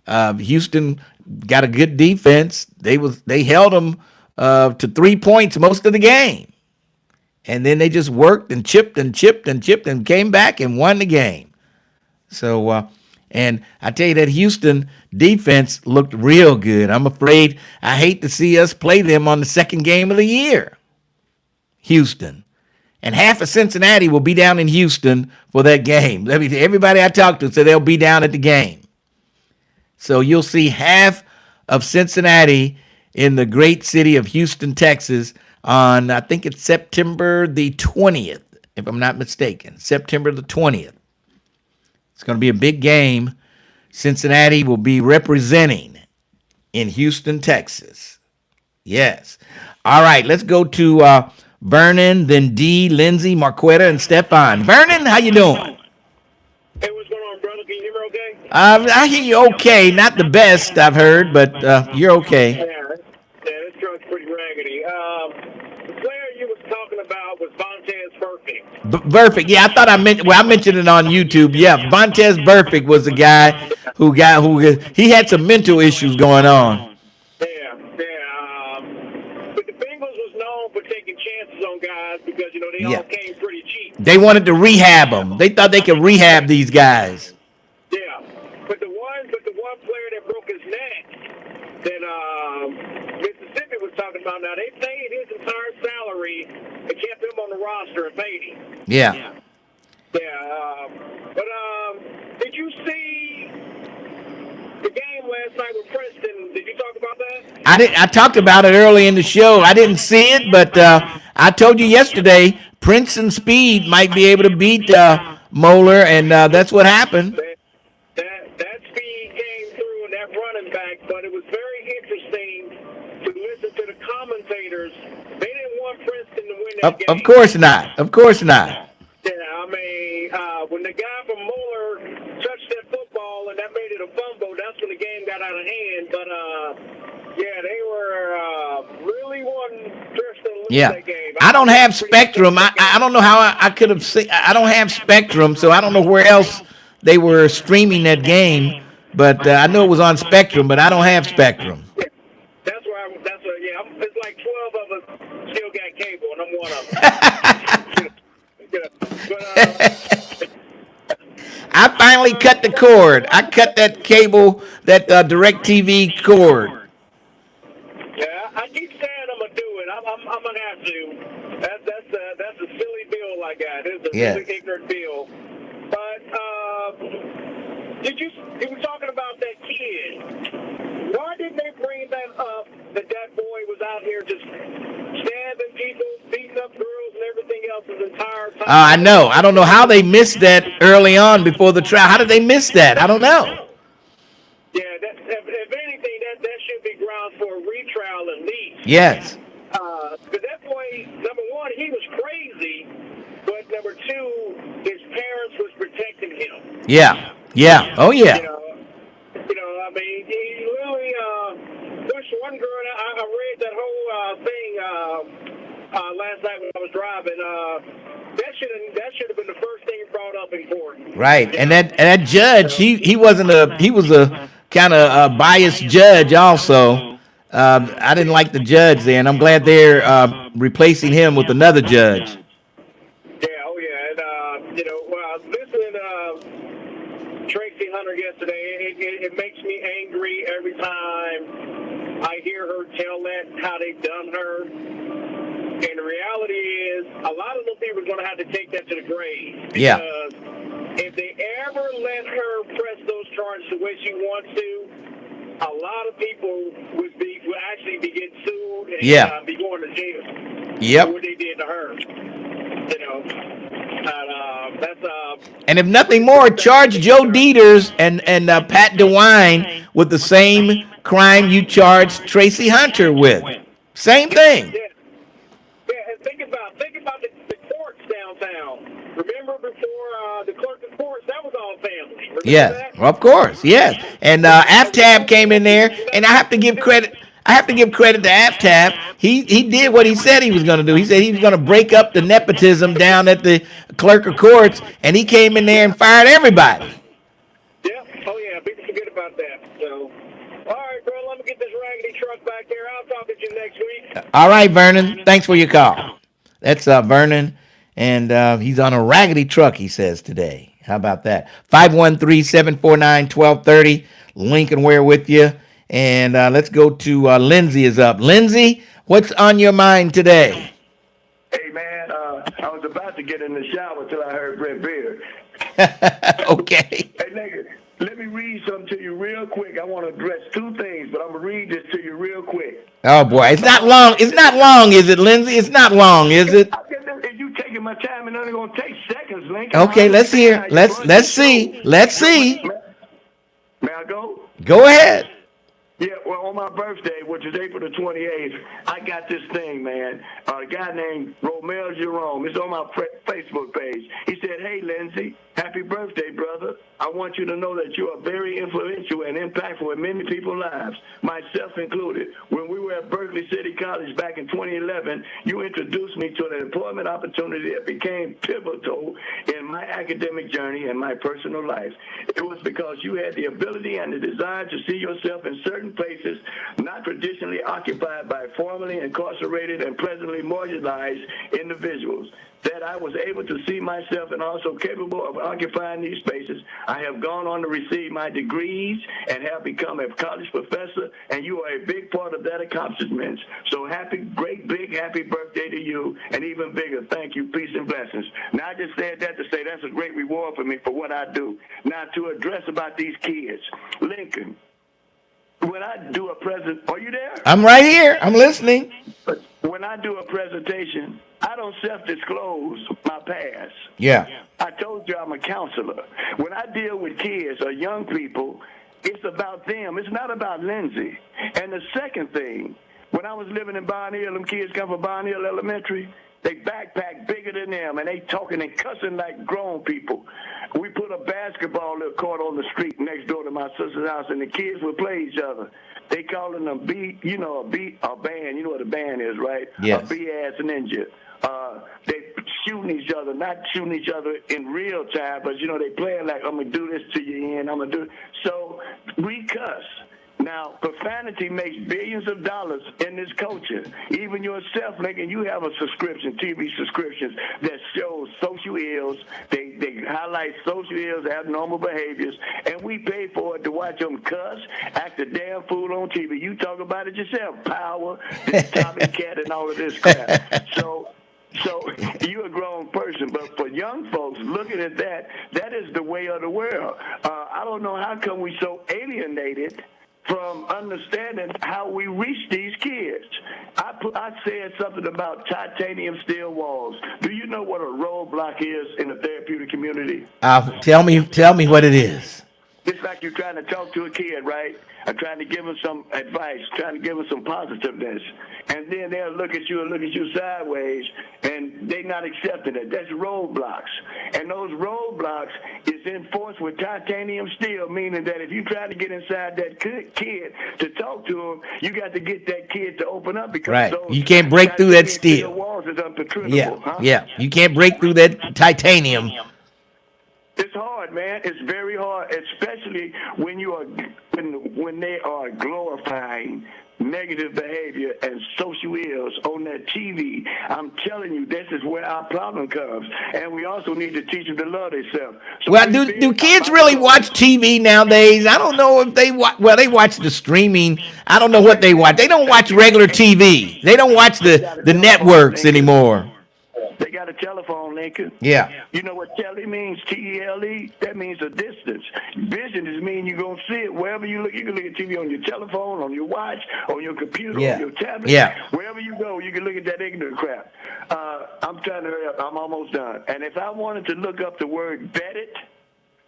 Houston got a good defense. They held them to 3 points most of the game. And then they just worked and chipped and came back and won the game. So, and I tell you, that Houston defense looked real good. I'm afraid I hate to see us play them on the second game of the year. Houston. And half of Cincinnati will be down in Houston for that game. Everybody I talked to said they'll be down at the game. So you'll see half of Cincinnati in the great city of Houston, Texas on, I think it's September the 20th, if I'm not mistaken. September the 20th. It's going to be a big game. Cincinnati will be representing in Houston, Texas. Yes. All right, let's go to Vernon, then D, Lindsay, Marquetta, and Stefan. Vernon, how you doing? Hey, what's going on, brother? Can you hear me okay? I hear you okay. Not the best I've heard, but you're okay. Yeah, this truck's pretty raggedy. The player you was talking about was Vontez Burfict. Burfict, yeah, I mentioned it on YouTube. Yeah, Vontez Burfict was the guy who he had some mental issues going on. Yeah. But the Bengals was known for taking chances on guys because they all came pretty cheap. They wanted to rehab them. They thought they could rehab these guys. Yeah, but the one player that broke his neck that Mississippi was talking about, now they paid his entire salary and kept him on the roster and paid him. Yeah. But did you see the game last night with Princeton? Did you talk about that? I talked about it early in the show. I didn't see it, but I told you yesterday Princeton speed might be able to beat Moeller, and that's what happened. That speed came through and that running back, but it was very interesting to listen to the commentators. They didn't want Princeton to win that game. Of course not. Yeah, I mean, when the guy from Moeller touched that football and that made it a fumble, that's when the game got out of hand. But, they were really wanting Princeton to lose that game. I don't have Spectrum. I don't know how I could have seen. I don't have Spectrum, so I don't know where else they were streaming that game. But I know it was on Spectrum, but I don't have Spectrum. That's where it's like 12 of us still got cable, and I'm one of them. I finally cut the cord. I cut that cable, that DirecTV cord. Yeah, I keep saying I'm gonna do it. I'm gonna have to. That's a silly bill I got. It's a really ignorant bill. But you were talking about that kid. Why didn't they bring that up? That boy was out here just stabbing people, beating up girls, and everything else his entire time. I know. I don't know how they missed that early on before the trial. How did they miss that? I don't know. Yeah, if anything, that should be grounds for a retrial at least. Yes. Because that boy, number one, he was crazy, but number two, his parents was protecting him. Yeah. Oh, yeah. I mean, he literally pushed one girl. I read that whole thing last night when I was driving. That should have been the first thing brought up in court. Right, and that judge, he was a kind of biased judge also. I didn't like the judge there, and I'm glad they're replacing him with another judge. Listening to Tracy Hunter yesterday, it makes me angry every time I hear her tell that, how they've done her. And the reality is, a lot of those people are going to have to take that to the grave. Yeah. Because if they ever let her press those charges the way she wants to, a lot of people would actually be getting sued and be going to jail. Yep. For what they did to her. You know. And if nothing more, charge Joe Dieters and Pat DeWine with the same crime you charged Tracy Hunter with. Same thing. Yeah, and think about the courts downtown. Remember before the clerk of courts, that was all family. Remember that? Of course, yes. And Aftab came in there, and I have to give credit. to Aftab. He did what he said he was going to do. He said he was going to break up the nepotism down at the clerk of courts, and he came in there and fired everybody. Yeah. Oh yeah. People forget about that. So, all right, bro. Let me get this raggedy truck back there. I'll talk to you next week. All right, Vernon. Thanks for your call. That's Vernon, and he's on a raggedy truck, he says today. How about that? 513-749-1230. Lincoln Ware with you. And let's go to Lindsay is up. Lindsay, what's on your mind today? Hey, man, I was about to get in the shower till I heard Brett Beard. Okay. Hey, nigga, let me read something to you real quick. I want to address two things, but I'm going to read this to you real quick. Oh, boy. It's not long. It's not long, is it, Lindsay? It's not long, is it? If you taking my time, and only going to take seconds, Lincoln. Okay, let's hear. Let's see. Let's see. May I go? Go ahead. Yeah, well, on my birthday, which is April the 28th, I got this thing, man. A guy named Romel Jerome. It's on my Facebook page. He said, "Hey, Lindsay, happy birthday, brother. I want you to know that you are very influential and impactful in many people's lives, myself included. When we were at Berkeley City College back in 2011, you introduced me to an employment opportunity that became pivotal in my academic journey and my personal life. It was because you had the ability and the desire to see yourself in certain places not traditionally occupied by formerly incarcerated and presently marginalized individuals, that I was able to see myself and also capable of occupying these spaces. I have gone on to receive my degrees and have become a college professor, and you are a big part of that accomplishment. So happy birthday to you, and even bigger, thank you, peace and blessings." Now, I just said that to say that's a great reward for me for what I do. Now, to address about these kids, Lincoln, when I do a are you there? I'm right here. I'm listening. When I do a presentation, I don't self-disclose my past. Yeah. I told you I'm a counselor. When I deal with kids or young people, it's about them. It's not about Lindsay. And the second thing, when I was living in Barn Hill, them kids come from Barn Hill Elementary, they backpack bigger than them, and they talking and cussing like grown people. We put a basketball court on the street next door to my sister's house, and the kids would play each other. They calling them a band. You know what a band is, right? Yes. A B-ass ninja. They shooting each other, not shooting each other in real time, but they playing like, I'm gonna do this to you, and I'm gonna do it. So we cuss. Now, profanity makes billions of dollars in this culture. Even yourself, Lincoln, you have a subscription, TV subscriptions, that shows social ills. They highlight social ills, abnormal behaviors, and we pay for it to watch them cuss, act a damn fool on TV. You talk about it yourself, power, this Tommy Cat, and all of this crap. So you're a grown person, but for young folks looking at that is the way of the world. I don't know how come we so alienated from understanding how we reach these kids. I said something about titanium steel walls. Do you know what a roadblock is in the therapeutic community? Tell me what it is. It's like you're trying to talk to a kid, right? I'm trying to give them some advice, trying to give them some positiveness. And then they'll look at you sideways, and they're not accepting it. That's roadblocks. And those roadblocks is enforced with titanium steel, meaning that if you try to get inside that kid to talk to him, you got to get that kid to open up, because you can't break through that steel. Walls is unpenetrable. Yeah. You can't break through that titanium. It's hard, man. It's very hard, especially when you are when they are glorifying negative behavior and social ills on that TV. I'm telling you, this is where our problem comes. And we also need to teach them to love themselves. So well, do kids really watch TV nowadays? I don't know if they watch. Well, they watch the streaming. I don't know what they watch. They don't watch regular TV. They don't watch the networks anymore. They got a telephone, Lincoln. Yeah. You know what tele means? T-E-L-E? That means a distance. Vision is mean you're going to see it wherever you look. You can look at TV on your telephone, on your watch, on your computer, on your tablet. Yeah. Wherever you go, you can look at that ignorant crap. I'm trying to hurry up. I'm almost done. And if I wanted to look up the word vetted,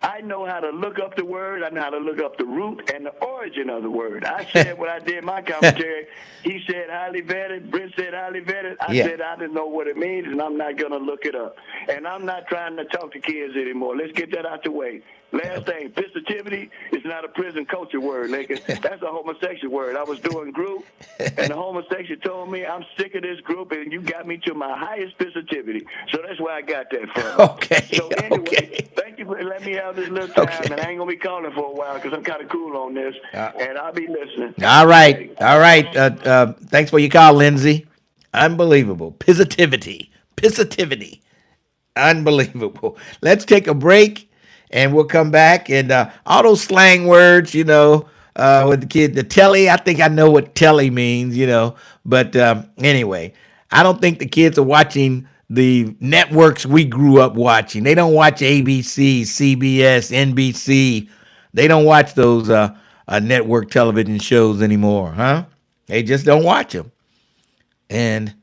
I know how to look up the word. I know how to look up the root and the origin of the word. I said when I did my commentary, he said highly vetted, Brent said highly vetted. I said I didn't know what it means, and I'm not going to look it up. And I'm not trying to talk to kids anymore. Let's get that out the way. Last thing, positivity is not a prison culture word, Lincoln. That's a homosexual word. I was doing group, and the homosexual told me, I'm sick of this group, and you got me to my highest positivity. So that's where I got that from. Okay. So anyway, thank you for letting me have this little time, and I ain't going to be calling for a while because I'm kind of cool on this, and I'll be listening. All right. All right. Thanks for your call, Lindsay. Unbelievable. Positivity. Unbelievable. Let's take a break. And we'll come back, and all those slang words, with the kid, the telly, I think I know what telly means, But anyway, I don't think the kids are watching the networks we grew up watching. They don't watch ABC, CBS, NBC. They don't watch those network television shows anymore, huh? They just don't watch them. And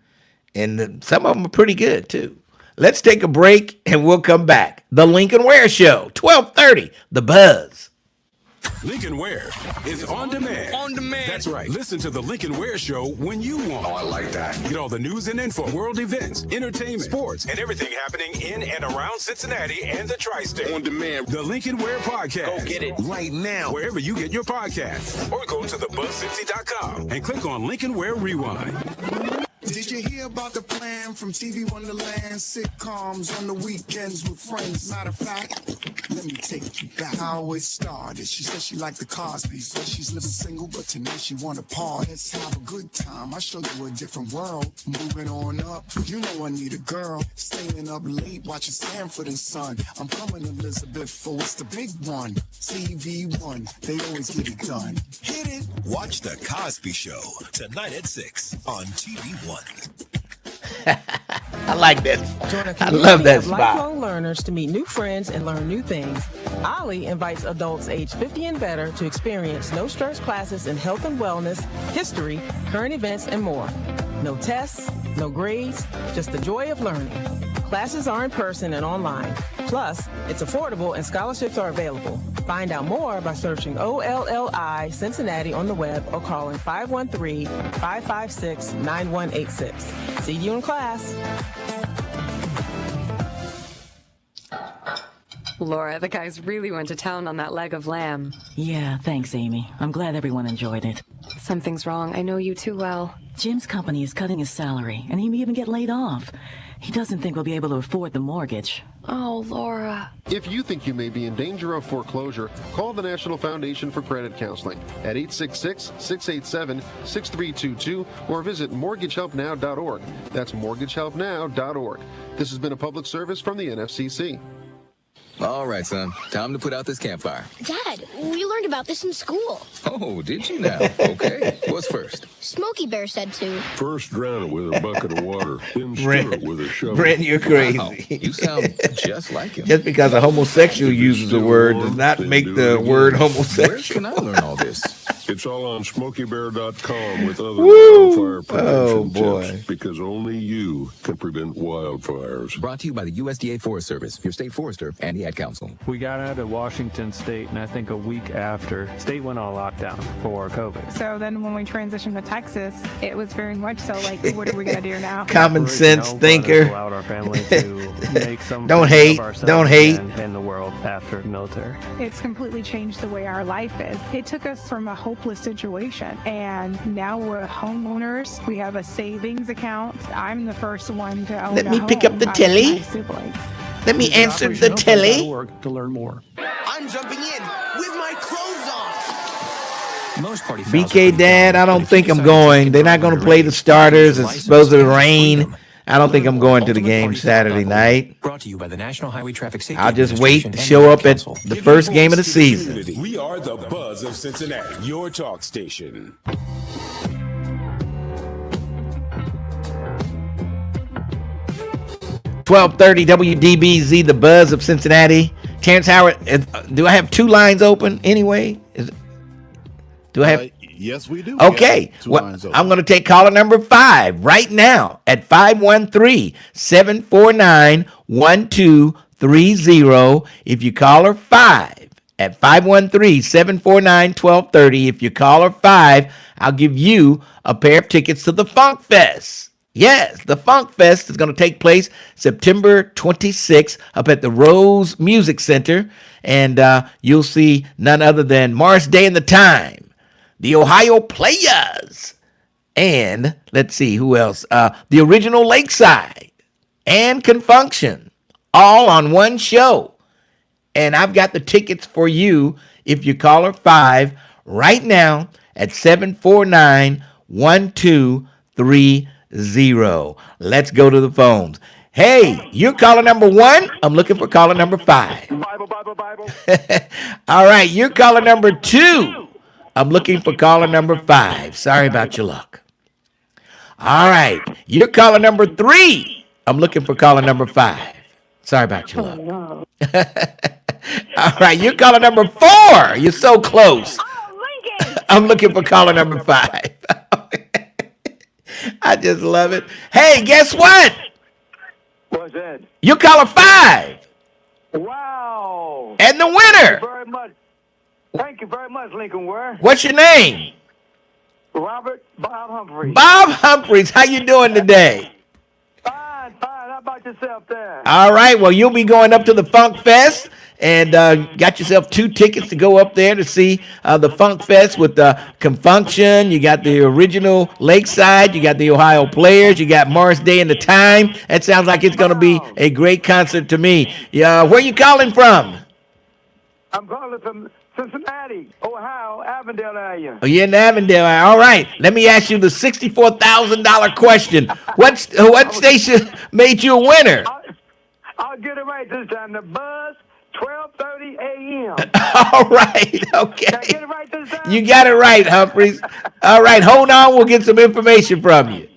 some of them are pretty good, too. Let's take a break, and we'll come back. The Lincoln Ware Show, 1230, The Buzz. Lincoln Ware is on demand. On demand. That's right. Listen to The Lincoln Ware Show when you want. Oh, I like that. Get all the news and info, world events, entertainment, sports, and everything happening in and around Cincinnati and the tri-state. On demand. The Lincoln Ware Podcast. Go get it right now. Wherever you get your podcasts. Or go to thebuzzcincy.com and click on Lincoln Ware Rewind. Did you hear about the plan from TV Wonderland? Sitcoms on the weekends with friends. Matter of fact, let me take you back. How it started. She said she liked the Cosby, so she's living single, but tonight she want a party. Let's have a good time. I show you a different world. Moving on up, you know I need a girl. Staying up late, watching Sanford and Son. I'm coming, Elizabeth, for it's the big one. TV1, they always get it done. Hit it. Watch The Cosby Show tonight at 6 on TV1. I like that. Join a I love that of spot. lifelong learners to meet new friends and learn new things. Ollie invites adults age 50 and better to experience no-stress classes in health and wellness, history, current events, and more. No tests, no grades, just the joy of learning. Classes are in person and online. Plus, it's affordable and scholarships are available. Find out more by searching OLLI Cincinnati on the web or calling 513-556-9186. See you in class. Laura, the guys really went to town on that leg of lamb. Yeah, thanks, Amy. I'm glad everyone enjoyed it. Something's wrong. I know you too well. Jim's company is cutting his salary, and he may even get laid off. He doesn't think we'll be able to afford the mortgage. Oh, Laura. If you think you may be in danger of foreclosure, call the National Foundation for Credit Counseling at 866-687-6322 or visit mortgagehelpnow.org. That's mortgagehelpnow.org. This has been a public service from the NFCC. All right, son. Time to put out this campfire. Dad, we learned about this in school. Oh, did you now? Okay. What's first? Smokey Bear said to. First drown it with a bucket of water, then stir it with a shovel. Brent, you're crazy. Wow, you sound just like him. Just because a homosexual uses a word does not make the word homosexual. Where can I learn all this? It's all on SmokeyBear.com with other Woo! wildfire prevention boy. tips because only you can prevent wildfires. Brought to you by the USDA Forest Service, your state forester, and the Ad Council. We got out of Washington State, and I think a week after, state went on lockdown for COVID. So then when we transitioned to Texas, it was very much so like, what are we going to do now? Common sense thinker. Allowed our family to make some Don't hate. of ourselves Don't hate. in the world after the military. It's completely changed the way our life is. It took us from a hopeless situation, and now we're homeowners. We have a savings account. I'm the first one to own Let a me home pick up the out of telly. my siblings. Let me Visit answer the telly. operationhelpline.org to learn more. I'm jumping in with my clothes on. Most party fouls are BK pretty Dad, common, I but don't if you think I'm decide to going. drink They're and not drive going to play the underage, starters. use It's your supposed to license and rain. freedom. I don't think I'm going to the game Saturday night. Brought to you by the National Highway Traffic Safety I'll just Administration wait to and show the up at Council. the first game of the season. We are the Buzz of Cincinnati, your talk station. .1230 WDBZ, the Buzz of Cincinnati. Terrence Howard, do I have two lines open anyway? Do I have? Yes, we do. Okay. Well, I'm going to take caller number 5 right now at 513-749-1230. If you call her 5 at 513-749-1230. If you call her 5, I'll give you a pair of tickets to the Funk Fest. Yes, the Funk Fest is going to take place September 26th up at the Rose Music Center. And you'll see none other than Morris Day and the Time, the Ohio Players, and let's see who else, the Original Lakeside, and Confunction, all on one show. And I've got the tickets for you if you call her 5 right now at 749-1230. Let's go to the phones. Hey, you're caller number 1. I'm looking for caller number 5. Bible. All right, you're caller number 2. I'm looking for caller number 5. Sorry about your luck. All right, you're caller number 3. I'm looking for caller number 5. Sorry about your luck. All right, you're caller number 4. You're so close. I'm looking for caller number 5. I just love it. Hey, guess what? What's that? You caller 5. Wow. And the winner. Thank you very much. Thank you very much, Lincoln Ware. What's your name? Robert Bob Humphreys. Bob Humphreys. How you doing today? Fine. How about yourself there? All right. Well, you'll be going up to the Funk Fest and got yourself 2 tickets to go up there to see the Funk Fest with the Confunction. You got the Original Lakeside. You got the Ohio Players. You got Morris Day and the Time. That sounds like it's going to be a great concert to me. Where you calling from? I'm calling from Cincinnati, Ohio, Avondale area. Oh, you're in Avondale. All right. Let me ask you the $64,000 question. What station made you a winner? I'll get it right this time. The Buzz 12:30 a.m. All right. Okay. Did I get it right this time? You got it right, Humphreys. All right. Hold on. We'll get some information from you.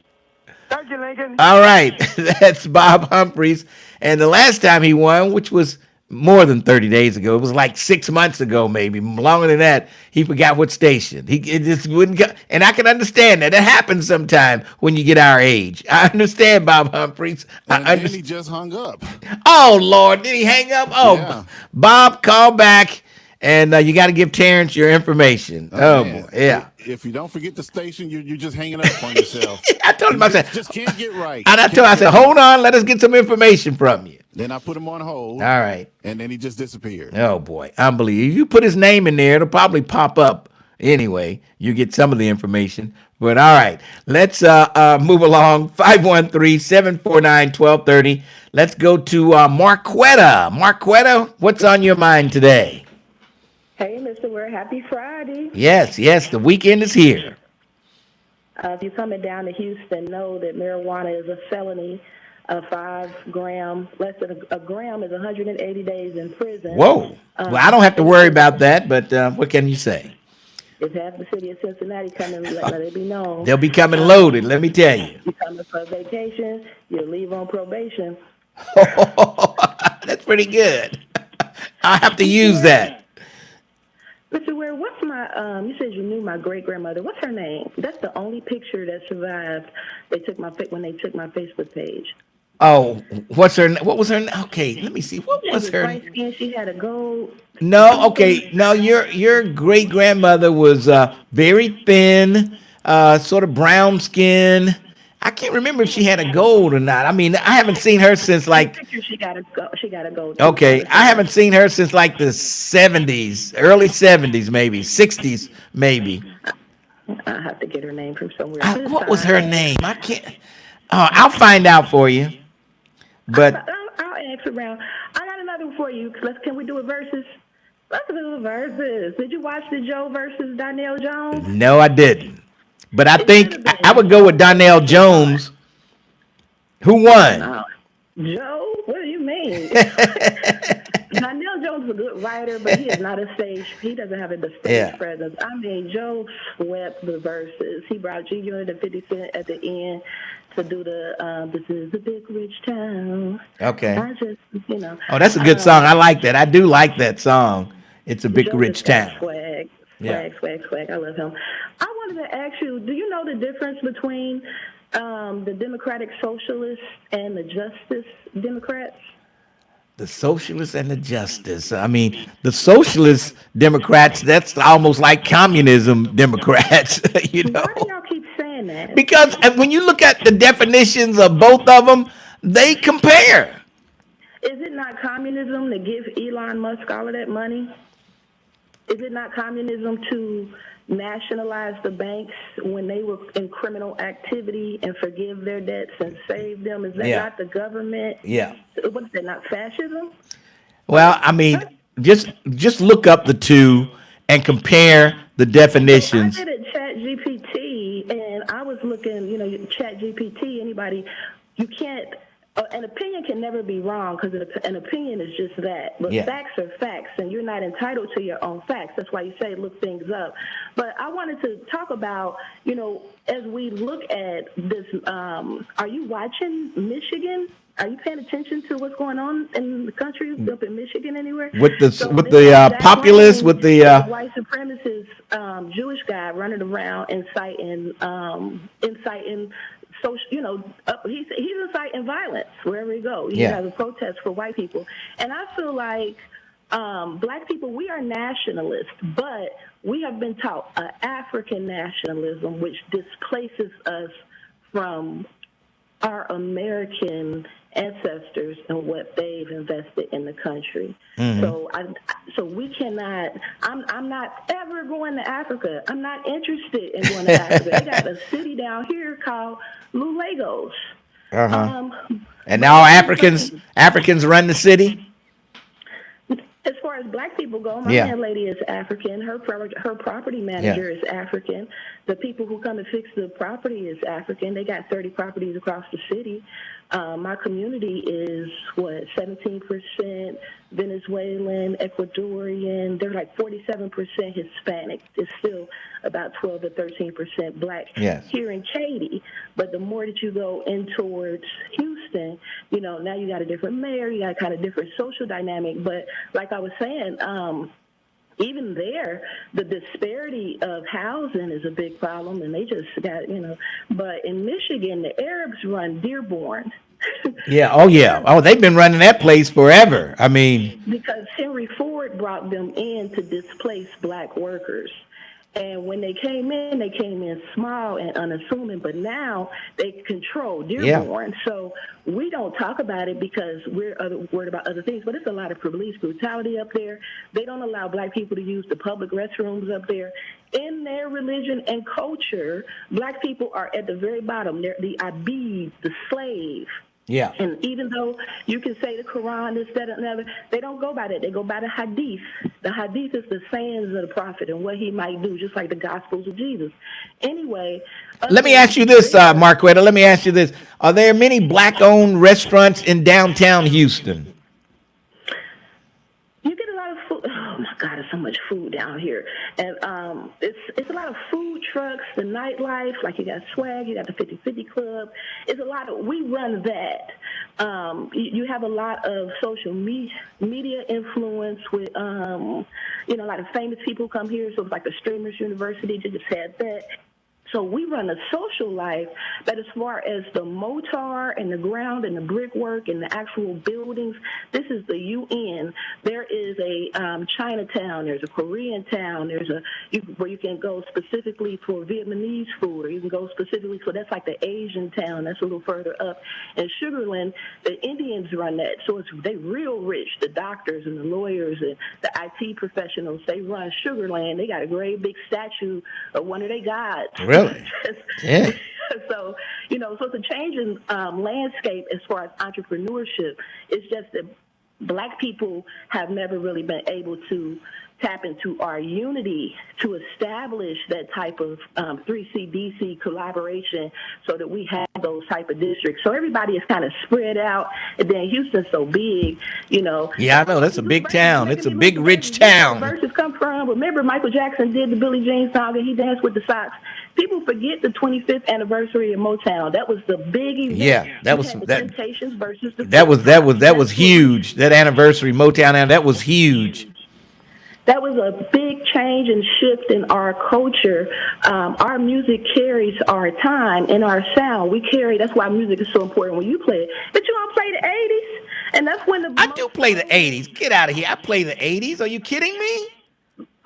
Thank you, Lincoln. All right. That's Bob Humphreys. And the last time he won, which was more than 30 days ago, it was like 6 months ago, maybe longer than that. He forgot what station. It just wouldn't go. And I can understand that. It happens sometime when you get our age. I understand, Bob Humphreys. And he just hung up. Oh, Lord. Did he hang up? Oh, yeah. Bob, call back. And you got to give Terrence your information. Oh boy. Yeah. If you don't forget the station, you're just hanging up on yourself. I told him, I said, just can't get right. And I told him, I said, hold on, let us get some information from you. Then I put him on hold. All right. And then he just disappeared. Oh boy. Unbelievable. If you put his name in there, it'll probably pop up anyway. You get some of the information. But all right. Let's move along. 513-749-1230. Let's go to Marquetta. Marquetta, what's on your mind today? Hey, Mr. Ware, happy Friday. Yes, the weekend is here. If you're coming down to Houston, know that marijuana is a felony. 5 grams, less than a gram is 180 days in prison. Whoa. Well, I don't have to worry about that, but what can you say? If half the city of Cincinnati coming, let it be known. They'll be coming loaded, let me tell you. You're coming for vacation, you leave on probation. That's pretty good. I'll have to use that. Mr. Ware, what's my, you said you knew my great-grandmother. What's her name? That's the only picture that survived. When they took my Facebook page. Oh, what was her name? Okay, let me see. What was her name? Skin. She had a gold. No, okay. No, your great-grandmother was very thin, sort of brown skin. I can't remember if she had a gold or not. I mean, I haven't seen her since like. She got a gold. Okay, I haven't seen her since like the 70s, early 70s, maybe 60s, maybe. I have to get her name from somewhere. What was her name? I can't. I'll find out for you. But I'll dance around. I got another one for you. Can we do a versus? Let's do a versus. Did you watch the Joe versus Donnell Jones? No, I didn't. But I think I would go with Donnell Jones. Who won? No. Joe? What do you mean? Donnell Jones is a good writer, but he is not a stage. He doesn't have a stage presence. I mean, Joe swept the verses. He brought G Unit and 50 Cent at the end to do the "This is the big rich town." Okay. I just, Oh, that's a good song. I like that. I do like that song. It's a big Joe rich just got town. Swag, Yeah. swag. I love him. I wanted to ask you, do you know the difference between the Democratic Socialists and the Justice Democrats? The socialists and the justice. I mean, the socialist Democrats, that's almost like communism Democrats, you know. Why do y'all keep saying that? Because when you look at the definitions of both of them, they compare. Is it not communism to give Elon Musk all of that money? Is it not communism to nationalize the banks when they were in criminal activity and forgive their debts and save them? Is that not the government? Yeah. What is that, not fascism? Well, I mean, just look up the two and compare the definitions. I did a Chat GPT, and I was looking, Chat GPT, anybody, you can't, an opinion can never be wrong because an opinion is just that. But facts are facts, and you're not entitled to your own facts. That's why you say look things up. But I wanted to talk about, as we look at this, are you watching Michigan? Are you paying attention to what's going on in the country, up in Michigan anywhere? With the populists, with the white supremacist Jewish guy running around inciting social, he's inciting violence wherever he goes. He has a protest for white people, and I feel like black people, we are nationalists, but we have been taught African nationalism, which displaces us from our American ancestors and what they've invested in the country. Mm-hmm. So we cannot. I'm not ever going to Africa. I'm not interested in going to Africa. They got a city down here called Lagos. And now Africans run the city. As far as black people go, my landlady is African. Her property manager is African. The people who come and fix the property is African. They got 30 properties across the city. My community is 17% Venezuelan, Ecuadorian. They're like 47% Hispanic. It's still about 12 to 13% black here in Katy. But the more that you go in towards Houston, now you got a different mayor, you got kind of different social dynamic. But like I was saying, even there, the disparity of housing is a big problem, and they just got, But in Michigan, the Arabs run Dearborn. Oh, they've been running that place forever. I mean, because Henry Ford brought them in to displace black workers. And when they came in small and unassuming, but now they control Dearborn. So we don't talk about it because we're worried about other things, but it's a lot of police brutality up there. They don't allow black people to use the public restrooms up there. In their religion and culture, black people are at the very bottom. They're the abid, the slave. Yeah. And even though you can say the Quran, this, that, and another, they don't go by that. They go by the hadith. The hadith is the sayings of the prophet and what he might do, just like the Gospels of Jesus. Anyway. Let me ask you this, Marquetta. Let me ask you this. Are there many black-owned restaurants in downtown Houston? You get a lot of food. Oh, my God, there's so much food down here. And it's a lot of food trucks, the nightlife, like you got Swag, you got the 50/50 Club. It's a lot of, we run that. You have a lot of social media influence with, a lot of famous people come here. So it's like the Streamers University, they just had that. So we run a social life, but as far as the mortar and the ground and the brickwork and the actual buildings, this is the UN. There is a Chinatown, there's a Korean town, there's where you can go specifically for Vietnamese food, or you can go specifically for, that's like the Asian town, that's a little further up. In Sugarland, the Indians run that, so they real rich, the doctors and the lawyers and the IT professionals, they run Sugarland. They got a great big statue of one of their gods. Really? Yeah. So, so it's a change in landscape as far as entrepreneurship. It's just that Black people have never really been able to tap into our unity to establish that type of 3CDC collaboration so that we have those type of districts. So everybody is kind of spread out, and then Houston's so big, Yeah, I know. That's a big town. It's a big, rich town. Where verses come from. Remember, Michael Jackson did the Billie Jean song, and he danced with the Sox. People forget the 25th anniversary of Motown. That was the big event. Yeah, that was the that. Temptations versus the That was huge. That anniversary Motown, that was huge. That was a big change and shift in our culture. Our music carries our time and our sound. That's why music is so important when you play it. But you don't play the 80s, and that's when I do play the 80s. Get out of here. I play the 80s. Are you kidding me?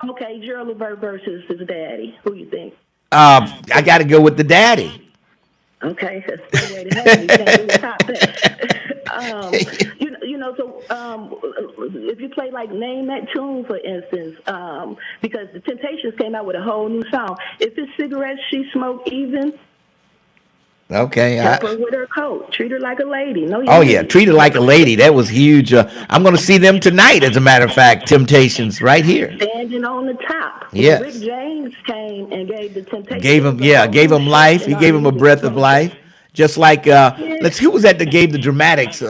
Okay, Gerald Levert versus his daddy. Who you think? I got to go with the daddy. Okay, that's the way to have it. You can't do the top if you play like Name That Tune, for instance, because the Temptations came out with a whole new song. If it's Cigarettes She Smoked Even, okay. help her with her coat. Treat her like a lady. Treat her like a lady. That was huge. I'm going to see them tonight, as a matter of fact, Temptations, right here. Standing on the top. Yes. Rick James came and gave the Temptations. Gave him life. He gave him a breath of life. Just like, who was that gave the Dramatics?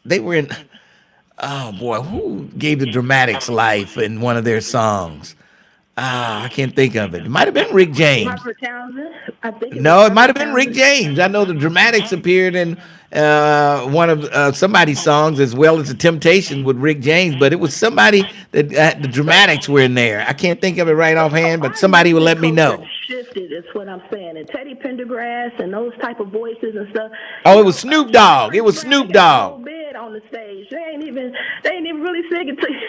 They were in, oh boy, who gave the Dramatics life in one of their songs? I can't think of it. It might have been Rick James. Margaret Townsend? I think No, it might have been Rick James. I know the Dramatics appeared in one of somebody's songs, as well as the Temptations with Rick James, but it was somebody that the Dramatics were in there. I can't think of it right offhand, but somebody will let me know. Shifted, is what I'm saying. And Teddy Pendergrass and those type of voices and stuff. Oh, it was Snoop Dogg. It was Snoop Dogg. On the stage, they ain't even really singing to you.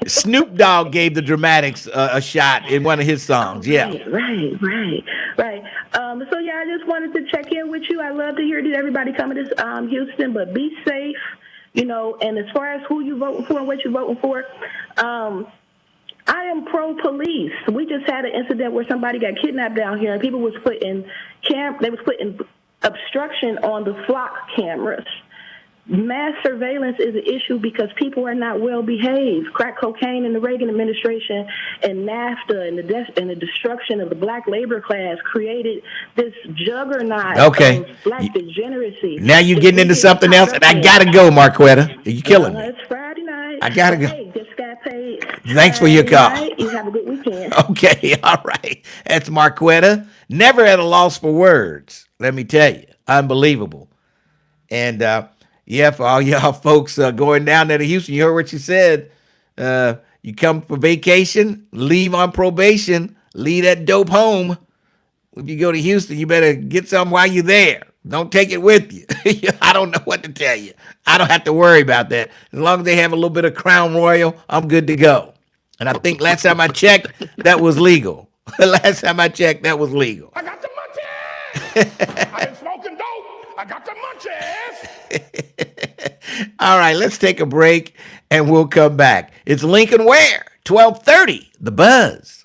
Snoop Dogg gave the Dramatics a shot in one of his songs. Yeah. Right. So yeah, I just wanted to check in with you. I love to hear that everybody coming to Houston, but be safe. And as far as who you voting for and what you're voting for, I am pro-police. We just had an incident where somebody got kidnapped down here, and people was putting obstruction on the flock cameras. Mass surveillance is an issue because people are not well behaved. Crack cocaine in the Reagan administration and NAFTA and the destruction of the black labor class created this juggernaut of black degeneracy. Now you're getting into something else, and I gotta go, Marquetta. You're killing me. It's Friday night. I gotta go. Hey, just got paid. Thanks for your call. You have a good weekend. Okay, all right. That's Marquetta. Never at a loss for words. Let me tell you, unbelievable. And yeah, for all y'all folks going down there to Houston, you heard what you said. You come for vacation, leave on probation, leave that dope home. If you go to Houston, you better get some while you're there. Don't take it with you. I don't know what to tell you. I don't have to worry about that. As long as they have a little bit of Crown Royal, I'm good to go. And I think last time I checked, that was legal. Last time I checked, that was legal. I got the munchies. I been smoking dope. I got the munchies. All right, let's take a break and we'll come back. It's Lincoln Ware, 1230, The Buzz.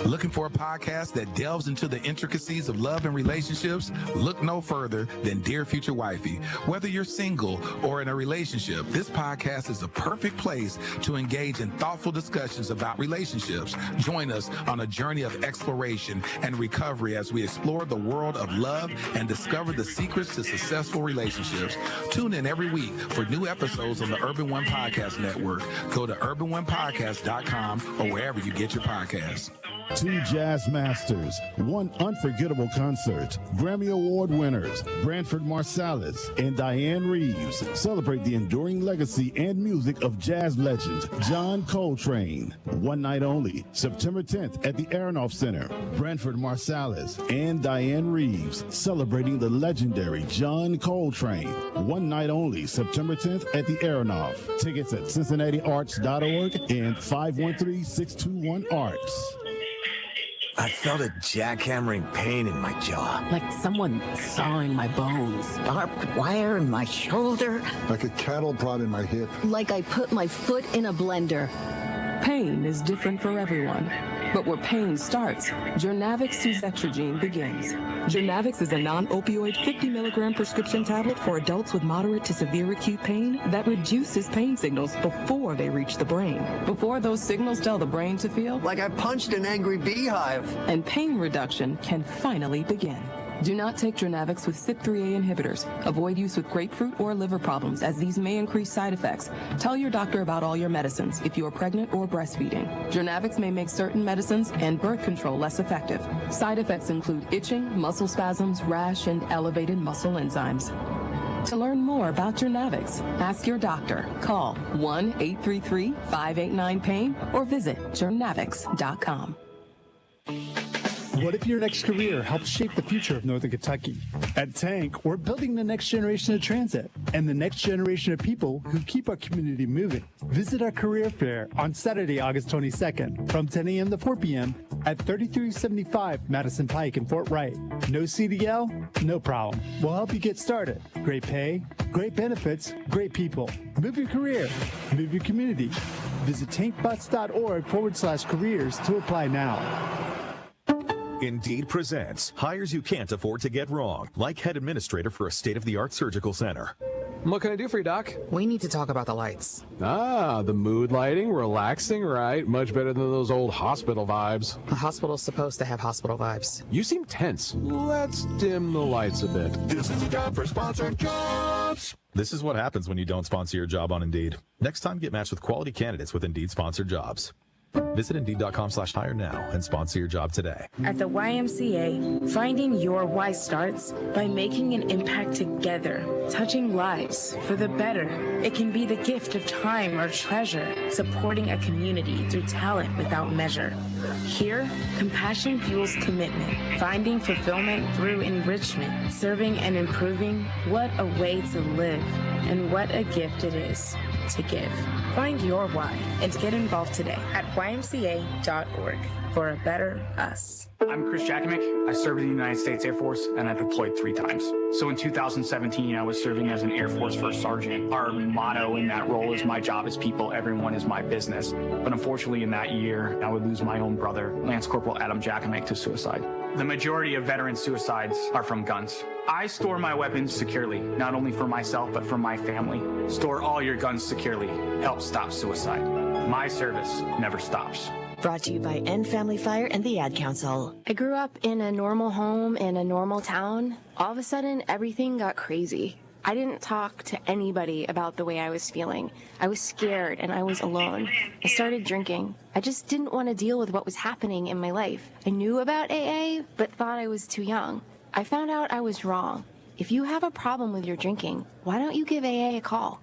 Looking for a podcast that delves into the intricacies of love and relationships? Look no further than Dear Future Wifey. Whether you're single or in a relationship, this podcast is a perfect place to engage in thoughtful discussions about relationships. Join us on a journey of exploration and recovery as we explore the world of love and discover the secrets to successful relationships. Tune in every week for new episodes on the Urban One Podcast Network. Go to urbanonepodcast.com or wherever you get your podcasts. 2 jazz masters, 1 unforgettable concert. Grammy Award winners Branford Marsalis and Diane Reeves celebrate the enduring legacy and music of jazz legend John Coltrane. One night only, September 10th at the Aronoff Center. Branford Marsalis and Diane Reeves celebrating the legendary John Coltrane. One night only, September 10th at the Aronoff. Tickets at CincinnatiArts.org and 513-621-ARTS. I felt a jackhammering pain in my jaw. Like someone sawing my bones. Barbed wire in my shoulder. Like a cattle prod in my hip. Like I put my foot in a blender. Pain is different for everyone, but where pain starts, Jurnavix suzetrigine begins. Jurnavix is a non-opioid 50-milligram prescription tablet for adults with moderate to severe acute pain that reduces pain signals before they reach the brain. Before those signals tell the brain to feel like I punched an angry beehive. And pain reduction can finally begin. Do not take Jurnavix with CYP3A inhibitors. Avoid use with grapefruit or liver problems, as these may increase side effects. Tell your doctor about all your medicines if you are pregnant or breastfeeding. Jurnavix may make certain medicines and birth control less effective. Side effects include itching, muscle spasms, rash, and elevated muscle enzymes. To learn more about Jurnavix, ask your doctor. Call 1-833-589-PAIN or visit jurnavix.com. What if your next career helps shape the future of Northern Kentucky? At Tank, we're building the next generation of transit and the next generation of people who keep our community moving. Visit our career fair on Saturday, August 22nd from 10 a.m. to 4 p.m. at 3375 Madison Pike in Fort Wright. No CDL? No problem. We'll help you get started. Great pay, great benefits, great people. Move your career. Move your community. Visit tankbus.org/careers to apply now. Indeed presents hires you can't afford to get wrong, like head administrator for a state-of-the-art surgical center. What can I do for you, Doc? We need to talk about the lights. Ah, the mood lighting, relaxing, right? Much better than those old hospital vibes. A hospital's supposed to have hospital vibes. You seem tense. Let's dim the lights a bit. This is a job for sponsored jobs. This is what happens when you don't sponsor your job on Indeed. Next time, get matched with quality candidates with Indeed sponsored jobs. Visit Indeed.com/hire now and sponsor your job today. At the YMCA, finding your why starts by making an impact together, touching lives for the better. It can be the gift of time or treasure, supporting a community through talent without measure. Here, compassion fuels commitment, finding fulfillment through enrichment, serving and improving. What a way to live, and what a gift it is to give. Find your why and get involved today at ymca.org for a better us. I'm Chris Jakovic. I served in the United States Air Force and I deployed 3 times. So in 2017, I was serving as an Air Force First Sergeant. Our motto in that role is my job is people, everyone is my business. But unfortunately in that year, I would lose my own brother, Lance Corporal Adam Jakovic, to suicide. The majority of veteran suicides are from guns. I store my weapons securely, not only for myself, but for my family. Store all your guns securely. Help stop suicide. My service never stops. Brought to you by End Family Fire and the Ad Council. I grew up in a normal home in a normal town. All of a sudden, everything got crazy. I didn't talk to anybody about the way I was feeling. I was scared and I was alone. I started drinking. I just didn't want to deal with what was happening in my life. I knew about AA, but thought I was too young. I found out I was wrong. If you have a problem with your drinking, why don't you give AA a call?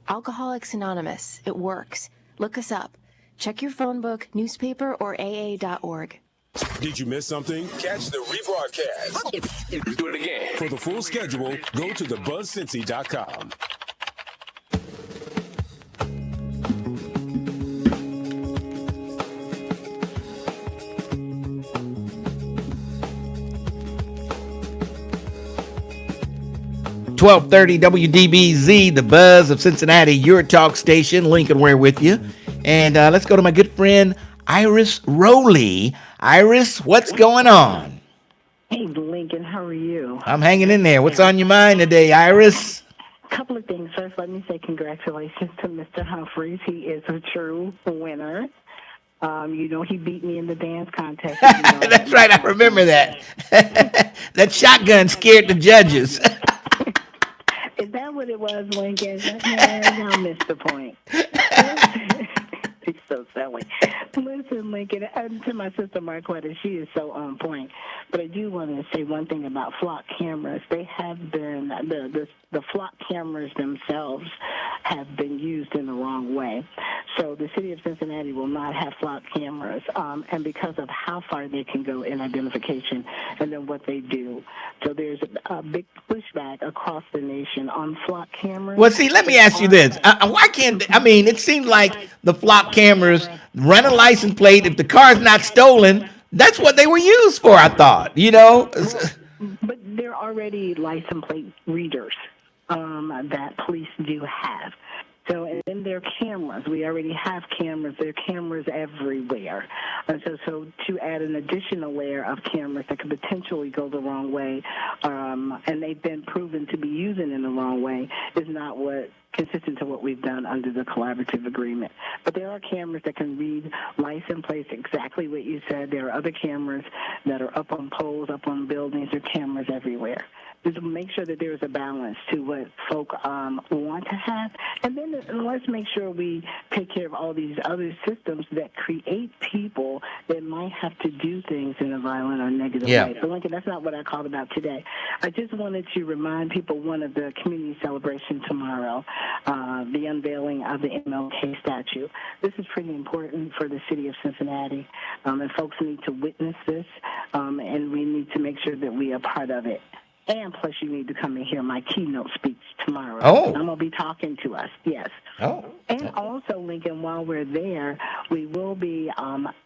Alcoholics Anonymous. It works. Look us up. Check your phone book, newspaper, or AA.org. Did you miss something? Catch the rebroadcast. Do it again. For the full schedule, go to thebuzzcincy.com. .1230 WDBZ, the Buzz of Cincinnati, your talk station. Lincoln Ware with you. And let's go to my good friend, Iris Rowley. Iris, what's going on? Hey, Lincoln, how are you? I'm hanging in there. What's on your mind today, Iris? A couple of things. First, let me say congratulations to Mr. Humphreys. He is a true winner. You know, he beat me in the dance contest. That's right. I remember that. That shotgun scared the judges. Is that what it was, Lincoln? I missed the point. It's so silly. Listen, Lincoln, and to my sister Marquetta, she is so on point. But I do want to say one thing about flock cameras. They have been, the flock cameras themselves have been used in the wrong way. So the city of Cincinnati will not have flock cameras, and because of how far they can go in identification and then what they do. So there's a big pushback across the nation on flock cameras. Well, see, let me ask you this. Why can't, I mean, it seems like the flock cameras run a license plate. If the car's not stolen, that's what they were used for, I thought, you know. But they're already license plate readers that police do have. So, and then there are cameras. We already have cameras. There are cameras everywhere. And so to add an additional layer of cameras that could potentially go the wrong way, and they've been proven to be using in the wrong way, is not consistent to what we've done under the collaborative agreement. But there are cameras that can read license plates, exactly what you said. There are other cameras that are up on poles, up on buildings. There are cameras everywhere. Just make sure that there's a balance to what folk want to have. And then let's make sure we take care of all these other systems that create people that might have to do things in a violent or negative way. So, Lincoln, that's not what I called about today. I just wanted to remind people one of the community celebration tomorrow, the unveiling of the MLK statue. This is pretty important for the city of Cincinnati, and folks need to witness this, and we need to make sure that we are part of it. And plus, you need to come and hear my keynote speech tomorrow. Oh. I'm going to be talking to us, yes. Oh. And also, Lincoln, while we're there, we will be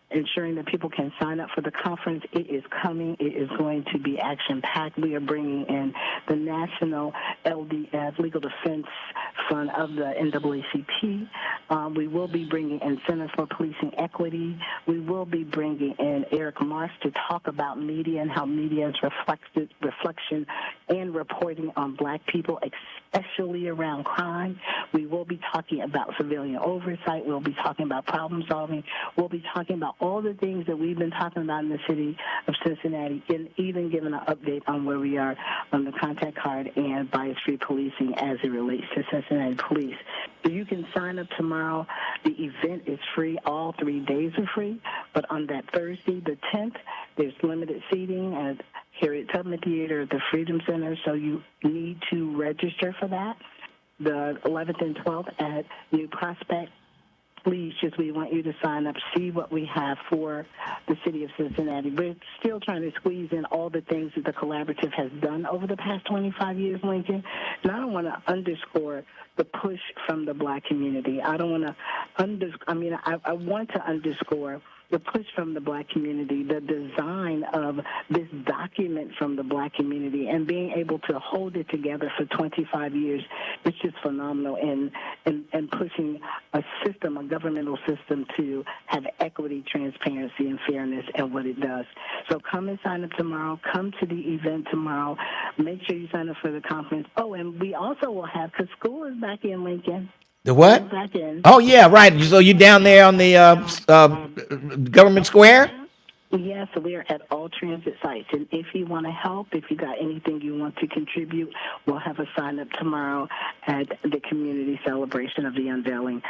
ensuring that people can sign up for the conference. It is coming. It is going to be action-packed. We are bringing in the National LDF, Legal Defense Fund of the NAACP. We will be bringing in Center for Policing Equity. We will be bringing in Eric Marsh to talk about media and how media is reflection and reporting on black people, especially around crime. We will be talking about civilian oversight. We'll be talking about problem solving. We'll be talking about all the things that we've been talking about in the city of Cincinnati, and even giving an update on where we are on the contact card and bias-free policing as it relates to Cincinnati police. So you can sign up tomorrow. The event is free. All 3 days are free. But on that Thursday, the 10th, there's limited seating at Harriet Tubman Theater at the Freedom Center, so you need to register for that. The 11th and 12th at New Prospect. Please, we want you to sign up, see what we have for the city of Cincinnati. We're still trying to squeeze in all the things that the collaborative has done over the past 25 years, Lincoln. And I don't want to underscore the push from the black community. I don't want to I want to underscore the push from the black community, the design of this document from the black community, and being able to hold it together for 25 years. It's just phenomenal in pushing a system, a governmental system, to have equity, transparency, and fairness and what it does. So come and sign up tomorrow. Come to the event tomorrow. Make sure you sign up for the conference. Oh, and we also will have, because school is back in, Lincoln. The what? Back in. Oh, yeah, right. So you're down there on the Government Square? Yes, we're at all transit sites. And if you want to help, if you got anything you want to contribute, we'll have a sign-up tomorrow at the community celebration of the unveiling,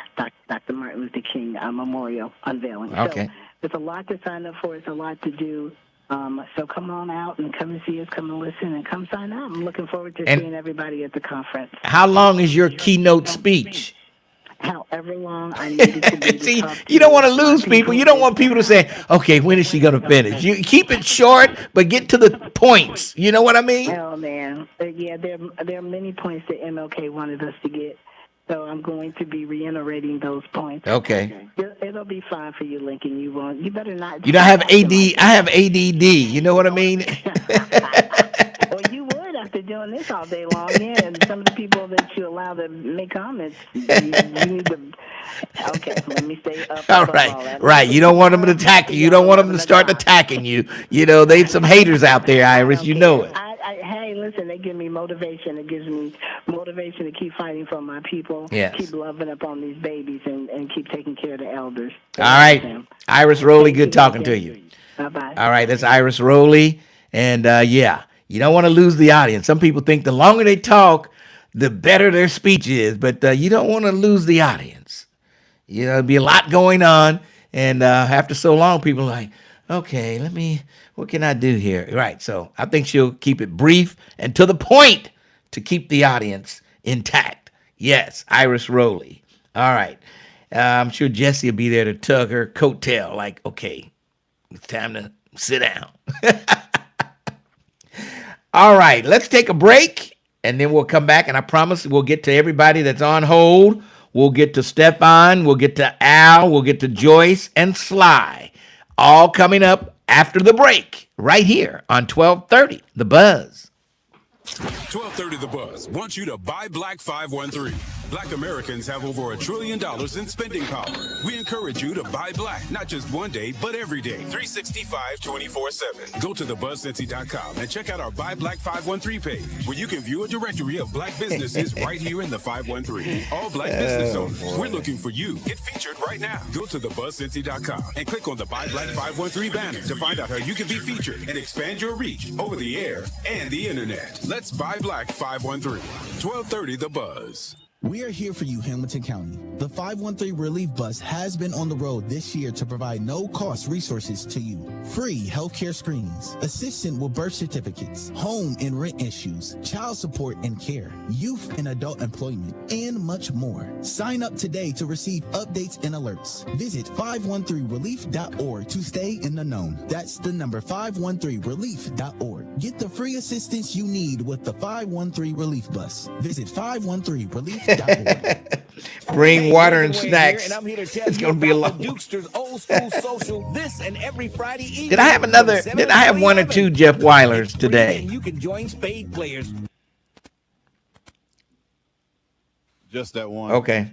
Dr. Martin Luther King Memorial unveiling. Okay. So there's a lot to sign up for. It's a lot to do. So come on out and come and see us, come and listen, and come sign up. I'm looking forward to seeing everybody at the conference. How long is your keynote speech? However long I need it to be. See, you don't want to lose people. You don't want people to say, okay, when is she going to finish? You keep it short, but get to the points. You know what I mean? Oh, man. Yeah, there are many points that MLK wanted us to get. So I'm going to be reiterating those points. Okay. It'll be fine for you, Lincoln. You better not. You don't have AD. I have ADD. You know what I mean? Well, you would after doing this all day long, yeah. And some of the people that you allow to make comments, you need to. Okay, let me stay up. All right, right. You don't want them to attack you. You don't want them to start attacking you. You know, there's some haters out there, Iris. You know it. Hey, listen, they give me motivation. It gives me motivation to keep fighting for my people, keep loving up on these babies, and keep taking care of the elders. All right. Iris Rowley, good talking to you. Bye-bye. All right, that's Iris Rowley. And, yeah, you don't want to lose the audience. Some people think the longer they talk, the better their speech is. But you don't want to lose the audience. You know, there'll be a lot going on. And after so long, people are like, okay, what can I do here? Right. So I think she'll keep it brief and to the point to keep the audience intact. Yes, Iris Rowley. All right. I'm sure Jesse will be there to tug her coattail like, okay, it's time to sit down. All right. Let's take a break and then we'll come back. And I promise we'll get to everybody that's on hold. We'll get to Stefan. We'll get to Al. We'll get to Joyce and Sly. All coming up after the break, right here on 1230, The Buzz. 1230 The Buzz wants you to buy Black 513. Black Americans have over $1 trillion in spending power. We encourage you to buy black, not just one day, but every day, 365, 24/7. Go to thebuzzcincy.com and check out our Buy Black 513 page, where you can view a directory of black businesses right here in the 513. All black business owners, we're looking for you. Get featured right now. Go to thebuzzcincy.com and click on the Buy Black 513 banner to find out how you can be featured and expand your reach over the air and the internet. Let's buy Black 513. 1230 The Buzz. We are here for you, Hamilton County. The 513 Relief Bus has been on the road this year to provide no-cost resources to you. Free healthcare screenings, assistance with birth certificates, home and rent issues, child support and care, youth and adult employment, and much more. Sign up today to receive updates and alerts. Visit 513relief.org to stay in the know. That's the number 513relief.org. Get the free assistance you need with the 513 Relief Bus. Visit 513relief.org. Bring water and snacks. It's going to be a long. Dukster's old school social this and every Friday evening. Did I have another? Did I have one or two Jeff Weilers today? You can join Spade Players. Just that one. Okay.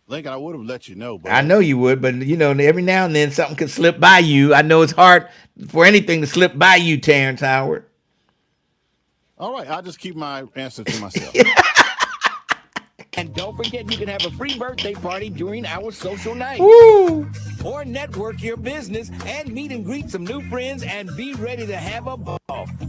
Lincoln, I would have let you know. But I know you would, but every now and then something could slip by you. I know it's hard for anything to slip by you, Terrence Howard. All right, I'll just keep my answer to myself. And don't forget, you can have a free birthday party during our social night. Woo! Or network your business and meet and greet some new friends and be ready to have a ball.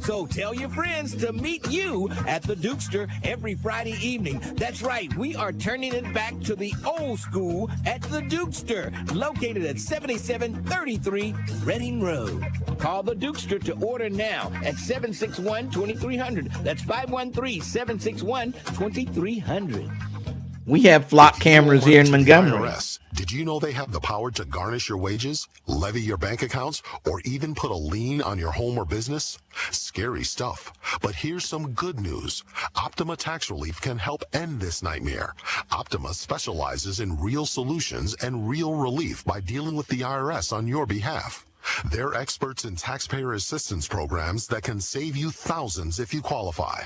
So tell your friends to meet you at the Dukester every Friday evening. That's right, we are turning it back to the old school at the Dukester, located at 7733 Reading Road. Call the Dukester to order now at 761-2300. That's 513-761-2300. We have flock cameras here in Montgomery. IRS. Did you know they have the power to garnish your wages, levy your bank accounts, or even put a lien on your home or business? Scary stuff. But here's some good news. Optima Tax Relief can help end this nightmare. Optima specializes in real solutions and real relief by dealing with the IRS on your behalf. They're experts in taxpayer assistance programs that can save you thousands if you qualify.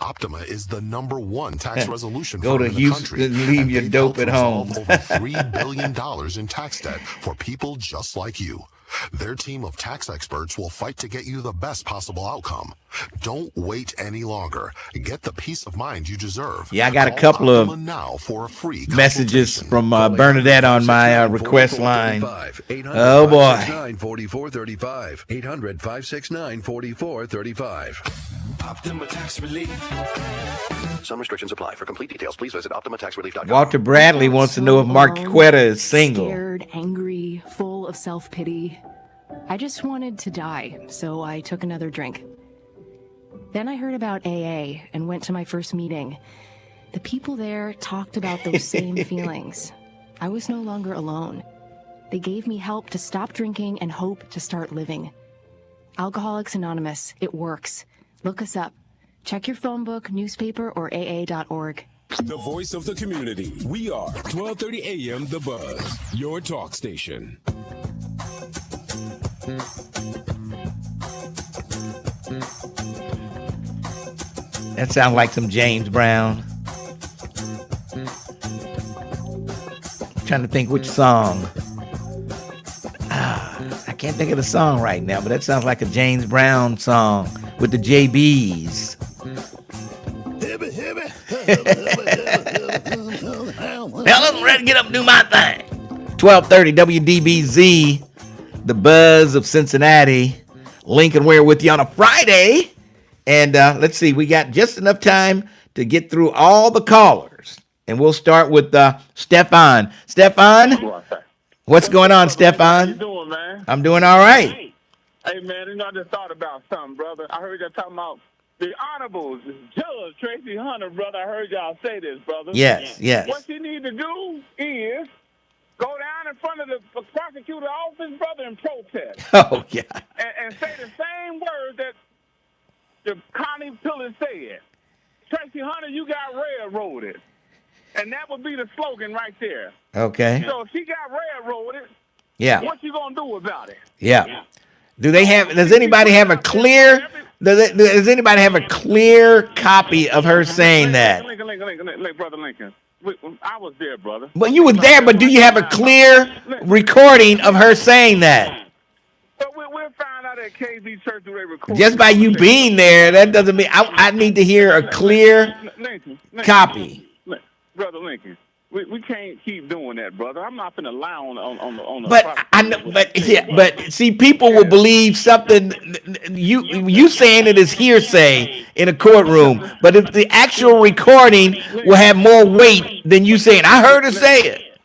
Optima is the #1 tax resolution Go firm to in the Houston, country, leave your they've dope helped at home. resolve over $3 billion in tax debt for people just like you. Their team of tax experts will fight to get you the best possible outcome. Don't wait any longer. Get the peace of mind you deserve. Yeah, I got a Call couple Optima of now for a free messages from Bernadette on my request line. Oh boy. 4435 800-569-4435. Optima Tax Relief. Some restrictions apply. For complete details, please visit OptimaTaxRelief.com. Walter Bradley wants to know if Marquetta is single. Scared, angry, full of self-pity. I just wanted to die, so I took another drink. Then I heard about AA and went to my first meeting. The people there talked about those same feelings. I was no longer alone. They gave me help to stop drinking and hope to start living. Alcoholics Anonymous, it works. Look us up. Check your phone book, newspaper, or AA.org. The voice of the community. We are 1230 AM The Buzz, your talk station. That sounds like some James Brown. Trying to think which song. I can't think of the song right now, but that sounds like a James Brown song with the JBs. Well, I'm ready to get up and do my thing. 1230 WDBZ, the buzz of Cincinnati. Lincoln Ware with you on a Friday. And let's see, we got just enough time to get through all the callers. And we'll start with Stefan. Stefan, what's going on, Stefan? How you doing, man? I'm doing all right. Hey, man, I just thought about something, brother. I heard y'all talking about the Honorable Judge Tracy Hunter, brother. I heard y'all say this, brother. Yes. What you need to do is go down in front of the prosecutor's office, brother, and protest. Oh, yeah. And say the same words that the Connie Pillar said. Tracy Hunter, you got railroaded. And that would be the slogan right there. Okay. So if she got railroaded, yeah, what you going to do about it? Yeah. Does anybody have a clear Does anybody have a clear copy of her saying that? Lincoln, brother Lincoln. I was there, brother. Well, you were there, but do you have a clear recording of her saying that? But we'll find out at KZ Church do they record. Just by you being there, that doesn't mean I need to hear a clear copy. Brother Lincoln, we can't keep doing that, brother. I'm not gonna lie on the. But I know, but see, people will believe something. You saying it is hearsay in a courtroom, but if the actual recording will have more weight than you saying, I heard her say it.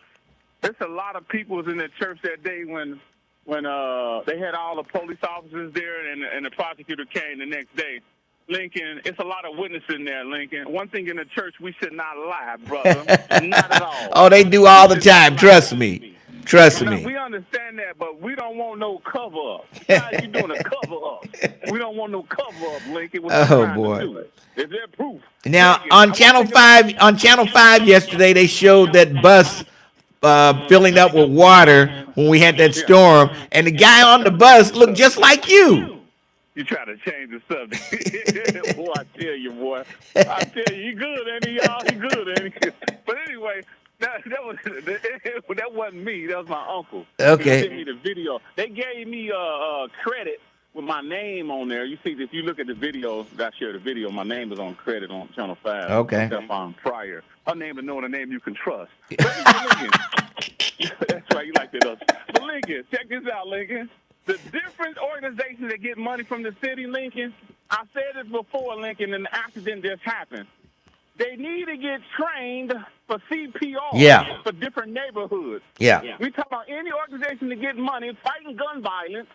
There's a lot of people was in the church that day when they had all the police officers there and the prosecutor came the next day. Lincoln, it's a lot of witnesses in there, Lincoln. One thing in the church, we should not lie, brother. Not at all. Oh, they do all the time. Trust me. Trust me. We understand that, but we don't want no cover up. Besides, you doing a cover up. We don't want no cover up, Lincoln. Oh boy. Is there proof? Now on Channel 5 yesterday, they showed that bus filling up with water when we had that storm, and the guy on the bus looked just like you. You try to change the subject. Boy, I tell you, boy. I tell you, he good, ain't he, y'all? He good, ain't he? But anyway, that wasn't me. That was my uncle. Okay. He sent me the video. They gave me credit with my name on there. You see, if you look at the video, I shared the video, my name is on credit on Channel 5. Okay. On Pryor. Her name is knowing a name you can trust. Lincoln, that's right, you like that. But Lincoln, check this out, Lincoln. The different organizations that get money from the city, Lincoln, I said this before, Lincoln, and the accident just happened. They need to get trained for CPR for different neighborhoods. Yeah. We talk about any organization to get money, fighting gun violence,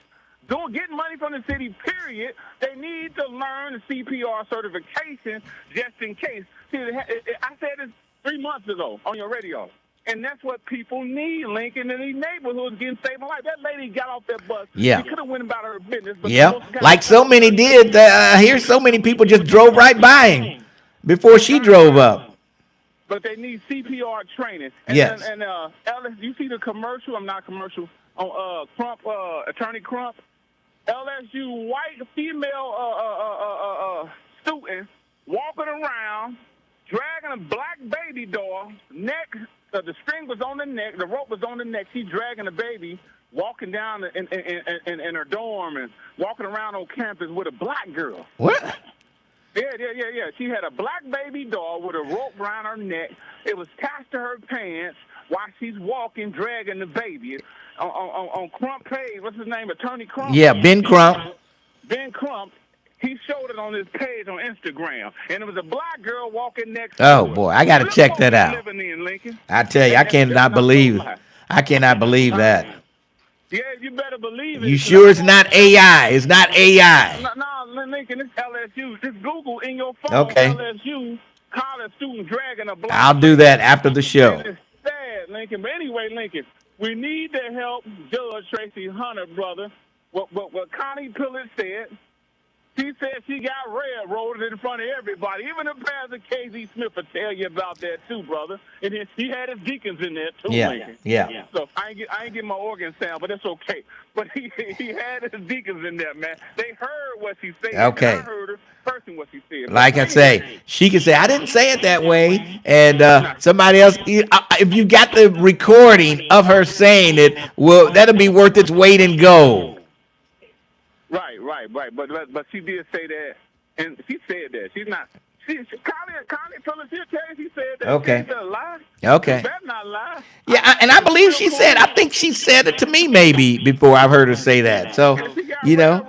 getting money from the city, period. They need to learn the CPR certification just in case. See, I said this 3 months ago on your radio. And that's what people need, Lincoln, in these neighborhoods getting saved life. That lady got off that bus. Yeah. She could have went about her business. But like so many did. I hear so many people just drove right by him before she drove up. But they need CPR training. And yes. And Ellis, you see the commercial? I'm not commercial. On Crump, Attorney Crump. LSU white female student walking around, dragging a black baby doll, neck. The string was on the neck, the rope was on the neck. She dragging a baby, walking down in her dorm and walking around on campus with a black girl. What? Yeah. She had a black baby doll with a rope around her neck. It was attached to her pants while she's walking, dragging the baby. On Crump page, what's his name? Attorney Crump? Yeah, Ben Crump. Ben Crump. He showed it on his page on Instagram, and it was a black girl walking next to Oh her. boy, I got to check that out. I tell you, I cannot believe that. Yeah, you better believe it. You sure it's not AI? It's not AI. No, Lincoln, it's LSU. Just Google in your phone. Okay. LSU college student dragging a black. I'll do that after the show. It's sad, Lincoln. But anyway, Lincoln, we need to help Judge Tracy Hunter, brother. What Connie Pillard said. She said she got railroaded in front of everybody. Even the Pastor KZ Smith will tell you about that too, brother. And then she had his deacons in there too, Lincoln. Yeah. So I ain't get my organ sound, but it's okay. But he had his deacons in there, man. They heard what she said. Okay. I heard her person what she said. Like I say, she can say, I didn't say it that way. And somebody else, if you got the recording of her saying it, well, that'll be worth its weight in gold. Right. But she did say that, and she said that. She's not. Connie told us she'll tell you she said that. Okay. She's a lie. Okay. She better not lie. Yeah, and I believe she said, I think she said it to me maybe before I've heard her say that. So, you know.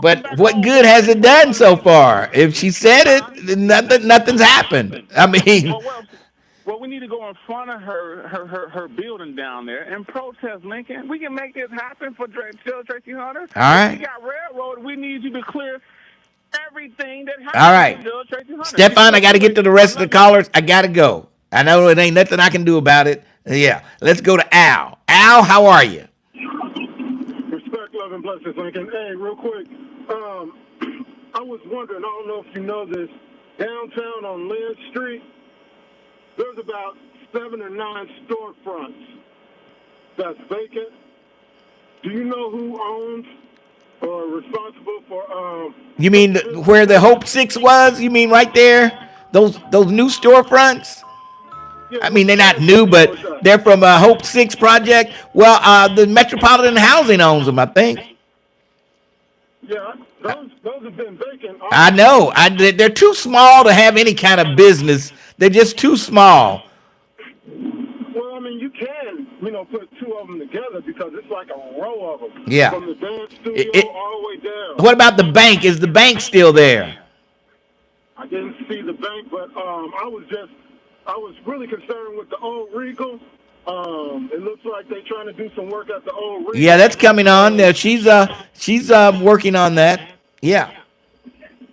But what good has it done so far? If she said it, nothing's happened. I mean. Well, we need to go in front of her building down there and protest, Lincoln. We can make this happen for Judge Tracy Hunter. All right. If we got railroad, we need you to clear everything that happened. All right. To Judge Tracy Hunter. Stefan, I got to get to the rest of the callers. I got to go. I know it ain't nothing I can do about it. Yeah. Let's go to Al. Al, how are you? Respect, love, and blessings, Lincoln. Hey, real quick. I was wondering, I don't know if you know this, downtown on Lynn Street, there's about 7 or 9 storefronts that's vacant. Do you know who owns responsible for. You mean where the Hope 6 was? You mean right there? Those new storefronts? I mean, they're not new, but they're from Hope 6 project. Well, the Metropolitan Housing owns them, I think. Yeah, those have been vacant. I know. They're too small to have any kind of business. They're just too small. Well, I mean, you can, put two of them together because it's like a row of them. Yeah. From the dance studio all the way down. What about the bank? Is the bank still there? I didn't see the bank, but I was really concerned with the old Regal. It looks like they're trying to do some work at the old Regal. Yeah, that's coming on. She's working on that. Yeah.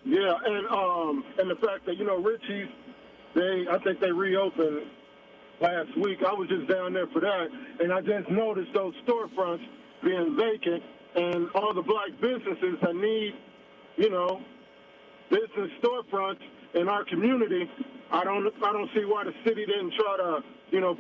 Yeah, and the fact that Richie's, I think they reopened last week. I was just down there for that, and I just noticed those storefronts being vacant, and all the black businesses that need, business storefronts in our community. I don't see why the city didn't try to,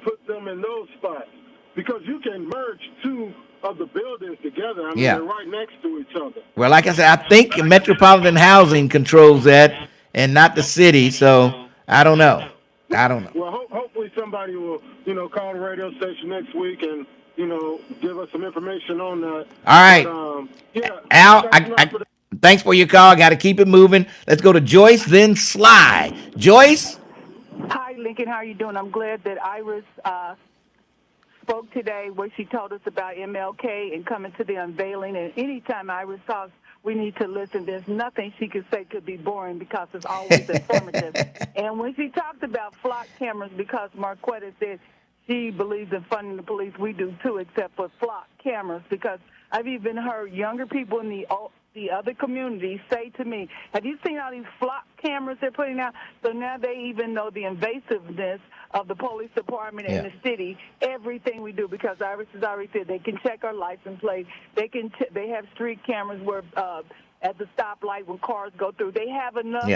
put them in those spots, because you can merge two of the buildings together. I mean, they're right next to each other. Well, like I said, I think Metropolitan Housing controls that and not the city, so I don't know. Well, hopefully somebody will, call the radio station next week and, give us some information on that. All right. But, Al, thanks for your call. Got to keep it moving. Let's go to Joyce, then Sly. Joyce? Hi, Lincoln. How are you doing? I'm glad that Iris spoke today where she told us about MLK and coming to the unveiling. And anytime Iris talks, we need to listen. There's nothing she could say could be boring because it's always informative. And when she talked about flock cameras, because Marquetta said she believes in funding the police, we do too, except for flock cameras, because I've even heard younger people in the other communities say to me, have you seen all these flock cameras they're putting out? So now they even know the invasiveness of the police department and the city, everything we do, because Iris has already said they can check our license plate. They have street cameras where at the stoplight when cars go through. They have enough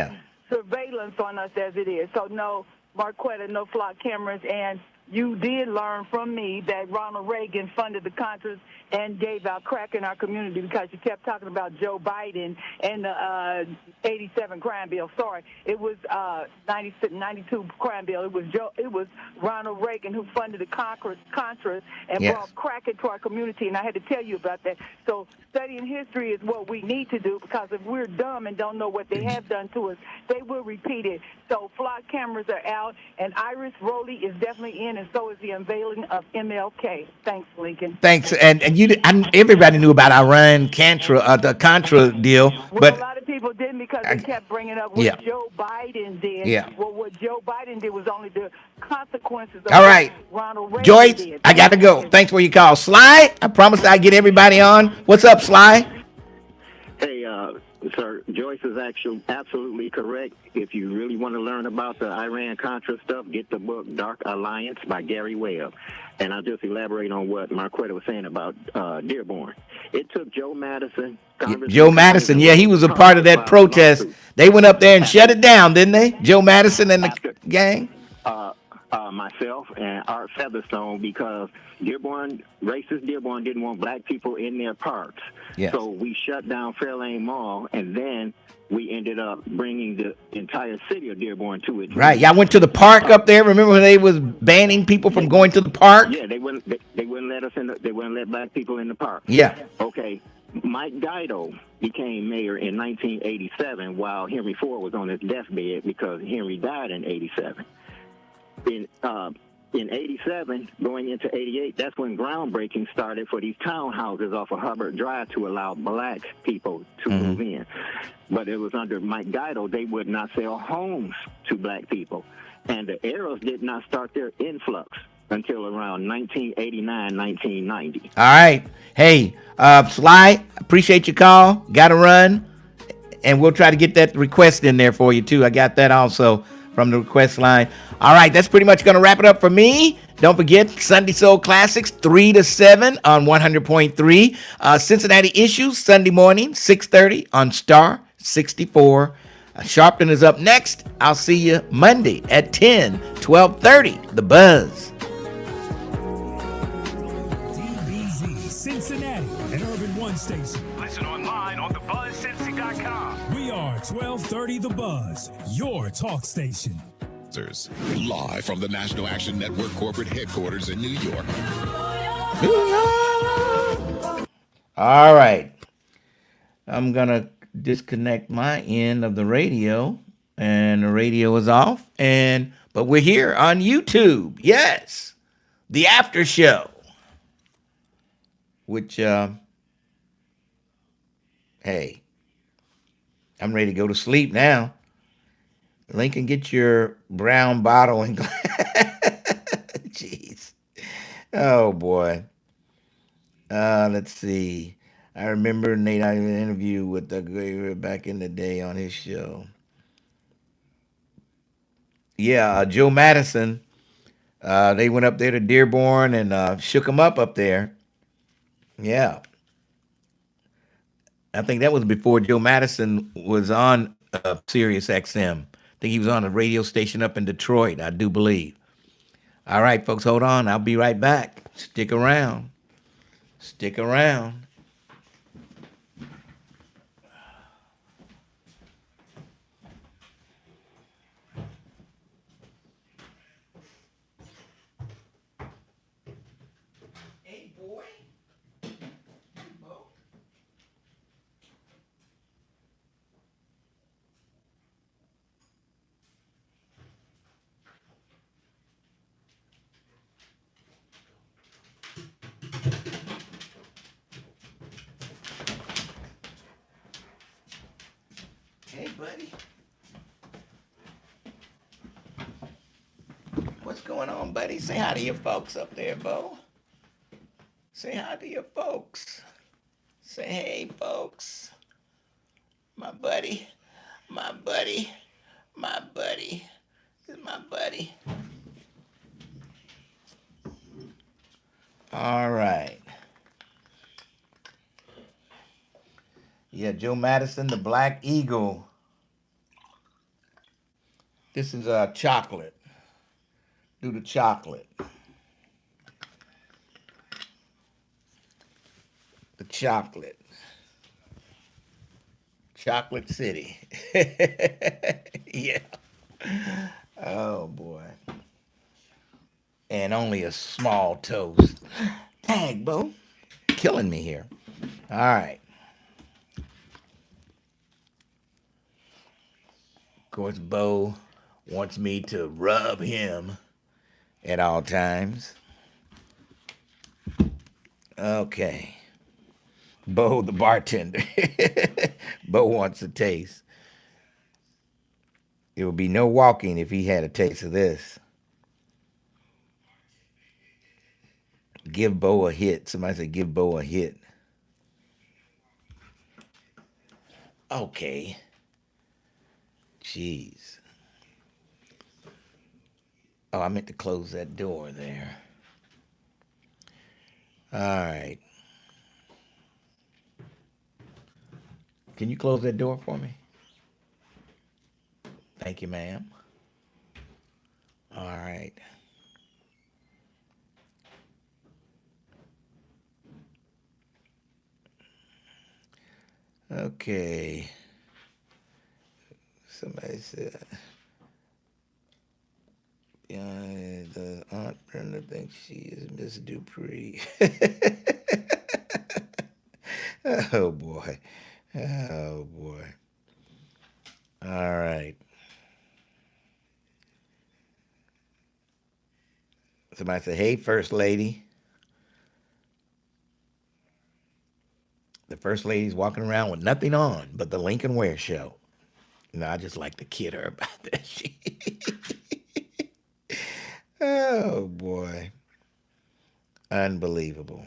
surveillance on us as it is. So no, Marquetta, no flock cameras. And you did learn from me that Ronald Reagan funded the Contras and gave out crack in our community because you kept talking about Joe Biden and the 87 crime bill. Sorry, it was 92 crime bill. It was Ronald Reagan who funded the Contras and brought crack into our community, and I had to tell you about that. So studying history is what we need to do, because if we're dumb and don't know what they have done to us, they will repeat it. So flock cameras are out, and Iris Rowley is definitely in, and so is the unveiling of MLK. Thanks, Lincoln. Thanks. And everybody knew about Iran the Contra deal, but a lot of people didn't, because they kept bringing up what Joe Biden did. Yeah. Well, what Joe Biden did was only the consequences of all right. what Ronald Reagan Joyce, did. I got to go. Thanks for your call. Sly, I promised I'd get everybody on. What's up, Sly? Hey, sir, Joyce is actually absolutely correct. If you really want to learn about the Iran-Contra stuff, get the book Dark Alliance by Gary Webb. And I'll just elaborate on what Marquetta was saying about Dearborn. It took Joe Madison. Joe Madison, he was a part of that protest. They went up there and shut it down, didn't they? Joe Madison and the gang? Myself and Art Featherstone, because racist Dearborn didn't want black people in their parks. Yes. So we shut down Fairlane Mall, and then we ended up bringing the entire city of Dearborn to it. Right. Y'all went to the park up there. Remember when they was banning people from going to the park? Yeah, they wouldn't let us in. They wouldn't let black people in the park. Yeah. Okay. Mike Guido became mayor in 1987 while Henry Ford was on his deathbed, because Henry died in 87. In 87, going into 88, that's when groundbreaking started for these townhouses off of Hubbard Drive to allow black people to move in. But it was under Mike Guido, they would not sell homes to black people. And the Arrows did not start their influx until around 1989, 1990. All right. Hey, Sly, appreciate your call. Got to run. And we'll try to get that request in there for you, too. I got that also from the request line. All right, that's pretty much going to wrap it up for me. Don't forget, Sunday Soul Classics, 3 to 7 on 100.3. Cincinnati Issues, Sunday morning, 6:30 on Star 64. Sharpton is up next. I'll see you Monday at 10, 12:30. The Buzz. Cincinnati, an Urban One station. Listen online on thebuzzcincy.com. We are 1230 The Buzz, your talk station. Live from the National Action Network corporate headquarters in New York. All right. I'm going to disconnect my end of the radio, and the radio is off, but we're here on YouTube. Yes. The after show, which, hey, I'm ready to go to sleep now. Lincoln, get your brown bottle and glass. Jeez. Oh, boy. Let's see. I remember Nate, I did an interview with the guy back in the day on his show. Yeah, Joe Madison. They went up there to Dearborn and shook him up there. Yeah. I think that was before Joe Madison was on Sirius XM. I think he was on a radio station up in Detroit, I do believe. All right, folks, hold on. I'll be right back. Stick around. Stick around. Hey, boy. Hey, buddy. What's going on, buddy? Say hi to your folks up there, Bo. Say hi to your folks. Say, hey, folks. My buddy. My buddy. My buddy. This is my buddy. All right. Yeah, Joe Madison, the Black Eagle. This is chocolate. Do the chocolate. The chocolate. Chocolate City. Yeah. Oh, boy. And only a small toast. Dang, Bo. Killing me here. All right. Of course, Bo wants me to rub him at all times. Okay. Bo, the bartender. Bo wants a taste. There would be no walking if he had a taste of this. Give Bo a hit. Somebody said give Bo a hit. Okay. Jeez. Oh, I meant to close that door there. All right. Can you close that door for me? Thank you, ma'am. All right. Okay. Somebody said, yeah, the Aunt Brenda thinks she is Miss Dupree. Oh, boy. Oh, boy. All right. Somebody said, hey, First Lady. The First Lady's walking around with nothing on but the Lincoln Ware Show. You know, I just like to kid her about that shit. Oh, boy. Unbelievable.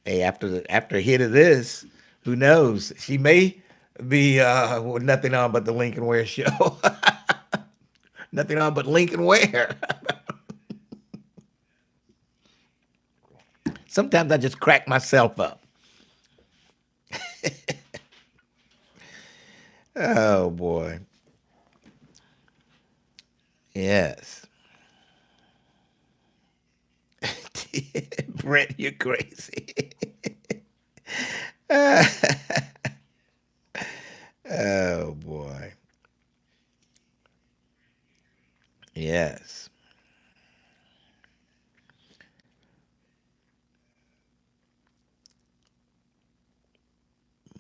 Hey, after a hit of this, who knows? She may be with nothing on but the Lincoln Ware Show. Nothing on but Lincoln Ware. Sometimes I just crack myself up. Oh, boy. Yes. Brent, you're crazy. Oh, boy. Yes.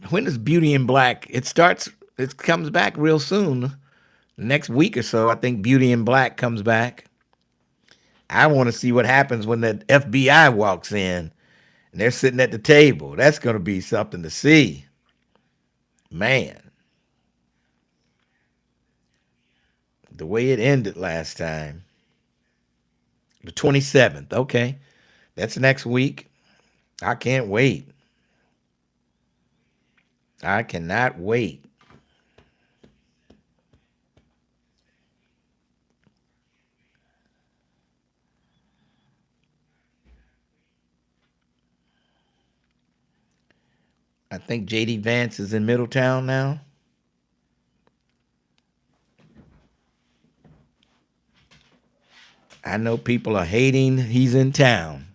When is Beauty in Black? It comes back real soon. Next week or so, I think Beauty in Black comes back. I want to see what happens when the FBI walks in and they're sitting at the table. That's going to be something to see. Man. The way it ended last time. The 27th. Okay. That's next week. I can't wait. I cannot wait. I think J.D. Vance is in Middletown now. I know people are hating he's in town.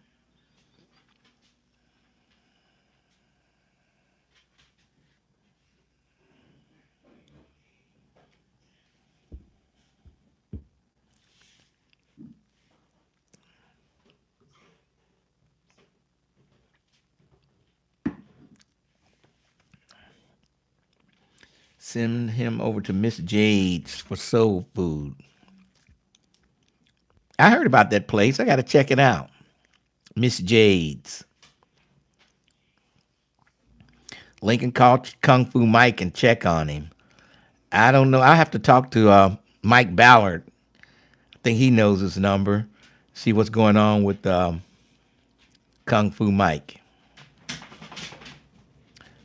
Send him over to Miss Jade's for soul food. I heard about that place. I got to check it out. Miss Jade's. Lincoln called Kung Fu Mike and check on him. I don't know. I have to talk to Mike Ballard. I think he knows his number. See what's going on with Kung Fu Mike.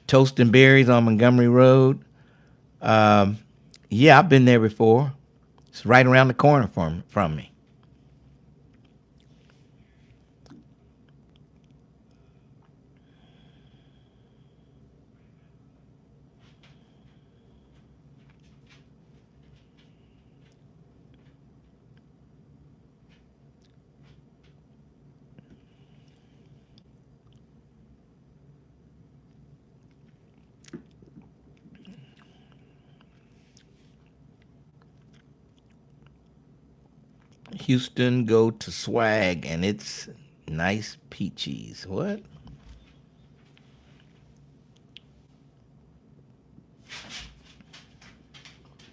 Toast and Berries on Montgomery Road. Yeah, I've been there before. It's right around the corner from me. Houston, go to Swag, and it's nice peaches. What?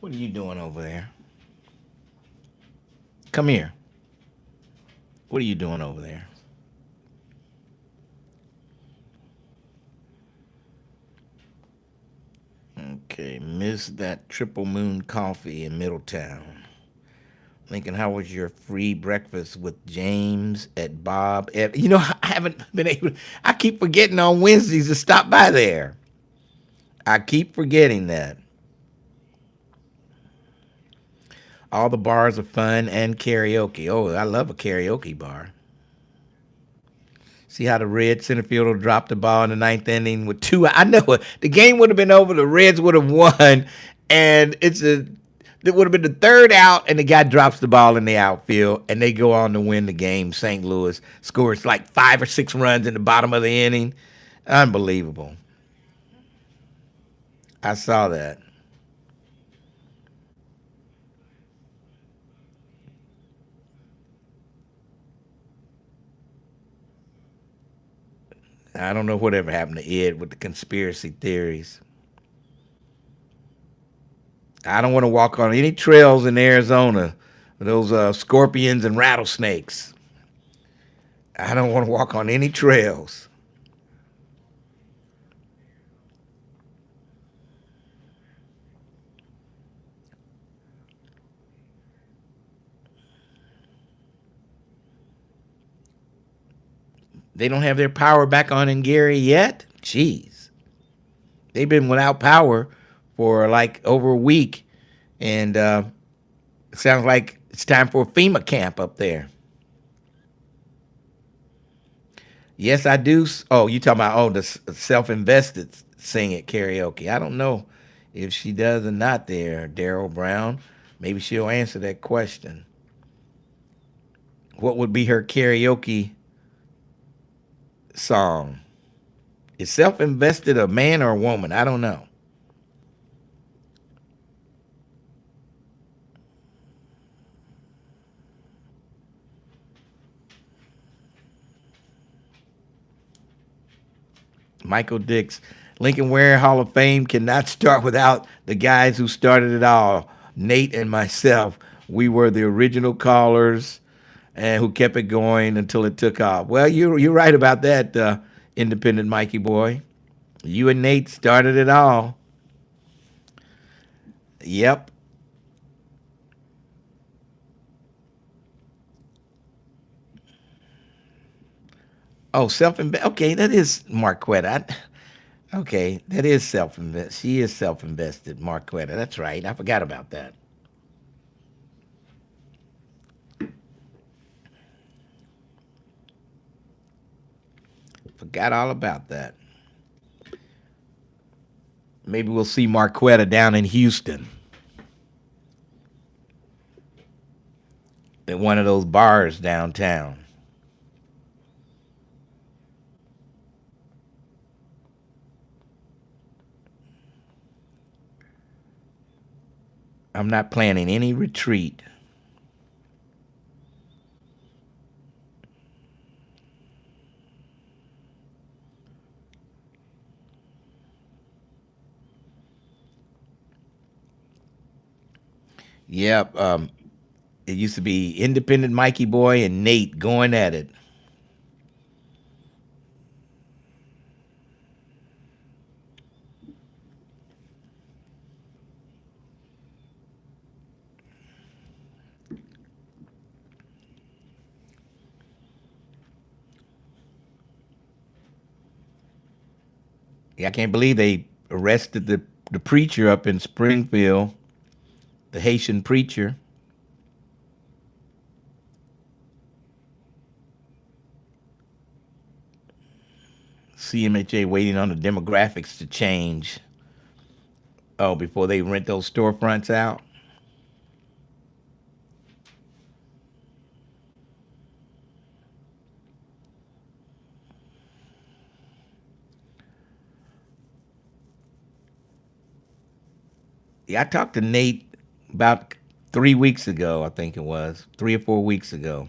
What are you doing over there? Come here. What are you doing over there? Okay, miss that Triple Moon coffee in Middletown. Lincoln, how was your free breakfast with James at Bob? You know, I haven't been able. I keep forgetting on Wednesdays to stop by there. I keep forgetting that. All the bars are fun and karaoke. Oh, I love a karaoke bar. See how the Red center fielder dropped the ball in the ninth inning with two. I know the game would have been over. The Reds would have won, and it would have been the third out, and the guy drops the ball in the outfield, and they go on to win the game. St. Louis scores like 5 or 6 runs in the bottom of the inning. Unbelievable. I saw that. I don't know whatever happened to Ed with the conspiracy theories. I don't want to walk on any trails in Arizona, those scorpions and rattlesnakes. I don't want to walk on any trails. They don't have their power back on in Gary yet? Jeez. They've been without power for like over a week. And it sounds like it's time for a FEMA camp up there. Yes, I do. Oh, you talking about, the self-invested sing at karaoke. I don't know if she does or not there, Daryl Brown. Maybe she'll answer that question. What would be her karaoke song. Is self-invested a man or a woman? I don't know. Michael Dix, Lincoln Ware Hall of Fame cannot start without the guys who started it all. Nate and myself, we were the original callers and who kept it going until it took off. Well, you're right about that, independent Mikey boy. You and Nate started it all. Yep. Oh, self-invest. Okay, that is Marquetta. Okay, that is self-invest. She is self-invested, Marquetta. That's right. I forgot about that. Forgot all about that. Maybe we'll see Marquetta down in Houston at one of those bars downtown. I'm not planning any retreat. Yep. It used to be independent Mikey boy and Nate going at it. Yeah, I can't believe they arrested the preacher up in Springfield, the Haitian preacher. CMHA waiting on the demographics to change. Oh, before they rent those storefronts out? Yeah, I talked to Nate about 3 weeks ago, I think it was. 3 or 4 weeks ago.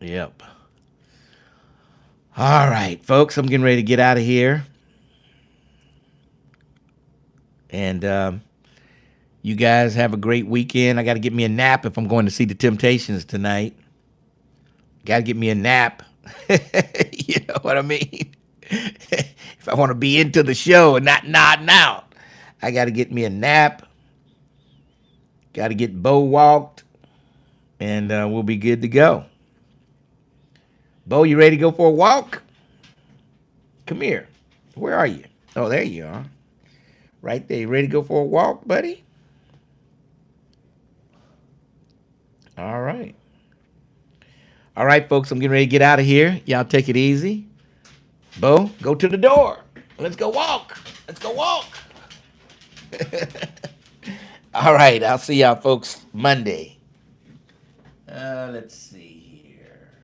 Yep. All right, folks, I'm getting ready to get out of here. And you guys have a great weekend. I got to get me a nap if I'm going to see the Temptations tonight. Got to get me a nap. You know what I mean? If I want to be into the show and not nodding out, I got to get me a nap. Got to get Bo walked, and we'll be good to go. Bo, you ready to go for a walk? Come here. Where are you? Oh, there you are. Right there. You ready to go for a walk, buddy? All right. All right, folks, I'm getting ready to get out of here. Y'all take it easy. Bo, go to the door. Let's go walk. Let's go walk. All right, I'll see y'all folks Monday. Let's see.